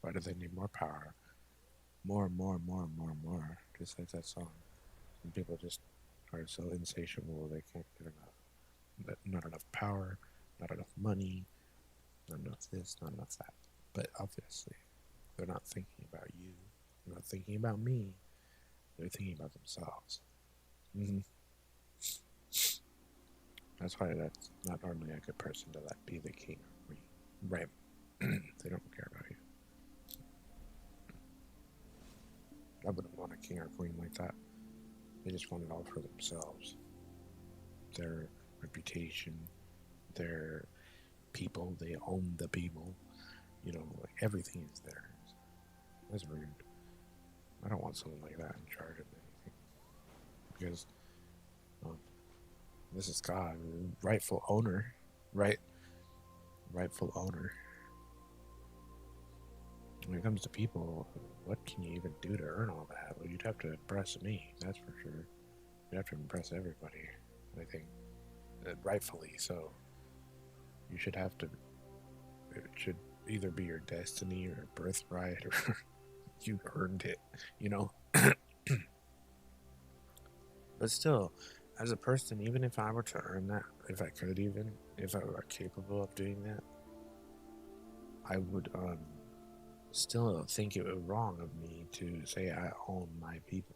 Why do they need more power? More, just like that song. Some people just are so insatiable they can't get enough. But not enough power, not enough money, not enough this, not enough that. But obviously, they're not thinking about you. They're not thinking about me. They're thinking about themselves. That's why that's not normally a good person to let be the king or queen. Right. They don't care about you. I wouldn't want a king or queen like that. They just want it all for themselves. Their reputation, their people, they own the people. You know, like everything is theirs. That's rude. I don't want someone like that in charge of anything. Because, well, this is God, rightful owner, right? Rightful owner. When it comes to people, what can you even do to earn all that? Well, you'd have to impress me, that's for sure. You'd have to impress everybody. I think, rightfully so. You should have to. It should either be your destiny or birthright, or you earned it. You know. But still, as a person, even if I were to earn that, if I were capable of doing that, I would still think it was wrong of me to say I own my people.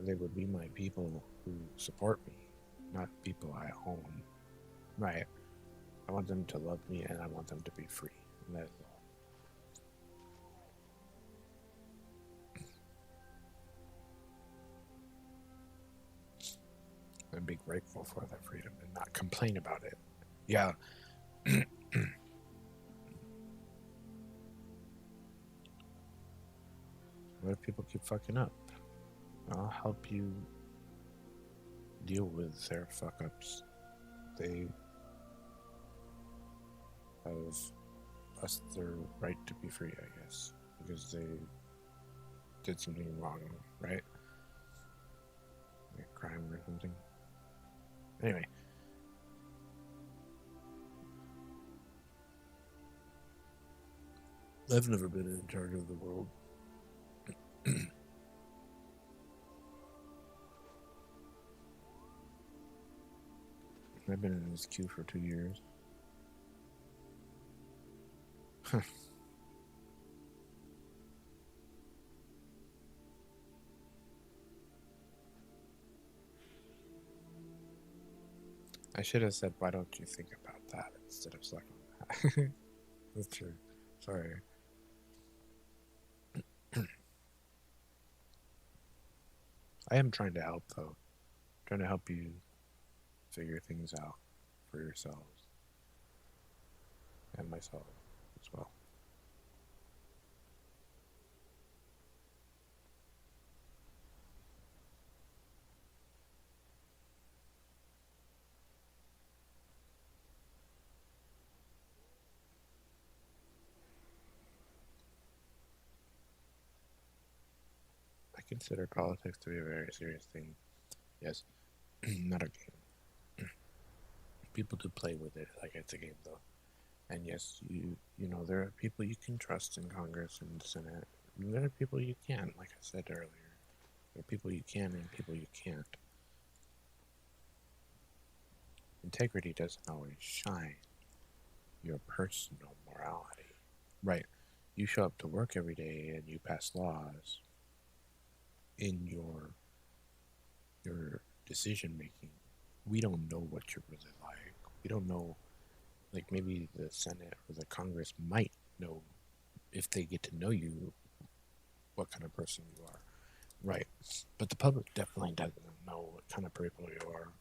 They would be my people who support me, not people I own. Right. I want them to love me and I want them to be free. And that's all. And be grateful for that freedom and not complain about it. Yeah. What if people keep fucking up? I'll help you deal with their fuck ups. They have lost their right to be free, I guess, because they did something wrong, right? Like a crime or something. Anyway. I've never been in charge of the world. I've been in this queue for 2 years. I should have said, why don't you think about that instead of sucking that. That's true. Sorry. I am trying to help, though. Trying to help you figure things out for yourselves. And myself as well. I consider politics to be a very serious thing. Yes, not a game. People do play with it like it's a game, though. And yes, you know, there are people you can trust in Congress and the Senate. And there are people you can't, like I said earlier. There are people you can and people you can't. Integrity doesn't always shine your personal morality. Right. You show up to work every day and you pass laws in your decision making. We don't know what you're really like. We don't know, like maybe the Senate or the Congress might know, if they get to know you, what kind of person you are. Right. But the public definitely doesn't know what kind of people you are.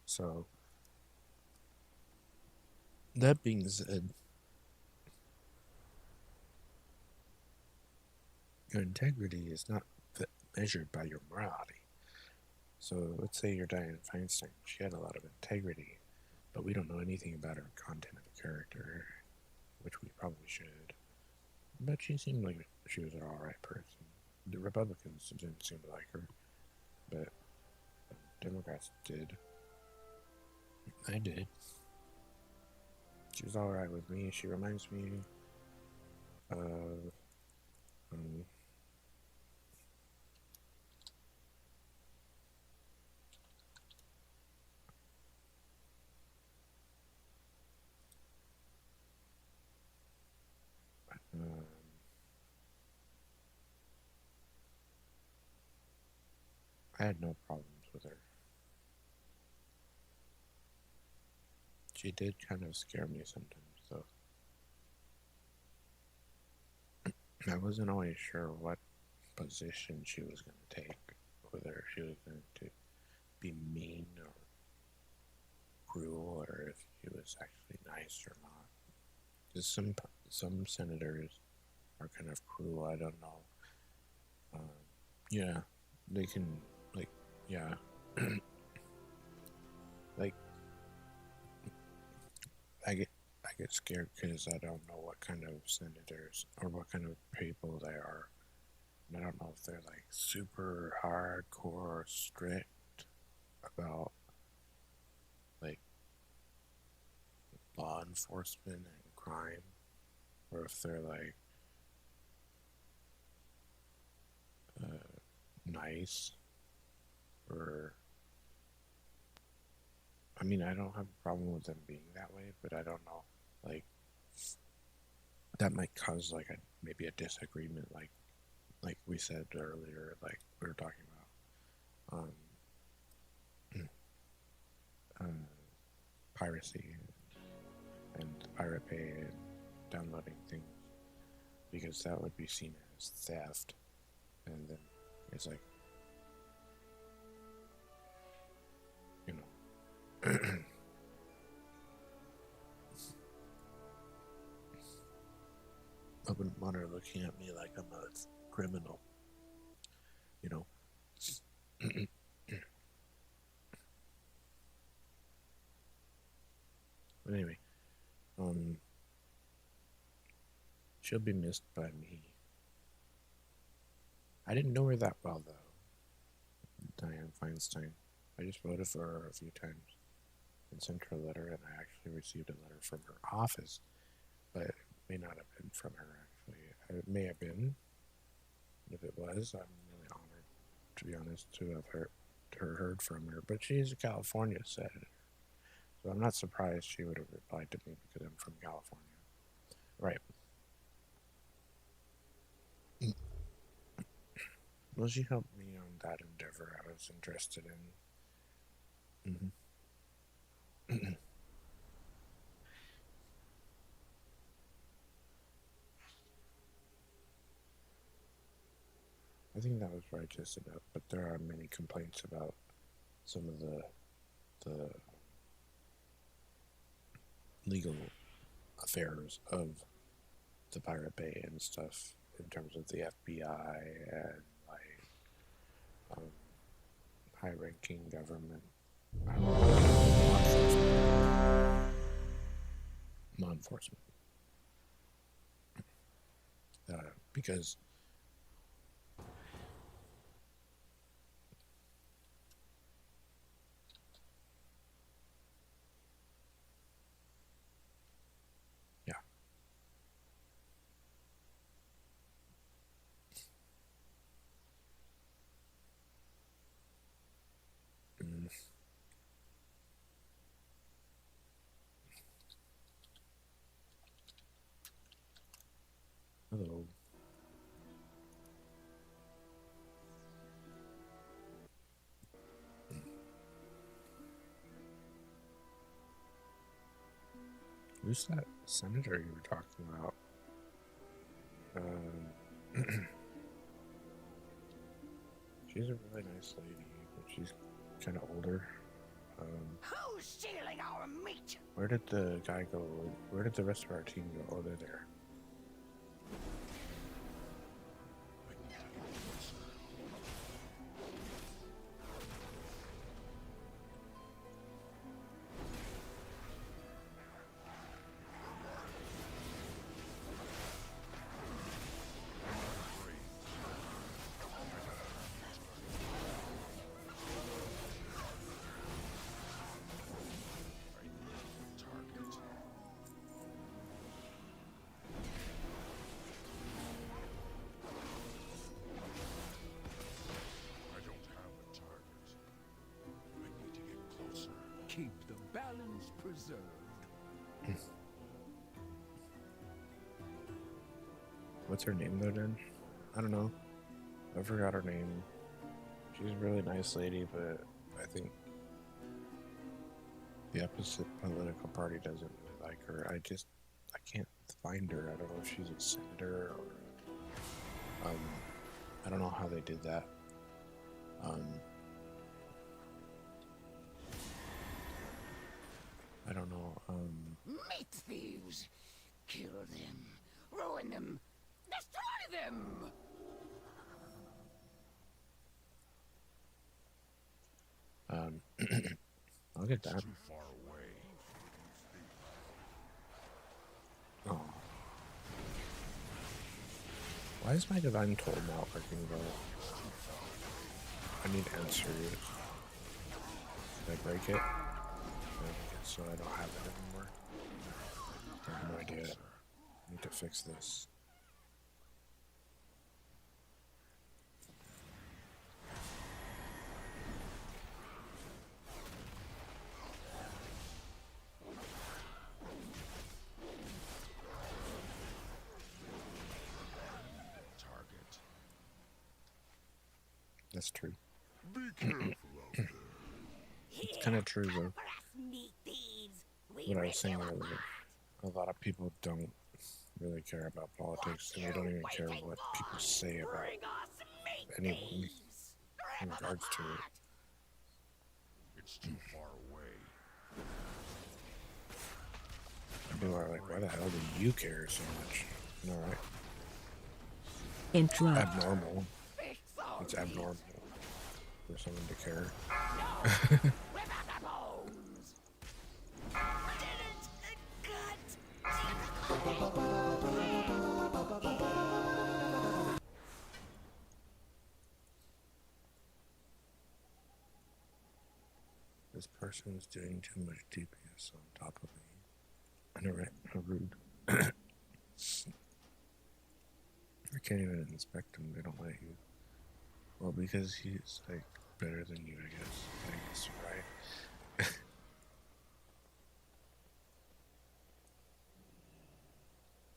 So, that being said, your integrity is not measured by your morality. So let's say you're Dianne Feinstein. She had a lot of integrity, but we don't know anything about her content of character, which we probably should. But she seemed like she was an alright person. The Republicans didn't seem to like her, but Democrats did. I did. She was alright with me. She reminds me of I had no problems with her. She did kind of scare me sometimes, though. I wasn't always sure what position she was going to take, whether she was going to be mean or cruel, or if she was actually nice or not. Just some senators are kind of cruel. I don't know. Yeah, they can, like, yeah, like I get scared because I don't know what kind of senators or what kind of people they are. And I don't know if they're like super hardcore strict about like law enforcement and crime, or if they're like nice, or I mean, I don't have a problem with them being that way, but I don't know, like that might cause like maybe a disagreement, like we said earlier, like we were talking about piracy and Pirate Bay and downloading things, because that would be seen as theft, and then it's like, you know, open monitor looking at me like I'm a criminal, you know. But anyway, she'll be missed by me. I didn't know her that well, though, Dianne Feinstein. I just voted for her a few times and sent her a letter, and I actually received a letter from her office, but it may not have been from her, actually. It may have been. If it was, I'm really honored, to be honest, to have heard from her. But she's a California senator, so I'm not surprised she would have replied to me because I'm from California. Right. Well, she helped me on that endeavor I was interested in. I think that was righteous enough, but there are many complaints about some of the legal affairs of the Pirate Bay and stuff, in terms of the FBI and like high-ranking government, law enforcement, because hello. Who's that senator you were talking about? She's a really nice lady, but she's kind of older. Who's stealing our meat? Where did the guy go? Where did the rest of our team go? Oh, they're there. Keep the balance preserved. What's her name though, then? I don't know. I forgot her name. She's a really nice lady, but I think the opposite political party doesn't really like her. I can't find her. I don't know if she's a senator or I don't know how they did that. I don't know. Meat thieves! Kill them, ruin them, destroy them! I'll get that. Too far away. Why is my divine toll not working, bro? I need answers. Did I break it? So I don't have it anymore. I have no idea. I need to fix this. That's true. Be careful out there. It's kind of true, though. What I was saying earlier. A lot of people don't really care about politics, and they don't even care what people say about anyone in regards to it. It's too far away. People are like, why the hell do you care so much? You know, right? Interrupt. Abnormal. It's abnormal for someone to care. This person is doing too much DPS on top of me. How rude. I can't even inspect him, they don't let you. Well, because he's, like, better than you, I guess, right?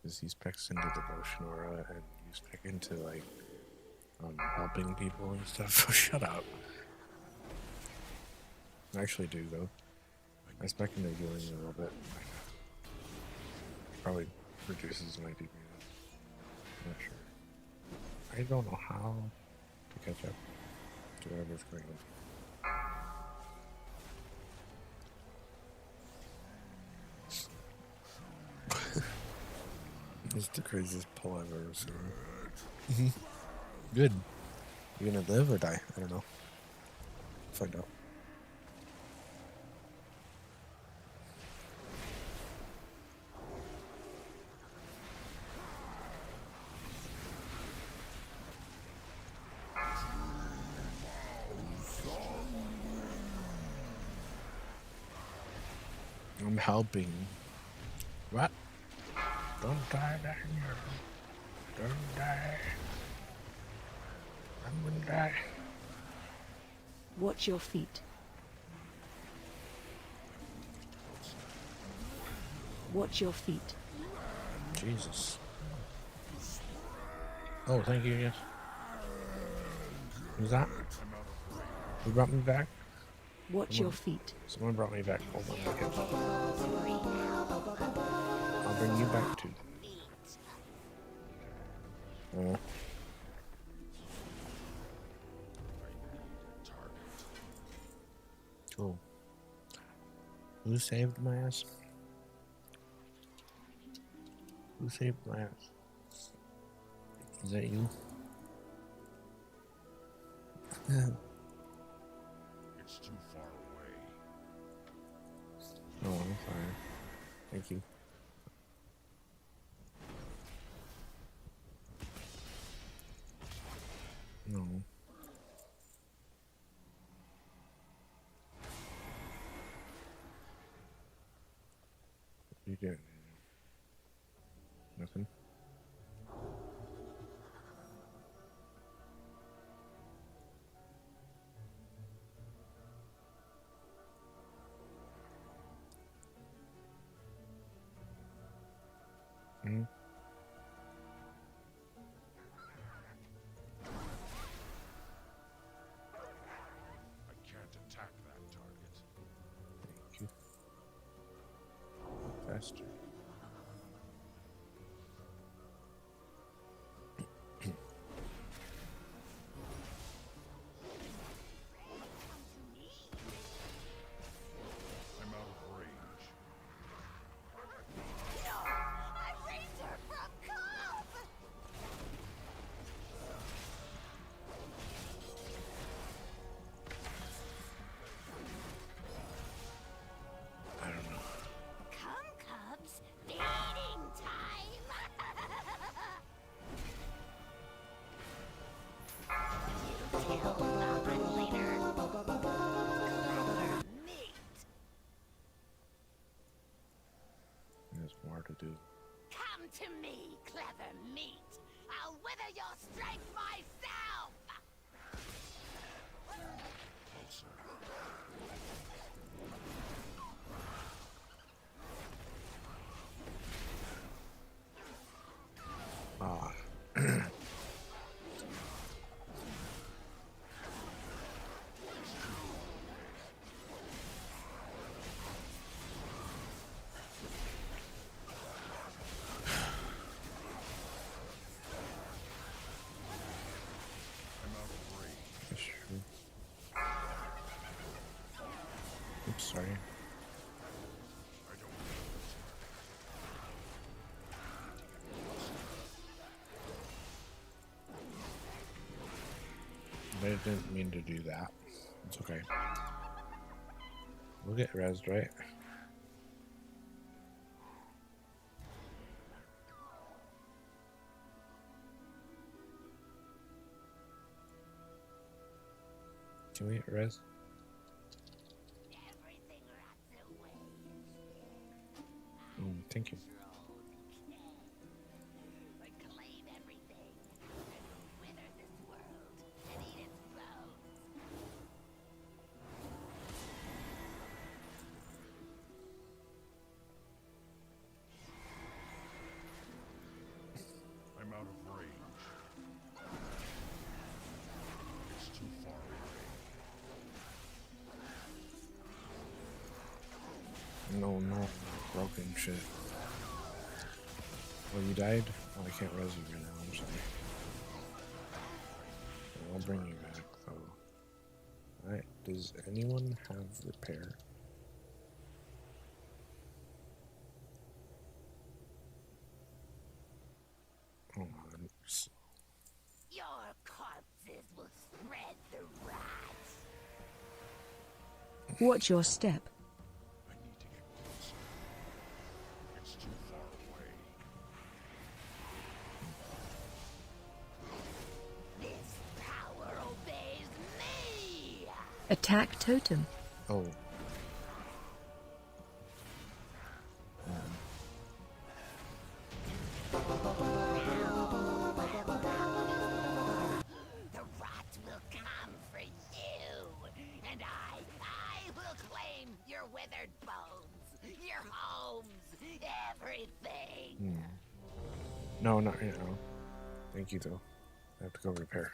Because he specs into devotion aura, and you spec into, like, helping people and stuff. Shut up. I actually do, though. I spec into healing a little bit. Probably reduces my DPS. I'm not sure. I don't know how to catch up to whatever's going on. It's the craziest pull I've ever seen. Good. You gonna live or die? I don't know. Find out. I'm helping. What? Don't die down here. Don't die. I'm gonna die. Watch your feet. Watch your feet. Jesus. Oh, thank you, yes. Who's that? Who brought me back? Watch your feet. Someone brought me back. Hold on a second. I'll bring you back too. Cool. Who saved my ass? Who saved my ass? Is that you? It's too far away. Oh, I'm fine. Thank you. No. What are you doing? Nothing? Mm-hmm. I can't attack that target. Thank you. Faster. do. Come to me, clever meat. I'll wither your strength myself. Ah. Oops, sorry. I didn't mean to do that. It's okay. We'll get rezzed, right? Can we get res? Thank you. I'm out of range. It's too far away. No, broken shit. Oh, you died? Oh, I can't res you right now, I'm sorry. I'll bring you back, though. Alright, does anyone have repair? Hold on. Your corpses will spread the rats. Watch your step. I need to get closer. It's too far away. This power obeys me. Attack totem. Oh. The rats will come for you, and I will claim your withered bones, your homes, everything. No, not right now. Thank you, though. I have to go repair.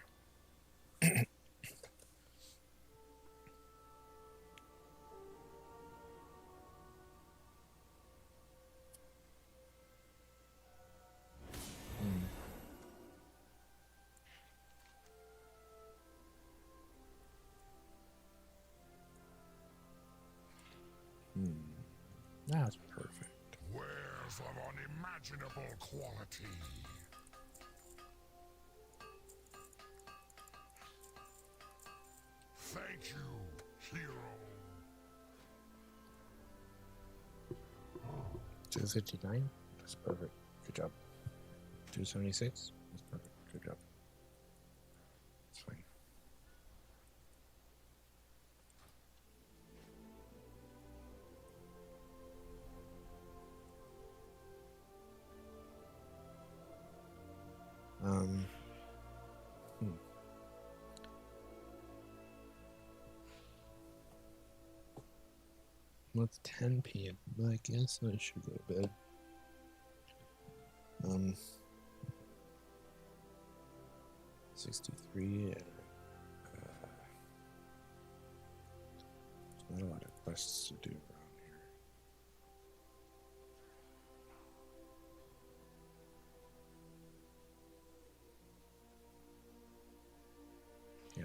That's perfect. Wares of unimaginable quality. Thank you, hero. 259? That's perfect. Good job. 276? That's perfect. Good job. It's fine. Well, it's 10 p.m. I guess I should go to bed. 63. There's not a lot of quests to do around here. Yeah.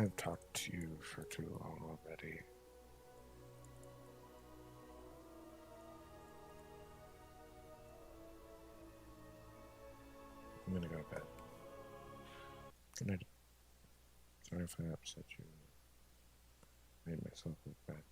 I've talked to you for too long already. I'm gonna go to bed. Good night. Sorry if I upset you. Made myself look bad.